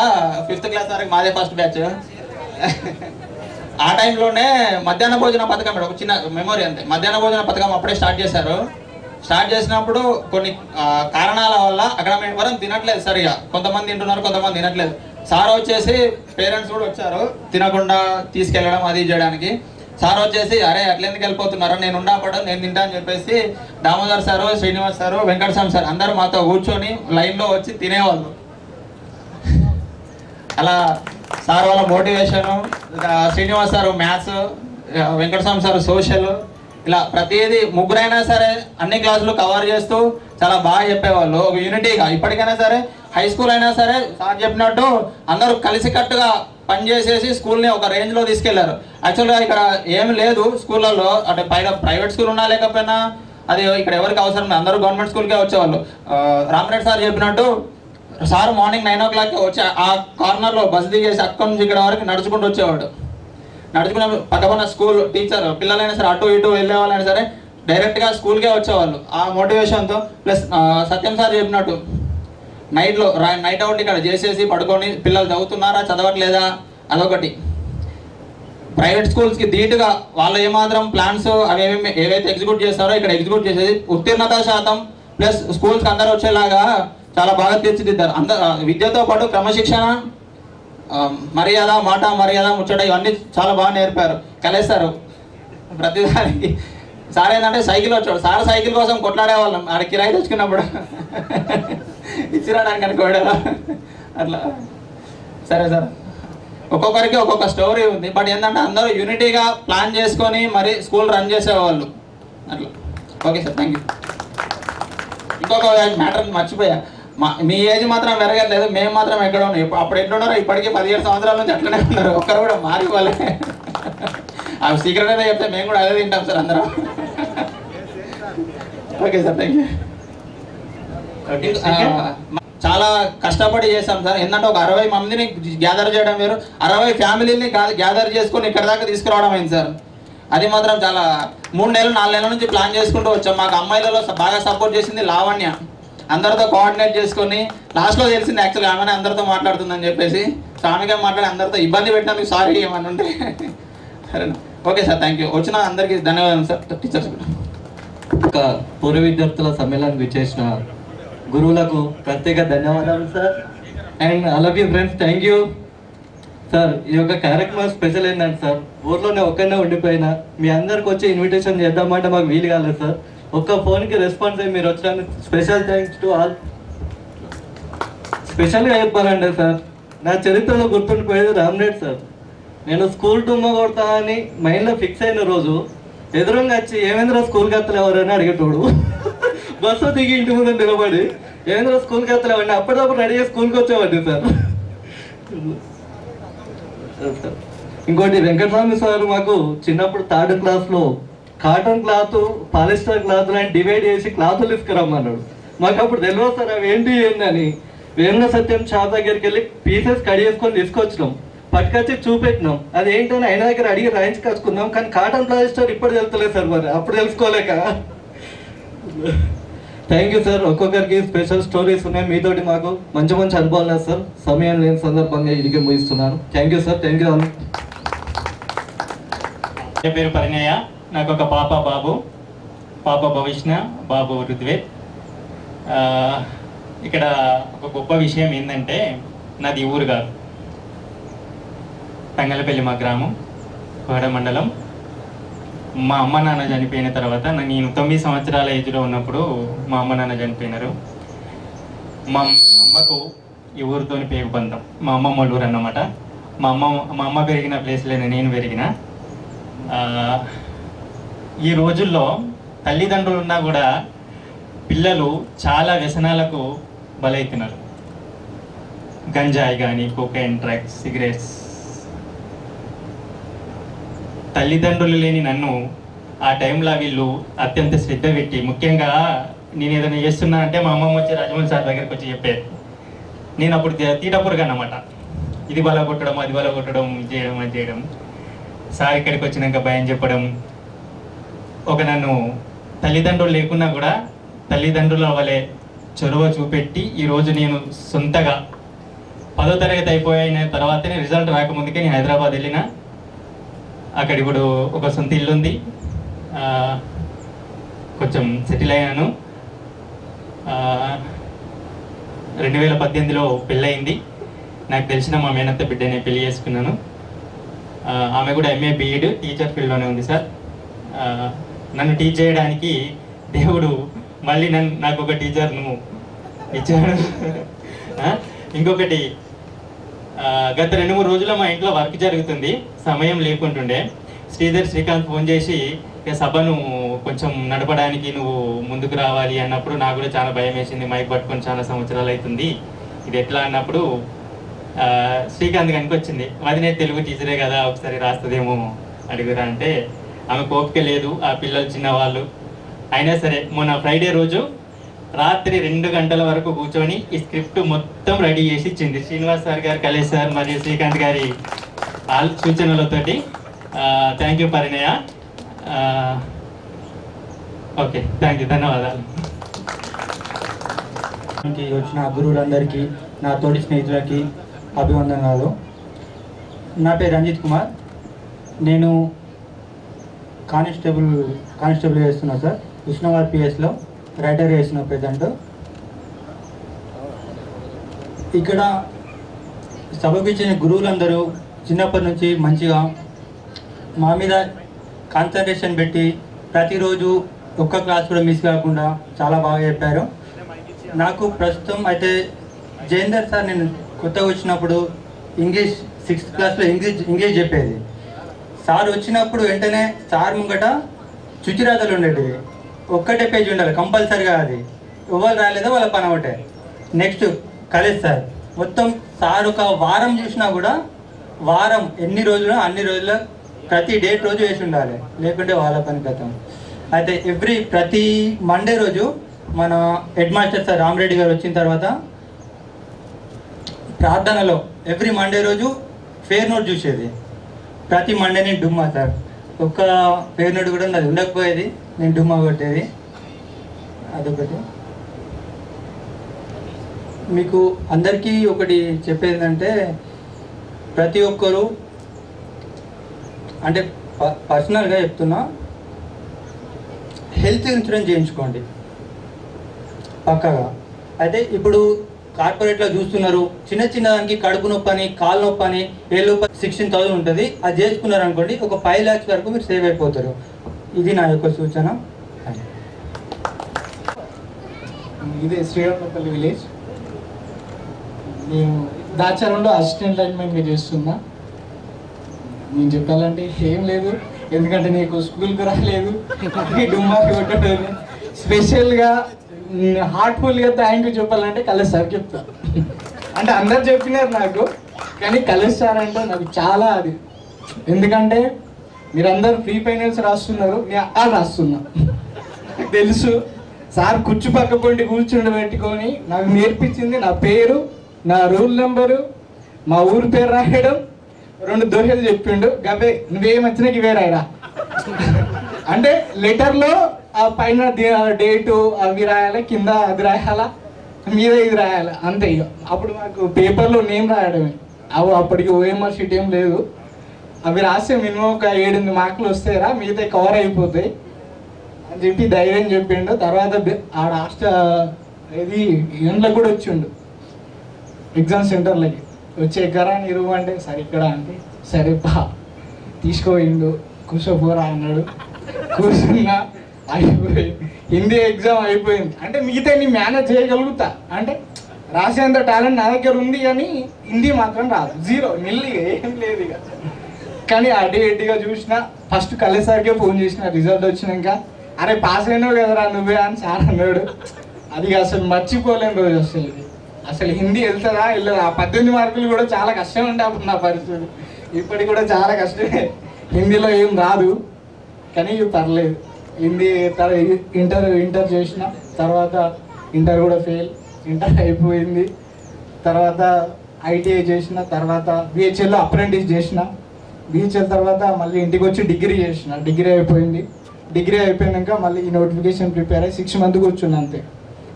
Speaker 13: 5th క్లాస్ వరకు మాదే ఫస్ట్ బ్యాచ్. ఆ టైంలోనే మధ్యాహ్న భోజన పథకం, ఒక చిన్న మెమొరీ అంతే, మధ్యాహ్న భోజన పథకం అప్పుడే స్టార్ట్ చేశారు. స్టార్ట్ చేసినప్పుడు కొన్ని కారణాల వల్ల అక్కడ మేము ఎవరం తినట్లేదు సరిగా. కొంతమంది తింటున్నారు, కొంతమంది తినట్లేదు. సార్ వచ్చేసి పేరెంట్స్ కూడా వచ్చారు తినకుండా తీసుకెళ్ళడం అది చేయడానికి. సార్ వచ్చేసి అరే అట్లెందుకు వెళ్ళిపోతున్నారు, నేను ఉండపడం నేను తింటా అని చెప్పేసి Damodar sir, Srinivas sir, Venkataswamy sir అందరూ మాతో కూర్చొని లైన్లో వచ్చి తినేవాళ్ళు. అలా సార్ వాళ్ళ motivation, Srinivas sir maths, Venkataswamy sir social, ఇలా ప్రతిదీ ముగ్గురైనా సరే అన్ని క్లాసులు కవర్ చేస్తూ చాలా బాగా చెప్పేవాళ్ళు. ఒక యూనిటీగా ఇప్పటికైనా సరే హై స్కూల్ అయినా సరే సార్ చెప్పినట్టు అందరూ కలిసికట్టుగా పనిచేసేసి స్కూల్ని ఒక రేంజ్లో తీసుకెళ్లారు. యాక్చువల్గా ఇక్కడ ఏమి లేదు స్కూళ్ళల్లో, అంటే పైన ప్రైవేట్ స్కూల్ ఉన్నా లేకపోయినా అది ఇక్కడ ఎవరికి అవసరం లేదు, అందరూ గవర్నమెంట్ స్కూల్కే వచ్చేవాళ్ళు. రామరెడ్డి సార్ చెప్పినట్టు సార్ మార్నింగ్ 9 o'clock వచ్చి ఆ కార్నర్లో బస్ దిగేసి అక్కడి నుంచి ఇక్కడ వరకు నడుచుకుంటూ వచ్చేవాడు. నడుచుకునే పక్కన స్కూల్ టీచర్ పిల్లలైనా సరే అటు ఇటు వెళ్ళే వాళ్ళైనా సరే డైరెక్ట్గా స్కూల్కే వచ్చేవాళ్ళు. ఆ మోటివేషన్తో ప్లస్ సత్యం సార్ చెప్పినట్టు నైట్ అవుట్ ఇక్కడ చేసేసి పడుకొని పిల్లలు చదువుతున్నారా చదవట్లేదా అదొకటి. ప్రైవేట్ స్కూల్స్కి ధీటుగా వాళ్ళు ఏమాత్రం ప్లాన్స్ అవేమి ఏవైతే ఎగ్జిక్యూట్ చేస్తారో ఇక్కడ ఎగ్జిక్యూట్ చేసేది ఉత్తీర్ణత శాతం ప్లస్ స్కూల్స్కి అందరూ వచ్చేలాగా చాలా బాగా తీర్చిదిద్దారు. విద్యతో పాటు క్రమశిక్షణ, మర్యాద, మాట మర్యాద, ముచ్చట ఇవన్నీ చాలా బాగా నేర్పారు. కలిస్తారు ప్రతిదానికి. సార్ ఏంటంటే సైకిల్ వచ్చాడు, సార్ సైకిల్ కోసం కొట్లాడేవాళ్ళం ఆడ కిరాయి తెచ్చుకున్నప్పుడు ఇచ్చిరాడానికి అనుకోవడం అట్లా. సరే సార్, ఒక్కొక్కరికి ఒక్కొక్క స్టోరీ ఉంది. బట్ ఏంటంటే అందరూ యూనిటీగా ప్లాన్ చేసుకొని మరి స్కూల్ రన్ చేసేవాళ్ళు అట్లా. Okay sir, thank you. ఇంకొక మ్యాటర్ మర్చిపోయా, మీ ఏజ్ మాత్రం పెరగలేదు, మేము మాత్రం ఎక్కడ ఉన్నాం. అప్పుడు ఎట్లున్నారో ఇప్పటికీ 17 సంవత్సరాల నుంచి అట్లనే ఉన్నారు. ఒక్కరు కూడా మారిపోలే. అవి సీక్రెట్ అయితే చెప్తే మేము కూడా అదే తింటాం సార్ అందరం. Okay sir, thank you. చాలా కష్టపడి చేస్తాం సార్. ఏంటంటే ఒక 60 మందిని గ్యాదర్ చేయడం వేరు, 60 ఫ్యామిలీని గ్యాదర్ చేసుకొని ఇక్కడ దాకా తీసుకురావడం అయింది సార్. అది మాత్రం చాలా 3 నెలలు 4 నెలల నుంచి ప్లాన్ చేసుకుంటూ వచ్చాం. మాకు అమ్మాయిలలో బాగా సపోర్ట్ చేసింది లావణ్య. అందరితో కోఆర్డినేట్ చేసుకొని లాస్ట్లో తెలిసింది యాక్చువల్గా ఆమెనే అందరితో మాట్లాడుతుందని చెప్పేసి. సో ఆమెగా మాట్లాడి అందరితో ఇబ్బంది పెట్టినందుకు సారీ ఏమని ఉంటే. సరేనా, ఓకే సార్, థ్యాంక్ యూ. వచ్చిన అందరికీ ధన్యవాదాలు సార్. టీచర్స్ కూడా
Speaker 14: ఒక పూర్వ విద్యార్థుల సమ్మేళనానికి విచ్చేసిన గురువులకు ప్రత్యేక ధన్యవాదాలు sir. And I love you friends, thank you sir. ఈ యొక్క కార్యక్రమం స్పెషల్ ఏంటంటే సార్, ఊర్లోనే ఒక్కనే ఉండిపోయినా మీ అందరికి వచ్చి ఇన్విటేషన్ చేద్దామంటే మాకు వీలు కాలేదు సార్. ఒక్క ఫోన్కి రెస్పాన్స్ అయ్యి మీరు వచ్చినందుకు స్పెషల్ థ్యాంక్స్ టు ఆల్. స్పెషల్గా చెప్పాలంటే సార్, నా చరిత్రలో గుర్తుండిపోయేది రామరెడ్డి సార్. నేను స్కూల్ డుమ్మ కొడతా అని మైండ్లో ఫిక్స్ అయిన రోజు ఎదురుగా వచ్చి ఏమేంద్ర స్కూల్కి వస్తలు ఎవరైనా అడిగేటోడు. బస్సు దిగి ఇంటి ముందు నిలబడి ఏమేంద్ర స్కూల్కి వస్తలు ఎవరిని అప్పటికప్పుడు రెడీ చేసి స్కూల్కి వచ్చేవాడిని సార్. ఇంకోటి వెంకటస్వామి సార్ మాకు చిన్నప్పుడు 3rd క్లాస్లో కాటన్ క్లాత్, పాలిస్టర్ క్లాత్ అని డివైడ్ చేసి క్లాతులు తీసుకురమ్మన్నాడు. మాకు అప్పుడు తెలియదు సార్ అవి ఏంటి అని. వేమన సత్యం షాప్ దగ్గరికి వెళ్ళి పీసెస్ కట్ చేసుకొని తీసుకొచ్చినాం, పట్టుకొచ్చి చూపెట్టినాం. అది ఏంటని ఆయన దగ్గర అడిగి రాయించుకొచ్చుకున్నాం. కానీ కాటన్ పాలిస్టర్ ఇప్పుడు తెలుస్తలేదు సార్, మరి అప్పుడు తెలుసుకోలేక. Thank you sir. ఒక్కొక్కరికి స్పెషల్ స్టోరీస్ ఉన్నాయి, మీతోటి మాకు మంచి మంచి అనుభవాలు ఉన్నాయి సార్. సమయం లేని సందర్భంగా ఇదిగే ముగిస్తున్నాను. Thank you sir, thank you.
Speaker 12: నా పేరు పరిణయ, నాకు ఒక పాప బాబు, పాప భవిష్ణ, బాబు రుద్వేద్. ఇక్కడ ఒక గొప్ప విషయం ఏంటంటే, నాది ఊరు కాదు, తంగలపల్లి మా గ్రామం, కోడ మండలం. మా అమ్మ నాన్న చనిపోయిన తర్వాత నేను 9 సంవత్సరాల ఏజ్లో ఉన్నప్పుడు మా అమ్మ నాన్న చనిపోయినారు. మా అమ్మకు ఈ ఊరితోని పేగు బంధం, మా అమ్మమ్మ ఊరు అన్నమాట. మా అమ్మ పెరిగిన ప్లేస్లోనే నేను పెరిగిన. ఈ రోజుల్లో తల్లిదండ్రులు ఉన్నా కూడా పిల్లలు చాలా వ్యసనాలకు బలవుతున్నారు. గంజాయి కానీ, కోకైన్, డ్రగ్స్, సిగరెట్స్. తల్లిదండ్రులు లేని నన్ను ఆ టైంలో వీళ్ళు అత్యంత శ్రద్ధ పెట్టి, ముఖ్యంగా నేను ఏదైనా చేస్తున్నా అంటే మా అమ్మమ్మ వచ్చి రాజమౌళి సార్ దగ్గరికి వచ్చి చెప్పేది. నేను అప్పుడు తీటపురుగా అన్నమాట, ఇది బల కొట్టడం, అది బల కొట్టడం, చేయడం, అది చేయడం. సార్ ఇక్కడికి వచ్చినాక భయం చెప్పడం. నన్ను తల్లిదండ్రులు లేకున్నా కూడా తల్లిదండ్రుల వలె చొరవ చూపెట్టి ఈరోజు నేను సొంతగా 10వ తరగతి అయిపోయిన తర్వాతనే రిజల్ట్ రాకముందుకే నేను హైదరాబాద్ వెళ్ళిన. అక్కడ ఇప్పుడు ఒక సొంత ఇల్లు ఉంది, కొంచెం సెటిల్ అయ్యాను. 2018లో పెళ్ళయింది. నాకు తెలిసిన మా మేనత్త బిడ్డని పెళ్లి చేసుకున్నాను. ఆమె కూడా MA BEd టీచర్ ఫీల్డ్లోనే ఉంది సార్. నన్ను టీచ్ చేయడానికి దేవుడు మళ్ళీ నాకు ఒక టీచర్ను ఇచ్చాడు. ఇంకొకటి, గత 2-3 రోజుల్లో మా ఇంట్లో వర్క్ జరుగుతుంది, సమయం లేకుంటుండే. శ్రీకాంత్ ఫోన్ చేసి సభను కొంచెం నడపడానికి నువ్వు ముందుకు రావాలి అన్నప్పుడు నాకు కూడా చాలా భయం వేసింది. మైక్ పట్టుకొని చాలా సంవత్సరాలు అవుతుంది, ఇది ఎట్లా అన్నప్పుడు శ్రీకాంత్ కనుక వచ్చింది. వదినే తెలుగు టీచరే కదా, ఒకసారి రాస్తుందేమో అడుగురా అంటే ఆమె ఓపిక లేదు, ఆ పిల్లలు చిన్నవాళ్ళు. అయినా సరే మొన్న ఫ్రైడే రోజు రాత్రి 2 గంటల వరకు కూర్చొని ఈ స్క్రిప్ట్ మొత్తం రెడీ చేసి ఇచ్చింది. శ్రీనివాస్ సార్ గారు, కలేష్ సార్ మరియు శ్రీకాంత్ గారి సూచనలతోటి. Thank you Parinaya. Okay, thank you, ధన్యవాదాలు.
Speaker 15: వచ్చిన గురువులందరికీ, నా తోటి స్నేహితులకి అభివందనాలు. నా పేరు రంజిత్ కుమార్. నేను కానిస్టేబుల్ చేస్తున్నా సార్. కృష్ణవారి PS లో రైటర్ చేస్తున్నా ప్రజెంట్. ఇక్కడ సభకు ఇచ్చిన గురువులందరూ చిన్నప్పటి నుంచి మంచిగా మా మీద కాన్సన్ట్రేషన్ పెట్టి ప్రతిరోజు ఒక్క క్లాస్ కూడా మిస్ కాకుండా చాలా బాగా చెప్పారు. నాకు ప్రస్తుతం అయితే జయేందర్ సార్, నేను కొత్తగా వచ్చినప్పుడు ఇంగ్లీష్ 6th క్లాస్లో ఇంగ్లీష్ చెప్పేది. సార్ వచ్చినప్పుడు వెంటనే సార్ ముంగట చుచిరాతలు ఉండేటివి, ఒక్కటే పేజ్ ఉండాలి కంపల్సరిగా. అది ఎవరు రాలేదో వాళ్ళ పని ఒకటే. నెక్స్ట్ కలేష్ సార్, మొత్తం సార్ ఒక వారం చూసినా కూడా వారం ఎన్ని రోజులు అన్ని రోజుల ప్రతి డేట్ రోజు వేసి ఉండాలి, లేకుంటే వాళ్ళ పని గతం. అయితే ప్రతి మండే రోజు మన హెడ్ మాస్టర్ సార్ రామరెడ్డి గారు వచ్చిన తర్వాత ప్రార్థనలో ఎవ్రీ మండే రోజు ఫేర్ నోట్ చూసేది. ప్రతి మండే నేను డుమ్మా సార్, ఒక్క ఫేర్ నోట్ కూడా నాది ఉండకపోయేది, నేను డుమ్మా కొట్టేది. అదొకటి. మీకు అందరికీ ఒకటి చెప్పేది, ప్రతి ఒక్కరూ అంటే పర్సనల్గా చెప్తున్నా, హెల్త్ ఇన్సూరెన్స్ చేయించుకోండి పక్కాగా. అయితే ఇప్పుడు కార్పొరేట్లో చూస్తున్నారు, చిన్న దానికి కడుపు నొప్పి అని, కాలు నొప్పి అని, ఏళ్ళు 16,000 ఉంటుంది. అది చేసుకున్నారు అనుకోండి, ఒక 5 lakhs వరకు మీరు సేవ్ అయిపోతారు. ఇది నా యొక్క సూచన.
Speaker 16: ఇదే శ్రీరామపల్లి విలేజ్. నేను దాచారంలో అసిస్టెంట్ లైన్మెన్గా చేస్తున్నా. నేను చెప్పాలంటే ఏం లేదు, ఎందుకంటే నీకు స్కూల్కి రాలేదు, డుమ్మాకి కొట్టడం. స్పెషల్గా హార్ట్ఫుల్గా థ్యాంక్ యూ చెప్పాలంటే కలేష్ సార్ చెప్తా. అంటే అందరు చెప్పినారు నాకు, కానీ కలేష్ సార్ అంటే నాకు చాలా అది. ఎందుకంటే మీరందరూ ప్రీ ఫైనల్స్ రాస్తున్నారు, నేను రాస్తున్నా. తెలుసు సార్ కుర్చీ పక్క పొంటి కూర్చుండబెట్టుకొని నాకు నేర్పించింది నా పేరు, నా రూల్ నెంబరు, మా ఊరు పేరు రాయడం, 2 దోషాలు చెప్పిండు. గవే నువ్వేం వచ్చినా ఇవే రాయడా అంటే లెటర్లో ఆ పైన డేటు అవి రాయాలి, కింద అది రాయాలా, మీద ఇది రాయాలి, అంతే. ఇక అప్పుడు మాకు పేపర్లో నేమ్ రాయడమే. అప్పటికి OMR షీట్ ఏం లేదు. అవి రాస్తే మినిమం ఒక 7-8 మార్కులు వస్తాయిరా, మిగతా కవర్ అయిపోతాయి అని చెప్పి ధైర్యం చెప్పిండు. తర్వాత ఆడ ఇది ఇంట్లో కూడా వచ్చిండు ఎగ్జామ్ సెంటర్లకి వచ్చి ఎక్కరా ఇరువు అంటే సరే ఇక్కడ అంటే సరే తీసుకోయిండు. కూర్చోపోరా అన్నాడు, కూర్చున్నా. అయిపోయింది హిందీ ఎగ్జామ్ అయిపోయింది. అంటే మిగతా నీ మేనేజ్ చేయగలుగుతా, అంటే రాసేంత టాలెంట్ నా దగ్గర ఉంది, కానీ హిందీ మాత్రం రాదు, జీరో, నిల్లిగా ఏం లేదు ఇక. కానీ అటు ఇటుగా చూసిన ఫస్ట్ కళ్ళేసరికే ఫోన్ చేసిన రిజల్ట్ వచ్చినాక, అరే పాస్ అయినావు కదరా నువ్వే అని సార్ అన్నాడు. అది అసలు మర్చిపోలేని రోజు. అసలు హిందీ వెళ్తుందా వెళ్ళదా, 18 మార్కులు కూడా చాలా కష్టం ఉండే అప్పుడు నా పరిస్థితి. ఇప్పటికి కూడా చాలా కష్టమే, హిందీలో ఏం రాదు కానీ పర్లేదు. హిందీ ఇంటర్ చేసిన తర్వాత ఇంటర్ కూడా ఫెయిల్, ఇంటర్ అయిపోయింది. తర్వాత ఐటీఐ చేసిన, తర్వాత బిహెచ్ఎల్లో అప్రెంటిస్ చేసిన, బిహెచ్ఎల్ తర్వాత మళ్ళీ ఇంటికి వచ్చి డిగ్రీ చేసిన, డిగ్రీ అయిపోయింది. డిగ్రీ అయిపోయాక మళ్ళీ ఈ నోటిఫికేషన్ ప్రిపేర్ అయ్యి 6 మంత్స్ కూర్చున్నా అంతే.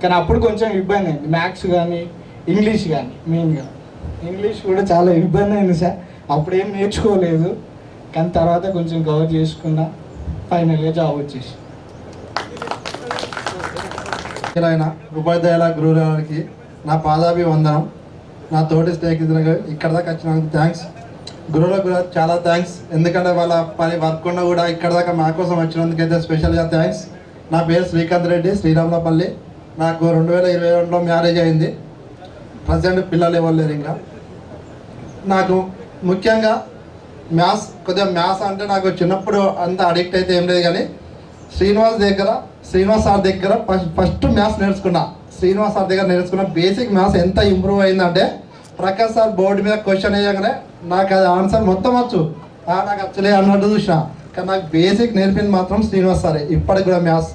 Speaker 16: కానీ అప్పుడు కొంచెం ఇబ్బంది అయింది, మ్యాథ్స్ కానీ ఇంగ్లీష్ కానీ. మెయిన్గా ఇంగ్లీష్ కూడా చాలా ఇబ్బంది అయింది సార్, అప్పుడు ఏం నేర్చుకోలేదు. కానీ తర్వాత కొంచెం కవర్ చేసుకున్నా, ఫైనల్గా జాబ్ వచ్చేసి.
Speaker 11: ఉపాధ్యాయుల గురువులకి నా పాదాభివందనం. నా తోటి స్నేహితులకు ఇక్కడ దాకా వచ్చినందుకు థ్యాంక్స్. గురువులకు కూడా చాలా థ్యాంక్స్, ఎందుకంటే వాళ్ళ పని వర్క్ ఉన్న కూడా ఇక్కడ దాకా మా కోసం వచ్చినందుకైతే స్పెషల్గా థ్యాంక్స్. నా పేరు శ్రీకాంత్ రెడ్డి, శ్రీరాములపల్లి. నాకు 2022లో మ్యారేజ్ అయింది. ప్రజెంట్ పిల్లలు ఎవరు లేరు. ఇంకా నాకు ముఖ్యంగా కొద్దిగా మ్యాథ్స్ అంటే నాకు చిన్నప్పుడు అంత అడిక్ట్ అయితే ఏం లేదు, కానీ శ్రీనివాస్ సార్ దగ్గర ఫస్ట్ మ్యాథ్స్ నేర్చుకున్నా. శ్రీనివాస్ సార్ దగ్గర నేర్చుకున్న బేసిక్ మ్యాథ్స్ ఎంత ఇంప్రూవ్ అయిందంటే, ప్రకాష్ సార్ బోర్డు మీద క్వశ్చన్ వేయగానే నాకు అది ఆన్సర్ మొత్తం వచ్చు, నాకు వచ్చలే అన్నట్టు చూసిన. కానీ నాకు బేసిక్ నేర్పింది మాత్రం శ్రీనివాస్ సారే. ఇప్పటికి కూడా మ్యాథ్స్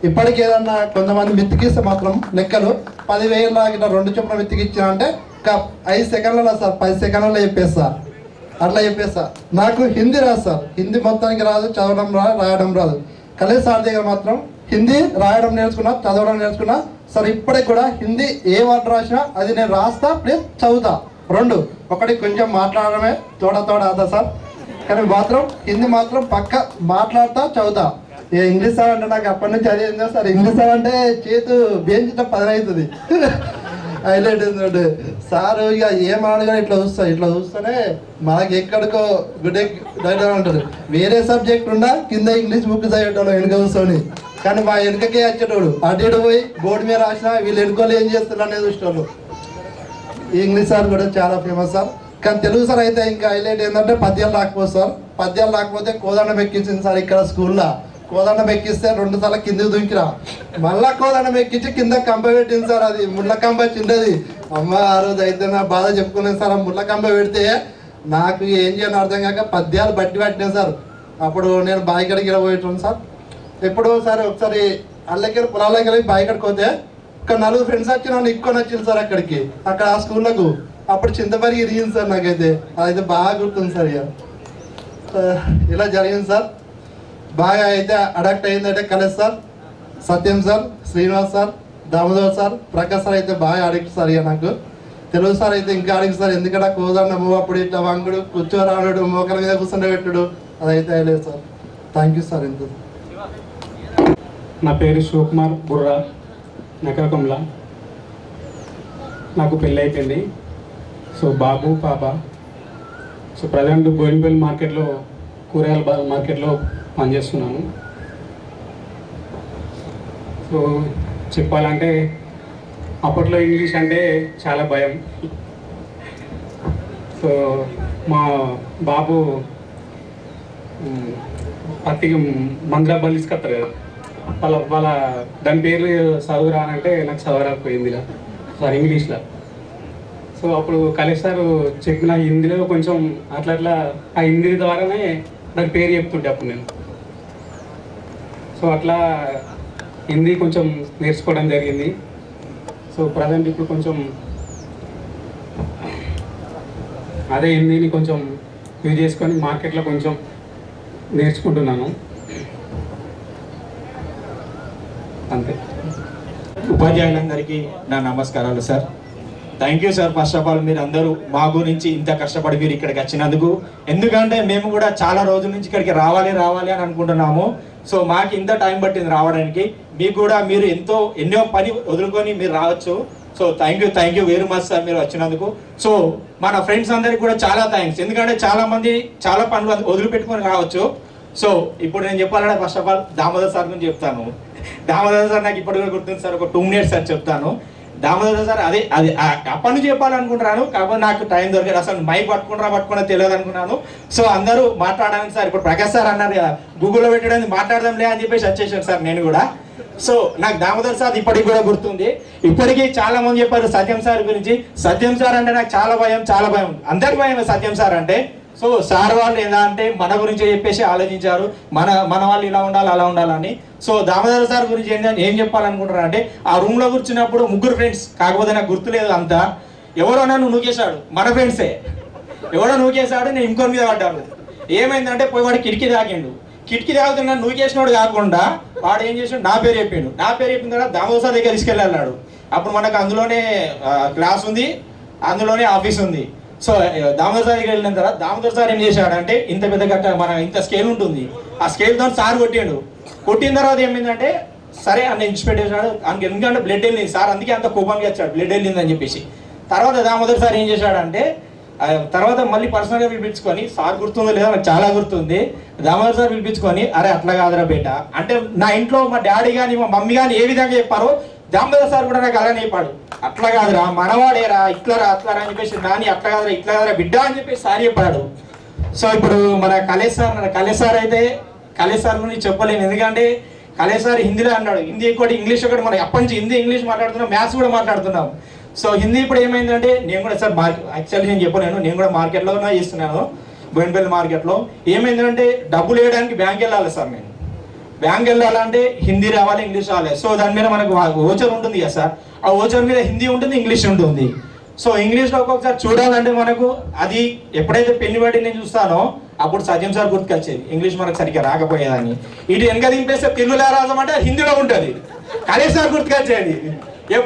Speaker 11: ఇప్పటికి ఏదన్నా కొంతమంది మిత్తికిస్తే మాత్రం లెక్కలు 10,000 లాగా 2 చొప్పున మిత్తికిచ్చినా అంటే 5 సెకండ్లలో సార్, 10 సెకండ్లలో చెప్పేస్తా, అట్లా చెప్పేస్తా. నాకు హిందీ రాదు సార్, హిందీ మొత్తానికి రాదు, చదవడం రాదు, రాయడం రాదు. కలేజ్ సార్ దగ్గర మాత్రం హిందీ రాయడం నేర్చుకున్నా, చదవడం నేర్చుకున్నా సార్. ఇప్పటికి కూడా హిందీ ఏ వర్డ్ రాసినా అది నేను రాస్తా ప్లస్ చదువుతా, 2. ఒకటి కొంచెం మాట్లాడడమే తోడ అవుతా సార్, కానీ మాత్రం హిందీ మాత్రం పక్క మాట్లాడతా చదువుతా. ఇంగ్లీష్ సార్ అంటే నాకు అప్పటి నుంచి అదే ఏందో సార్, ఇంగ్లీష్ సార్ అంటే చేతు బేంచిట 10 అవుతుంది. హైలైట్ ఏంటంటే సార్ ఇక ఏమన్నాడు కానీ ఇట్లా చూస్తేనే మనకి ఎక్కడికో గుడ్ అంటారు. వేరే సబ్జెక్ట్ ఉన్నా కింద ఇంగ్లీష్ బుక్ చదివేటోళ్ళు వెనుక కూర్చొని, కానీ మా వెనుకకే వచ్చేటోడు అటు పోయి బోర్డు మీద రాసిన వీళ్ళు వెనుకోలు ఏం చేస్తున్నారు అనేది చూసేటోళ్ళు. ఇంగ్లీష్ సార్ కూడా చాలా ఫేమస్ సార్. కానీ తెలుగు సార్ అయితే ఇంకా హైలైట్ ఏంటంటే పద్యాలు రాకపోతే సార్, పద్యాలు రాకపోతే కోదండం ఎక్కించింది సార్ ఇక్కడ స్కూల్లో. కోదండం ఎక్కిస్తే 2 సార్లు కిందకి దుంకిరా, మళ్ళా కోదండం ఎక్కించి కింద కంప పెట్టింది సార్. అది ముళ్ళ కంప చిన్నది, అమ్మ ఆ రోజు అయితే నా బాధ చెప్పుకునేది సార్. ఆ ముళ్ళ కంప పెడితే నాకు ఏం చేయాలని అర్థం కాక పద్యాలు బట్టి పట్టినాయి సార్. అప్పుడు నేను బాయికడికి ఇలా పోయేటాను సార్. ఎప్పుడో సార్ ఒకసారి అల్లకెళ్ళి పొలాలకి వెళ్ళి బాయికడికి పోతే ఒక 4 ఫ్రెండ్స్ వచ్చి నన్ను ఎక్కువ నచ్చింది సార్ అక్కడికి, అక్కడ ఆ స్కూళ్ళకు. అప్పుడు చింతపరికి ఇరిగింది సార్ నాకైతే, అదైతే బాగా గుర్తుంది సార్. ఇక ఇలా జరిగింది సార్. బాగా అయితే అడాక్ట్ అయిందంటే Kalesh sir, Satyam sir, Srinivas sir, Damodar sir, Prakash sir అయితే బాగా అడిక్ట్ సార్. ఇక నాకు తెలుగు సార్ అయితే ఇంకా అడిక్ట్ సార్, ఎందుకంటే కోదండము అప్పుడు ఇట్లా వంగుడు కూర్చోరాడు మోకల మీద కూర్చొని పెట్టుడు అదైతే లేదు సార్. Thank you sir. ఎంత
Speaker 17: నా పేరు శివకుమార్ బుర్రా, నకరకంలా. నాకు పెళ్ళి అయిపోయింది. సో బాబు పాప. సో ప్రజెంట్ బోయినపల్లి మార్కెట్లో, కూరగాయల మార్కెట్లో పనిచేస్తున్నాను. సో చెప్పాలంటే అప్పట్లో ఇంగ్లీష్ అంటే చాలా భయం. సో మా బాబు పత్తికి మందుల తీసుకొస్తారు కదా, వాళ్ళ దాని పేర్లు చదువు రానంటే నాకు చదువు రాకపోయింది సార్ ఇంగ్లీష్లో. సో అప్పుడు కలేజ్ సార్ చెప్పిన హిందీలో కొంచెం అట్లా ఆ హిందీ ద్వారానే నాకు పేరు చెప్తుంటే అప్పుడు నేను. సో అట్లా హిందీ కొంచెం నేర్చుకోవడం జరిగింది. సో ప్రజెంట్ ఇప్పుడు కొంచెం అదే హిందీని కొంచెం యూజ్ చేసుకొని మార్కెట్లో కొంచెం నేర్చుకుంటున్నాను అంతే.
Speaker 18: ఉపాధ్యాయులందరికీ నా నమస్కారాలు sir. Thank you sir. First of all మీరు అందరూ మా గురించి ఇంత కష్టపడి మీరు ఇక్కడికి వచ్చినందుకు. ఎందుకంటే మేము కూడా చాలా రోజుల నుంచి ఇక్కడికి రావాలి అని అనుకుంటున్నాము. సో మాకు ఇంత టైం పట్టింది రావడానికి. మీకు కూడా మీరు ఎన్నో పని వదులుకొని మీరు రావచ్చు. So thank you very much sir మీరు వచ్చినందుకు. సో మన ఫ్రెండ్స్ అందరికి కూడా చాలా థ్యాంక్స్, ఎందుకంటే చాలా మంది చాలా పనులు వదిలిపెట్టుకొని రావచ్చు. సో ఇప్పుడు నేను చెప్పాలంటే first of all Damodar sir గురించి చెప్తాను. దామోదర్ సార్ నాకు ఇప్పటికీ గుర్తుంది సార్. ఒక 2 minutes సార్ చెప్తాను. దామోదర్ సార్ అదే అది అప్పటి నుంచి చెప్పాలనుకుంటున్నాను, కాకపోతే నాకు టైం దొరకదు. అసలు మైక్ పట్టుకున్నా తెలియదు అనుకున్నాను. సో అందరూ మాట్లాడడానికి సార్ ఇప్పుడు ప్రకాష్ సార్ అన్నారు కదా, గూగుల్లో పెట్టడానికి మాట్లాడదాంలే అని చెప్పేసి వచ్చేసాను సార్ నేను కూడా. సో నాకు దామోదర్ సార్ ఇప్పటికి కూడా గుర్తుంది. ఇప్పటికీ చాలా మంది చెప్పారు సత్యం సార్ గురించి. సత్యం సార్ అంటే నాకు చాలా భయం, అందరికి భయం సత్యం సార్ అంటే. సో సార్ వాళ్ళు ఎలా అంటే మన గురించి చెప్పేసి ఆలోచించారు, మన వాళ్ళు ఇలా ఉండాలి అలా ఉండాలని. సో దామోదర్ సార్ గురించి ఏం చెప్పాలనుకుంటున్నారు అంటే, ఆ రూమ్లో కూర్చున్నప్పుడు 3 ఫ్రెండ్స్, కాకపోతే నాకు గుర్తులేదు అంతా, ఎవరో నన్ను నూకేశాడు, మన ఫ్రెండ్సే ఎవడో నూకేశాడు, నేను ఇంకొక మీద పడ్డాను. ఏమైందంటే పోయి వాడు కిటికీ తాకిండు, కిటికీ తాగుతున్న నూకేసినోడు కాకుండా వాడు ఏం చేసాడు, నా పేరు చెప్పిన తర్వాత దామోదర్ సార్ దగ్గర తీసుకెళ్ళాడు. అప్పుడు మనకు అందులోనే క్లాస్ ఉంది, అందులోనే ఆఫీస్ ఉంది. సో దామోదర్ సార్ దగ్గర వెళ్ళిన తర్వాత దామోదర్ సార్ ఏం చేశాడంటే, ఇంత పెద్ద గట్ట ఇంత స్కేల్ ఉంటుంది, ఆ స్కేల్తో సార్ కొట్టిన తర్వాత ఏమైందంటే, సరే అన్న ఇన్స్పెక్టర్ ఆయనకి ఎందుకంటే బ్లడ్ వెళ్ళింది సార్, అందుకే అంత కోపంగా వచ్చాడు బ్లడ్ వెళ్ళింది అని చెప్పేసి. తర్వాత దామోదర్ సార్ ఏం చేశాడంటే, తర్వాత మళ్ళీ పర్సనల్గా పిలిపించుకొని, సార్ గుర్తుందో లేదో నాకు చాలా గుర్తుంది, దామోదర్ సార్ పిలిపించుకొని, అరే అట్లా కాదురా బేట అంటే, నా ఇంట్లో మా డాడీ కానీ మా మమ్మీ కానీ ఏ విధంగా చెప్పారో దామోదర్ సార్ కూడా నాకు అలానే చెప్పాడు, అట్లా కాదురా మనవాడేరా ఇట్లరా అట్లారా అని చెప్పేసి, నాని అట్లా కాదురా ఇట్లా కాదురా బిడ్డ అని చెప్పేసి సార్ చెప్పాడు. సో ఇప్పుడు మన కలేష్ సార్ అయితే కలేష్ సార్ గురించి చెప్పలేను, ఎందుకంటే కలేష్ సార్ హిందీలో అన్నాడు, హిందీ ఒకటి ఇంగ్లీష్ ఒకటి, మనం ఎప్పటి నుంచి హిందీ ఇంగ్లీష్ మాట్లాడుతున్నాం, మ్యాథ్స్ కూడా మాట్లాడుతున్నాం. సో హిందీ ఇప్పుడు ఏమైందంటే, నేను కూడా సార్ యాక్చువల్లీ నేను చెప్పలేను, నేను కూడా మార్కెట్లో చేస్తున్నాను, బోయినపల్లి మార్కెట్లో. ఏమైందంటే డబ్బులు వేయడానికి బ్యాంక్ వెళ్ళాలి సార్, నేను బ్యాంక్ వెళ్ళాలంటే హిందీ రావాలి ఇంగ్లీష్ రావాలి. సో దాని మీద మనకు ఓచర్ ఉంటుంది కదా సార్, ఆ ఓచర్ మీద హిందీ ఉంటుంది ఇంగ్లీష్ ఉంటుంది. సో ఇంగ్లీష్లో ఒక్కొక్కసారి చూడాలంటే మనకు అది ఎప్పుడైతే పెళ్లి పడి నేను చూస్తానో అప్పుడు సత్యం సార్ గుర్తుకొచ్చేది, ఇంగ్లీష్ మనకు సరిగ్గా రాకపోయేదాన్ని. ఇటు వెనక దింపేస్తే తెలుగులో రాసామంటే హిందీలో ఉంటుంది, కలేష్ సార్ గుర్తుకొచ్చేది.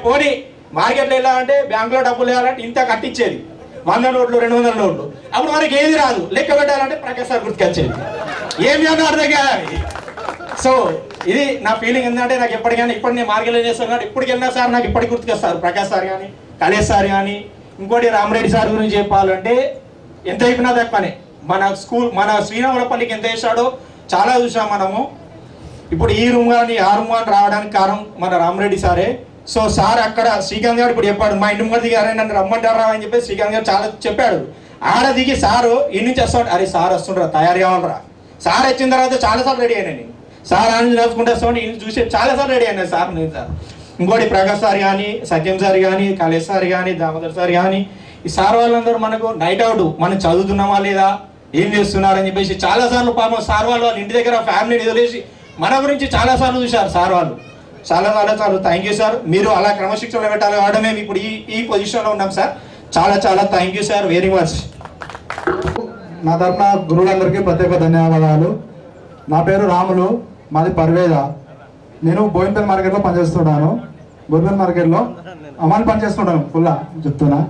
Speaker 18: పోనీ మార్కెట్లో వెళ్ళాలంటే బ్యాంకులో డబ్బులు వేయాలంటే ఇంత కట్టించేది, 100 నోట్లు 200 నోట్లు. అప్పుడు మనకి ఏది రాదు, లెక్క పెట్టాలంటే ప్రకాష్ సార్ గుర్తుకొచ్చేది, ఏమి అన్నా అర్థం కాదు. సో ఇది నా ఫీలింగ్. ఏంటంటే నాకు ఎప్పటికైనా ఇప్పుడు నేను మార్కెట్లో చేస్తాను కాబట్టి ఇప్పటికి వెళ్ళినా సార్ నాకు ఇప్పటికి గుర్తుకొస్తారు ప్రకాష్ సార్ కానీ కలేష్ సార్ కానీ. ఇంకోటి రామరెడ్డి సార్ గురించి చెప్పాలంటే ఎంత అయిపోయినా తక్కువనే. మన శ్రీరాములపల్లికి ఎంత వేసాడో చాలా చూసాం మనము. ఇప్పుడు ఈ రూమ్ కానీ ఆ రూమ్ కానీ రావడానికి కారణం మన రామరెడ్డి సారే. సో సార్ అక్కడ శ్రీకాంత్ గారు ఇప్పుడు చెప్పాడు, మా ఇంటి ముందు దిగారే నన్ను రమ్మంటారా అని చెప్పి శ్రీకాంత్ గారు చాలా చెప్పాడు. ఆడ దిగి సారు ఈ నుంచి వస్తాడు, అరే సార్ వస్తుండ్రా తయారు కావాలరా. సార్ వచ్చిన తర్వాత చాలాసార్లు రెడీ అయినా నేను, సార్ అని నడుచుకుంటూ వస్తామంటే ఇల్లు చూసి చాలాసార్లు రెడీ అయినా సార్ నేను సార్. ఇంకోటి ప్రకాష్ సార్ కానీ సత్యం సార్ కానీ కలేష్ సార్ కానీ దామోదర్ సార్ కానీ ఈ సార్ వాళ్ళందరూ మనకు నైట్ అవుట్ మనం చదువుతున్నామా లేదా ఏం చేస్తున్నారని చెప్పేసి చాలాసార్లు పాపం సార్ వాళ్ళు ఇంటి దగ్గర ఫ్యామిలీని వదిలేసి మన గురించి చాలాసార్లు చూశారు సార్ వాళ్ళు. చాలా థ్యాంక్ యూ సార్. మీరు అలా క్రమశిక్షణలో పెట్టాలి కాబట్టి మేము ఇప్పుడు ఈ పొజిషన్లో ఉన్నాం సార్. చాలా thank you sir, very much.
Speaker 19: నా తరఫున గురువులందరికీ ప్రత్యేక ధన్యవాదాలు. నా పేరు రాములు, మాది పర్వేద. నేను బోయినపల్లి మార్కెట్లో పనిచేస్తున్నాను. బోయినపల్లి మార్కెట్లో అమలు పనిచేస్తుంటాను ఫుల్లా చెప్తున్నా.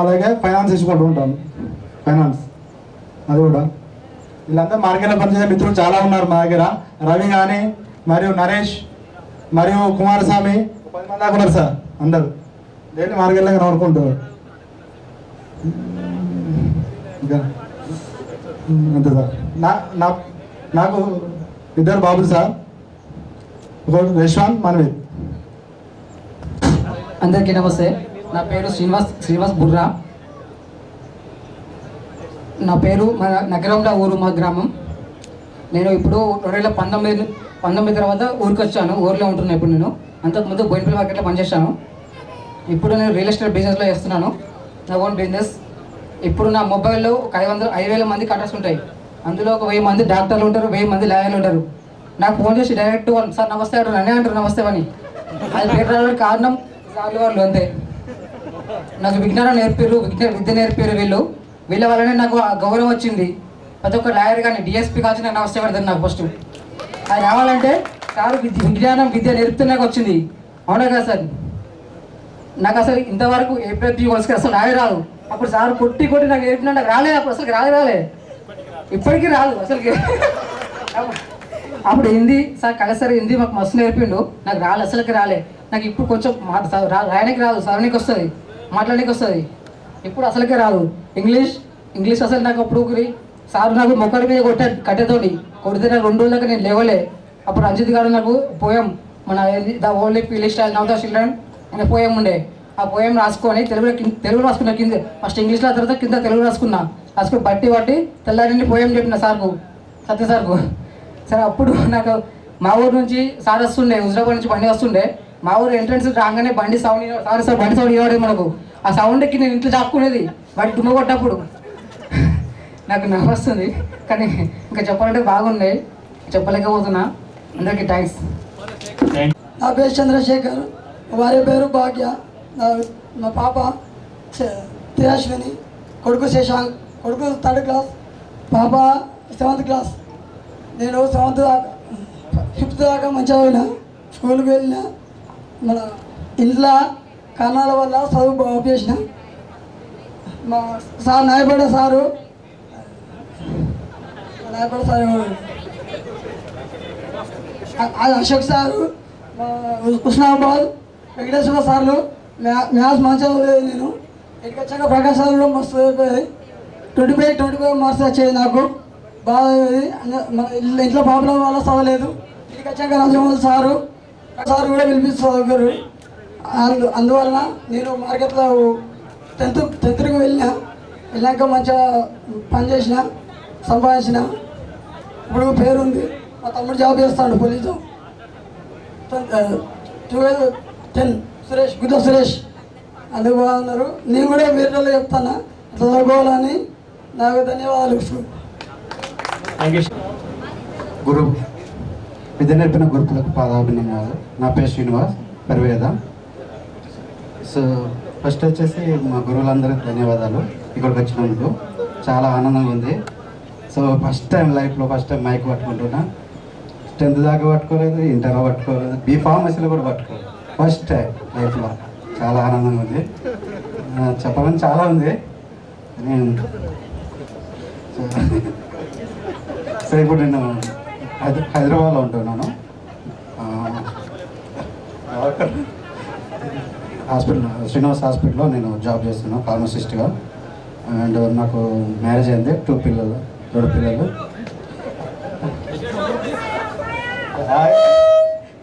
Speaker 19: అలాగే ఫైనాన్స్ ఇచ్చుకుంటూ ఉంటాను, ఫైనాన్స్ అది కూడా. వీళ్ళంతా మార్కెట్లో పనిచేసే మిత్రులు చాలా ఉన్నారు మా దగ్గర. రవి కానీ మరియు నరేష్ మరియు కుమారస్వామి 10 మంది దాకా ఉన్నారు సార్. అందరు డైలీ మార్కెట్లో నడుకుంటారు. ఇంకా అంతే సార్. నాకు 2 బాబులు సార్, ఒకటి యశ్వంత్ మనవీర్.
Speaker 20: అందరికీ నమస్తే. నా పేరు శ్రీనివాస్ బుర్రా. నా పేరు మన నగరంలో ఊరు మా గ్రామం. నేను ఇప్పుడు 2019 తర్వాత ఊరికి వచ్చాను, ఊరిలో ఉంటున్నాను ఇప్పుడు. నేను అంతకుముందు బోయినపల్లి మార్కెట్లో పనిచేశాను. ఇప్పుడు నేను రియల్ ఎస్టేట్ బిజినెస్లో చేస్తున్నాను, నా ఓన్ బిజినెస్. ఇప్పుడు నా మొబైల్లో ఒక 5,000 మంది కాంటాక్ట్స్ ఉంటాయి. అందులో ఒక 1000 మంది డాక్టర్లు ఉంటారు, 1000 మంది లాయర్లు ఉంటారు. నాకు ఫోన్ చేసి డైరెక్ట్ సార్ నమస్తే అంటారు, నన్నే అంటారు నమస్తే అని. అది పేరు రావడానికి కారణం వాళ్ళు అంతే. నాకు విజ్ఞానం నేర్పారు, విద్య నేర్పారు వీళ్ళ వల్లనే నాకు గౌరవం వచ్చింది. ప్రతి ఒక్క లాయర్ కానీ డిఎస్పీ కాల్చి నాకు నమస్తే పెడతాను. నాకు ఫస్ట్ అది రావాలంటే సార్ విజ్ఞానం విద్య నేర్పితే నాకు వచ్చింది. అవునా కదా సార్? నాకు అసలు ఇంతవరకు ఏపీ వలసకి అసలు రాలే రాదు. అప్పుడు సార్ కొట్టి నాకు నేర్పినా నాకు రాలేదు. అప్పుడు అసలు రాలే ఇప్పటికీ రాదు అసలుకి. అప్పుడు Hindi sir collector sir Hindi మాకు మస్తు నేర్పిండు, నాకు అసలుకి రాలే. నాకు ఇప్పుడు కొంచెం రాయడానికి రాదు, చదవడానికి వస్తుంది, మాట్లాడడానికి వస్తుంది. ఇప్పుడు అసలుకే రాదు. ఇంగ్లీష్ అసలు నాకు అప్పుడు సార్ నాకు మొక్కడి మీద కట్టెతోటి కొడితే నాకు 2 రోజులకి నేను లేవలే. అప్పుడు రంజిత్ గారు నాకు పోయాం మన ద ఓన్లీ పీలీ స్టైల్ నవ్ ద చిల్డ్రన్ అనే పోయాం ఉండే. ఆ పోయం రాసుకొని తెలుగు రాసుకున్నా కింద ఫస్ట్ ఇంగ్లీష్లో తర్వాత కింద తెలుగు రాసుకుని బట్టి తెల్లారిండి పోయం చెప్పిన సార్కు సత్య సార్కు. సరే అప్పుడు నాకు మా ఊరు నుంచి సార్ వస్తుండే, హుజరాబాద్ నుంచి బండి వస్తుండే. మా ఊరు ఎంట్రన్స్ రాగానే బండి సౌండ్ సార్ బండి సౌండ్ ఇవ్వడే మనకు. ఆ సౌండ్కి నేను ఇంట్లో చాపుకునేది వాడి దుమ్మ కొట్టప్పుడు. నాకు నవ్వు వస్తుంది కానీ ఇంకా చెప్పాలంటే బాగుండే, చెప్పలేకపోతున్నా. అందరికీ థ్యాంక్స్.
Speaker 21: నా పేరు చంద్రశేఖర్, వారి పేరు భాగ్య. మా పాప తిరాశ్విని, కొడుకు శశాంక్, కొడుకు 3rd క్లాస్, పాప 7th క్లాస్. నేను 7th దాకా 5th దాకా మంచిగా పోయినా, స్కూల్కి వెళ్ళిన. మన ఇంట్లో కారణాల వల్ల చదువు బాగు చేసిన. మా సార్ నాయపడ సారు అశోక్ సారు, హుస్నాబాద్ వెంకటేశ్వర సార్లు. మ్యాథ్స్ మంచిగా లేదు. నేను ఇక్కడికి వచ్చాక ప్రకాశ్ సార్ కూడా మస్తు అయిపోయేది. 25 మార్క్స్ వచ్చేది నాకు బాగా. ఇంట్లో ప్రాబ్లం వల్ల చదవలేదు. ఇక్కడికి వచ్చాక రాజమౌళి సారు కూడా పిలిపిస్తూ చదువుతారు. అందువలన నేను మార్కెట్లో 10th వెళ్ళాక మంచిగా పనిచేసిన, సంపాదించిన. ఇప్పుడు పేరుంది. మా తమ్ముడు జాబ్ చేస్తాడు పోలీస్ జాబ్. 12-10 సురేష్, గుద్ద సురేష్ అందుకు బాగున్నారు. నేను కూడా వేరే చెప్తాను చదువుకోవాలని. నాకు ధన్యవాదాలు.
Speaker 19: గురు విద్య నేర్పిన గురుకులకు పాదాభినందనాలు. నా పేరు శ్రీనివాస్ పరివేద. సో ఫస్ట్ వచ్చేసి మా గురువులందరికీ ధన్యవాదాలు. ఇక్కడికి వచ్చినందుకు చాలా ఆనందంగా ఉంది. సో ఫస్ట్ టైం లైఫ్లో మైక్ పట్టుకుంటున్నా. 10th దాకా పట్టుకోలేదు, ఇంటర్లో పట్టుకోలేదు, B.Pharmacyలో కూడా పట్టుకోలేదు. ఫస్ట్ టైం లైఫ్లో చాలా ఆనందంగా ఉంది. చెప్పాలని చాలా ఉంది. సో ఇప్పుడు నేను హైదరాబాద్లో ఉంటున్నాను. శ్రీనివాస్ హాస్పిటల్లో నేను జాబ్ చేస్తున్నాను ఫార్మసిస్ట్గా. అండ్ నాకు మ్యారేజ్ అయింది. 2 పిల్లలు.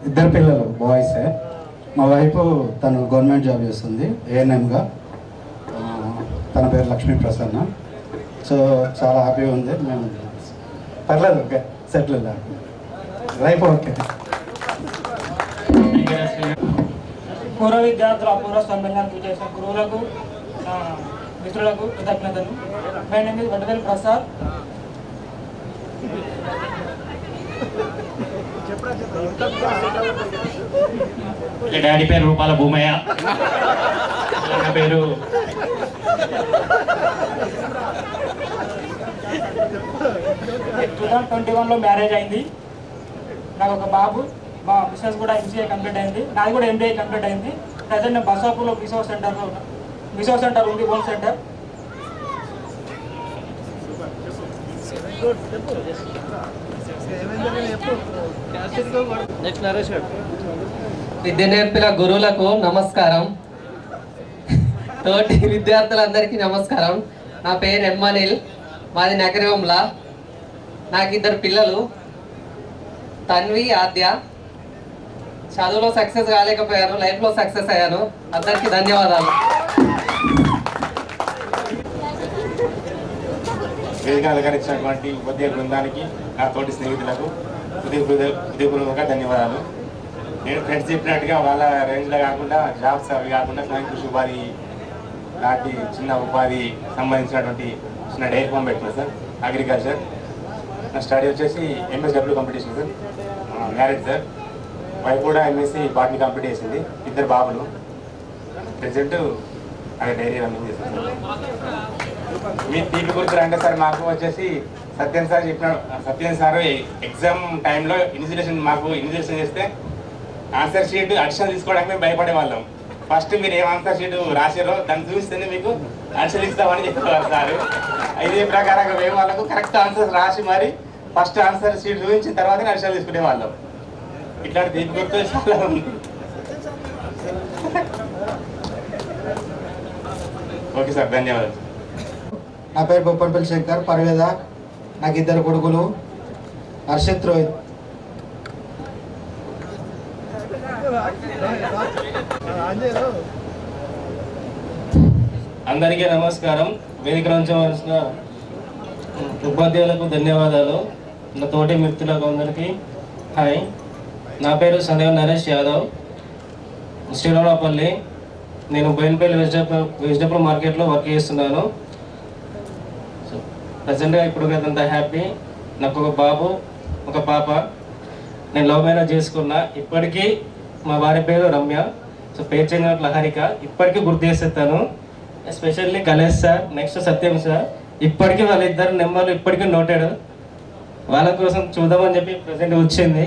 Speaker 19: ఇద్దరు పిల్లలు బాయ్సే. మా వైఫ్ తను గవర్నమెంట్ జాబ్ చేస్తుంది ANMగా. తన పేరు లక్ష్మీ ప్రసన్న. సో చాలా హ్యాపీగా ఉంది. మేము పర్లేదు, ఓకే, సెటిల్ లైఫ్ ఓకే.
Speaker 15: పూర్వ విద్యార్థుల అపూర్వ సమ్మేళనానికి చేసిన గురువులకు, మిత్రులకు కృతజ్ఞతలు. My name is Vaddavel Prasad.
Speaker 12: Daddy పేరు రూపాల భూమయ్య, నా పేరు
Speaker 15: 2021లో మ్యారేజ్ అయింది. నాకు ఒక బాబు. మా మిస్సెస్ కూడా MCA కంప్లీట్ అయింది. నాది కూడా MBA కంప్లీట్ అయింది. ప్రజెంట్ నేను బసాపూర్లో మిసో సెంటర్ ఉంది, హోమ్ సెంటర్.
Speaker 22: విద్య నేర్పిన గురువులకు నమస్కారం. తోటి విద్యార్థులందరికీ నమస్కారం. నా పేరు M. అనిల్, మాది నగరంలా. నాకు 2 పిల్లలు, తన్వి, ఆద్య. చదువులో సక్సెస్ కాలేకపోయాను, లైఫ్లో సక్సెస్ అయ్యాను. అందరికీ ధన్యవాదాలు.
Speaker 18: వేదిక అలంకరించినటువంటి ఉపాధ్యాయ బృందానికి, నా తోటి స్నేహితులకు హృదయపూర్వకంగా ధన్యవాదాలు. నేను ఫ్రెండ్స్ చెప్పినట్టుగా వాళ్ళ రేంజ్లో కాకుండా జాబ్స్ అవి కాకుండా స్వయం కృషి ఉపాధి లాంటి చిన్న ఉపాధి సంబంధించినటువంటి చిన్న డైరీ ఫామ్ పెట్టినా సార్, అగ్రికల్చర్. నా స్టడీ వచ్చేసి MSW competition sir. Marriage sir. Wife కూడా MSc బాటనీ కంప్లీట్ చేసింది. 2 బాబులు. ప్రెసెంట్ అక్కడ డైరీ రన్నింగ్ చేస్తాను సార్. మీ తీపి గుర్తు రండి సార్. మాకు వచ్చేసి సత్యం సార్ చెప్పినాడు. సత్యం సార్ ఎగ్జామ్ టైంలో మాకు ఇన్విజిలేషన్ చేస్తే ఆన్సర్ షీట్ అడిషన్ తీసుకోవడానికి మేము భయపడే వాళ్ళం. ఫస్ట్ మీరు ఏం ఆన్సర్ షీట్ రాసారో దాన్ని చూస్తేనే మీకు అడిషన్ ఇస్తామని చెప్పేవారు సార్. ఇదే ప్రకారంగా మేము వాళ్ళకు కరెక్ట్ ఆన్సర్స్ రాసి మరి ఫస్ట్ ఆన్సర్ షీట్ చూపించిన తర్వాతనే అడిషన్ తీసుకునే వాళ్ళం. ఇట్లాంటి తీపి గుర్తు చాలా ఉంది. ఓకే సార్, ధన్యవాదాలు.
Speaker 10: నా పేరు బొప్పనపల్లి శంకర్ పరివేద. నాకు 2 కొడుకులు, హర్షిత్, రోహిత్.
Speaker 1: అందరికీ నమస్కారం. వేదిక నుంచి వచ్చిన ఉపాధ్యాయులకు ధన్యవాదాలు. నా తోటి మిత్రులకు అందరికీ హాయ్. నా పేరు సందేవ్ నరేష్ యాదవ్, శ్రీరామపల్లి. నేను బోయినపల్లి వెజిటబుల్ మార్కెట్లో వర్క్ చేస్తున్నాను. ప్రజెంట్గా ఇప్పుడు అంతా హ్యాపీ. నాకు ఒక బాబు, ఒక పాప. నేను లవ్ మ్యారేజ్ చేసుకున్నా. ఇప్పటికీ మా భార్య పేరు రమ్య. సో పేరు చేంజ్ లహరిక. ఇప్పటికీ గుర్తు చేసేస్తాను. ఎస్పెషల్లీ గణేష్ సార్, నెక్స్ట్ సత్యం సార్. ఇప్పటికీ వాళ్ళిద్దరు నెంబర్లు ఇప్పటికీ నోటెడ్. వాళ్ళ కోసం చూద్దామని చెప్పి ప్రజెంట్ వచ్చింది.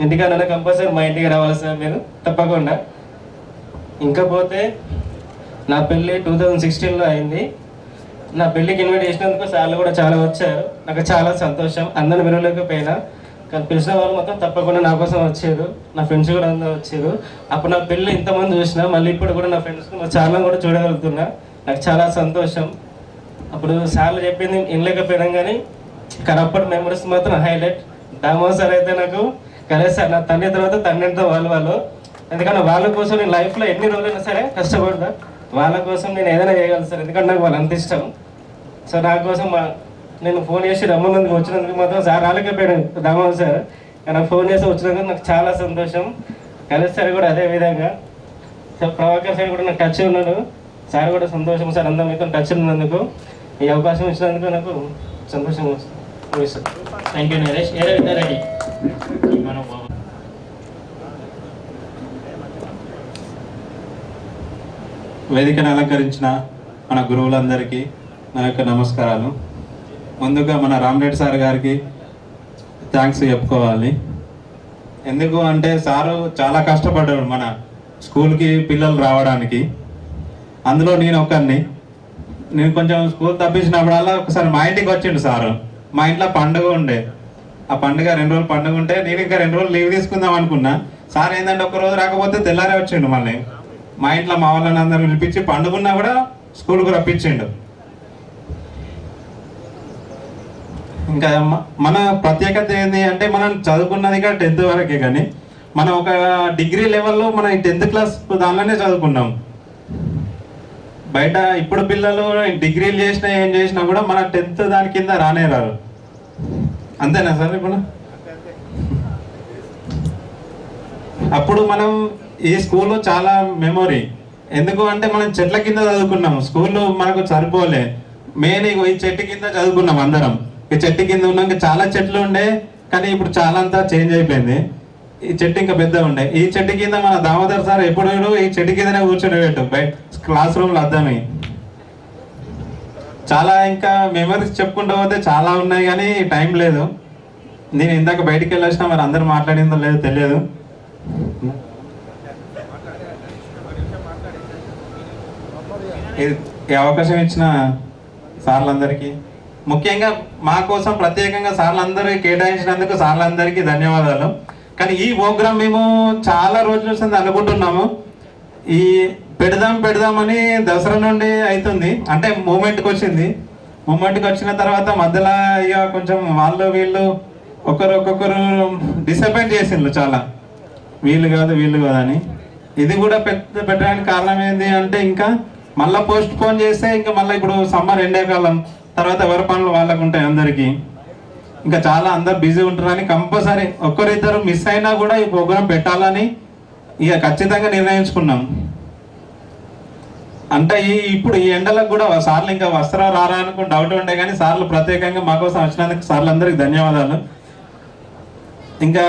Speaker 1: ఇంటికన్నా కంపల్సరీ మా ఇంటికి రావాలి సార్ మీరు తప్పకుండా. ఇంకా పోతే నా పెళ్ళి 2016లో అయింది. నా పెళ్ళికి ఇన్వైట్ చేసినందుకు సార్లు కూడా చాలా వచ్చారు. నాకు చాలా సంతోషం. అందరిని వినలేకపోయినా కానీ పిలిచిన వాళ్ళు మొత్తం తప్పకుండా నా కోసం వచ్చారు. నా ఫ్రెండ్స్ కూడా అందరూ వచ్చారు. అప్పుడు నా పెళ్ళి ఇంతమంది చూసినా మళ్ళీ ఇప్పుడు కూడా నా ఫ్రెండ్స్ చాలా కూడా చూడగలుగుతున్నా. నాకు చాలా సంతోషం. అప్పుడు సార్లు చెప్పింది వినలేకపోయినాం కానీ అప్పటి మెమరీస్ మాత్రం హైలైట్. దామోదర్ సార్ అయితే నాకు గణేష్ సార్ నా తండ్రి తర్వాత తండ్రితో వాళ్ళు. ఎందుకంటే వాళ్ళ కోసం నేను లైఫ్లో ఎన్ని రోజులైనా సరే కష్టపడతా. వాళ్ళ కోసం నేను ఏదైనా చేయగలను సార్. ఎందుకంటే నాకు వాళ్ళు అంత ఇష్టం. సో నా కోసం నేను ఫోన్ చేసి రమ్మన్నందుకు వచ్చినందుకు మాత్రం సార్ రాలేకపోయాడు దామోదర్ సార్. కానీ ఫోన్ చేసి వచ్చినందుకు నాకు చాలా సంతోషం. గణేష్ సార్ కూడా అదే విధంగా. సో ప్రభాకర్ సార్ కూడా నాకు టచ్ ఉన్నాడు. సార్ కూడా సంతోషం సార్. అందరూ మీతో టచ్ ఉన్నందుకు, ఈ అవకాశం ఇచ్చినందుకు నాకు సంతోషం వస్తుంది sir.
Speaker 12: Thank you Naresh. Ready మనం
Speaker 2: వేదికను అలంకరించిన మన గురువులందరికీ నా యొక్క నమస్కారాలు. ముందుగా మన రామరెడ్డి సార్ గారికి థ్యాంక్స్ చెప్పుకోవాలి. ఎందుకు అంటే సారు చాలా కష్టపడ్డాడు మన స్కూల్కి పిల్లలు రావడానికి. అందులో నేను ఒకరిని. నేను కొంచెం స్కూల్ తప్పించినప్పుడల్లా ఒకసారి మా ఇంటికి వచ్చిండు సారు. మా ఇంట్లో పండుగ ఉండే. ఆ పండుగ 2 రోజులు పండుగ ఉంటే నేను ఇంకా 2 రోజులు లీవ్ తీసుకుందాం అనుకున్నా. సార్ ఏంటంటే ఒక రోజు రాకపోతే తెల్లారే వచ్చిండు. మళ్ళీ మా ఇంట్లో మా వాళ్ళని అందరూ పిలిపించి పండుగన్నా కూడా స్కూల్కు రప్పించిండు. ఇంకా మన ప్రత్యేకత ఏంటి అంటే మనం చదువుకున్నది 10th వరకే, కానీ మనం ఒక డిగ్రీ లెవెల్లో మన 10th క్లాస్ దానిలోనే చదువుకున్నాం. బయట ఇప్పుడు పిల్లలు డిగ్రీలు చేసినా ఏం చేసినా కూడా మన 10th దాని కింద రానే రారు. అంతేనా సార్? ఇప్పుడు అప్పుడు మనం ఈ స్కూల్లో చాలా మెమొరీ. ఎందుకు అంటే మనం చెట్ల కింద చదువుకున్నాం. స్కూల్లో మనకు సరిపోలే. మెయిన్ ఈ చెట్టు కింద చదువుకున్నాం అందరం. ఈ చెట్టు కింద ఉన్నాక చాలా చెట్లు ఉండే, కానీ ఇప్పుడు చాలా అంతా చేంజ్ అయిపోయింది. ఈ చెట్టు ఇంకా పెద్ద ఉండే. ఈ చెట్టు కింద మన దామోదర్ సార్ ఎప్పుడు ఈ చెట్టు కిందనే కూర్చొని పెట్టు బయట క్లాస్ రూమ్లో అర్థమై. చాలా ఇంకా మెమరీస్ చెప్పుకుంటూ పోతే చాలా ఉన్నాయి, కానీ టైం లేదు. నేను ఇందాక బయటికి వెళ్ళొచ్చినా మరి అందరూ మాట్లాడిందో లేదో తెలియదు. ఈ అవకాశం ఇచ్చిన సార్లందరికీ, ముఖ్యంగా మా కోసం ప్రత్యేకంగా సార్లందరూ కేటాయించినందుకు సార్లందరికీ ధన్యవాదాలు. కానీ ఈ ప్రోగ్రాం మేము చాలా రోజుల నుంచి అనుకుంటున్నాము. ఈ పెడదామని దసరా నుండి అవుతుంది. అంటే మూమెంట్కి వచ్చింది. మూమెంట్కి వచ్చిన తర్వాత మధ్యలో ఇక కొంచెం వాళ్ళు వీళ్ళు ఒక్కొక్కరు డిసప్పాయింట్ చేసిండ్రు చాలా. వీళ్ళు కాదు అని. ఇది కూడా పెట్టడానికి కారణం ఏంటి అంటే ఇంకా మళ్ళీ పోస్ట్ పోన్ చేస్తే ఇంకా మళ్ళీ ఇప్పుడు సమ్మర్ ఎండాకాలం తర్వాత ఎవరి పనులు వాళ్ళకు ఉంటాయి అందరికీ. ఇంకా చాలా అందరు బిజీ ఉంటారని కంపల్సరీ ఒక్కరిద్దరు మిస్ అయినా కూడా ఈ ప్రోగ్రాం పెట్టాలని ఇక ఖచ్చితంగా నిర్ణయించుకున్నాం. అంటే ఇప్పుడు ఈ ఎండలకు కూడా సార్లు ఇంకా వస్తారా రారా అనుకుని డౌట్ ఉండే, కానీ సార్లు ప్రత్యేకంగా మా కోసం వచ్చినందుకు సార్లందరికీ ధన్యవాదాలు. ఇంకా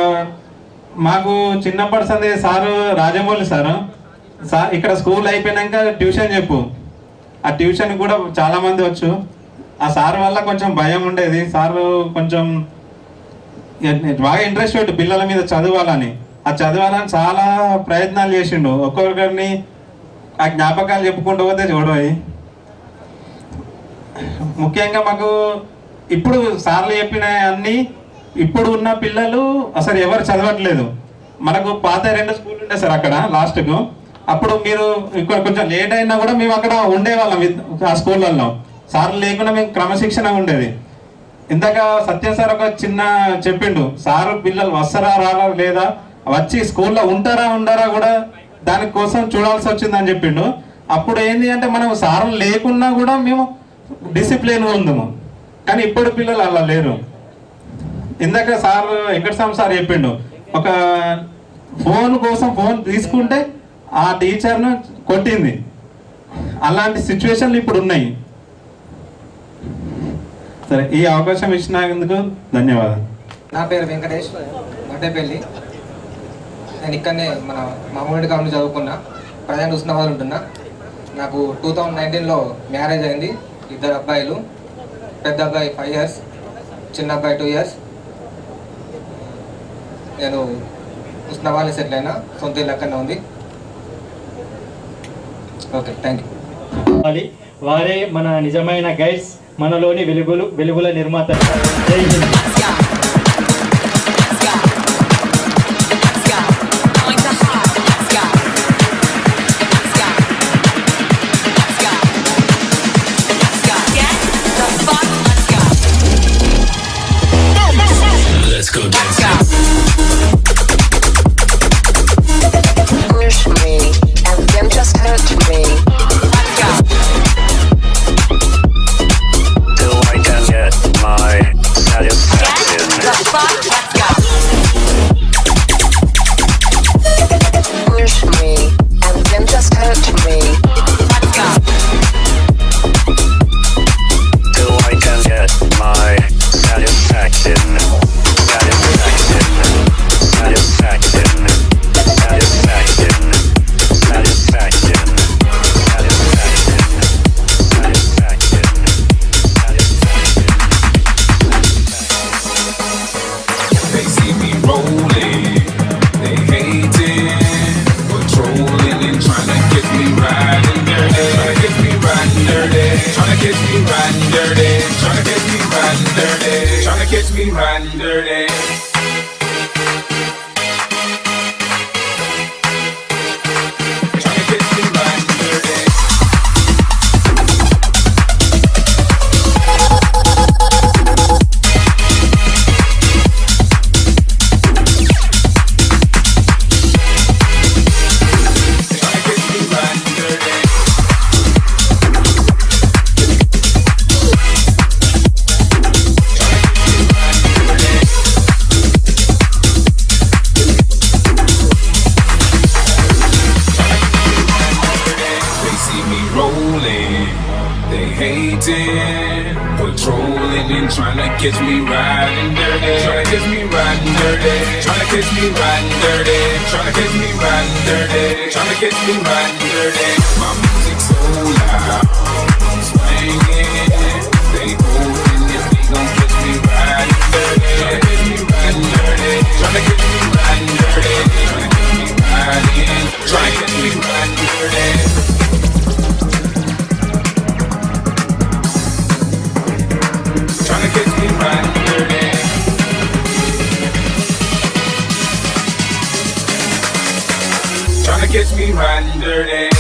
Speaker 2: మాకు చిన్నప్పటి సంది సారు రాజమౌళి సారు ఇక్కడ స్కూల్ అయిపోయినాక ట్యూషన్ చెప్పు. ఆ ట్యూషన్ కూడా చాలా మంది వచ్చు. ఆ సార్ వల్ల కొంచెం భయం ఉండేది. సారు కొంచెం బాగా ఇంట్రెస్ట్ పెట్టు పిల్లల మీద చదవాలని. ఆ చదవాలని చాలా ప్రయత్నాలు చేసిండు. ఒక్కొక్కరిని ఆ జ్ఞాపకాలు చెప్పుకుంటూ పోతే చూడవి. ముఖ్యంగా మాకు ఇప్పుడు సార్లు చెప్పిన అన్నీ ఇప్పుడు ఉన్న పిల్లలు అసలు ఎవరు చదవట్లేదు. మనకు పాత 2 స్కూల్ ఉండే సార్ అక్కడ లాస్ట్కు. అప్పుడు మీరు ఇక్కడ కొంచెం లేట్ అయినా కూడా మేము అక్కడ ఉండేవాళ్ళం ఆ స్కూళ్ళల్లో. సార్లు లేకుండా మేము క్రమశిక్షణ ఉండేది. ఇందాక సత్యం సార్ ఒక చిన్న చెప్పిండు, సారు పిల్లలు వస్తారా రారా లేదా, వచ్చి స్కూల్లో ఉంటారా ఉండరా కూడా దానికోసం చూడాల్సి వచ్చిందని చెప్పిండు. అప్పుడు ఏంది అంటే మనం సార్లు లేకున్నా కూడా మేము డిసిప్లిన్ ఉందాము, కానీ ఇప్పుడు పిల్లలు అలా లేరు. ఇందాక సార్ వెంకటస్వామి సార్ చెప్పిండు, ఒక ఫోన్ కోసం ఫోన్ తీసుకుంటే ఆ టీచర్ను కొట్టింది. అలాంటి సిచ్యువేషన్లు ఇప్పుడు ఉన్నాయి. సరే, ఈ అవకాశం ఇచ్చినందుకు ధన్యవాదాలు.
Speaker 3: నా పేరు వెంకటేష్, మట్టేపల్లి. నేను ఇక్కడనే మన మామూలు కాలంలో చదువుకున్నా, ప్రజెంట్ ఉస్నాబాద్ ఉంటున్నా. నాకు 2019లో మ్యారేజ్ అయింది. 2 అబ్బాయిలు, పెద్ద అబ్బాయి 5 years, చిన్న అబ్బాయి 2 years. నేను ఉస్నాబాద్లో సెటిల్ అయినా, సొంత ఇల్లు అక్కడనే ఉంది. Okay, thank you.
Speaker 12: వారే మన నిజమైన గైడ్స్, మనలోని వెలుగుల నిర్మాత. జై Hind.
Speaker 4: Let's go dance.
Speaker 23: Push me and then just hurt me.
Speaker 4: Till I can get my satisfaction.
Speaker 23: Push me and then just hurt me.
Speaker 4: Till I can get my satisfaction. Satisfaction. Satisfaction. Satisfaction. Satisfaction.
Speaker 24: They see me rolling, they hating, patrolling and trying to get me riding dirty, trying to get me riding dirty, trying to get me riding dirty, trying to get me riding dirty, trying to get me riding dirty. Patrolling and trying to catch me riding dirty, trying to catch me riding dirty, trying to catch me riding dirty, trying to catch me riding dirty, trying to catch me riding dirty. My music so loud, I'm swinging. They hoping if they gon' catch me riding dirty, trying to catch me riding dirty, trying to catch me riding dirty, trying to catch me riding, trying to catch me riding dirty. Tryna catch me riding dirty. Tryna catch me riding dirty.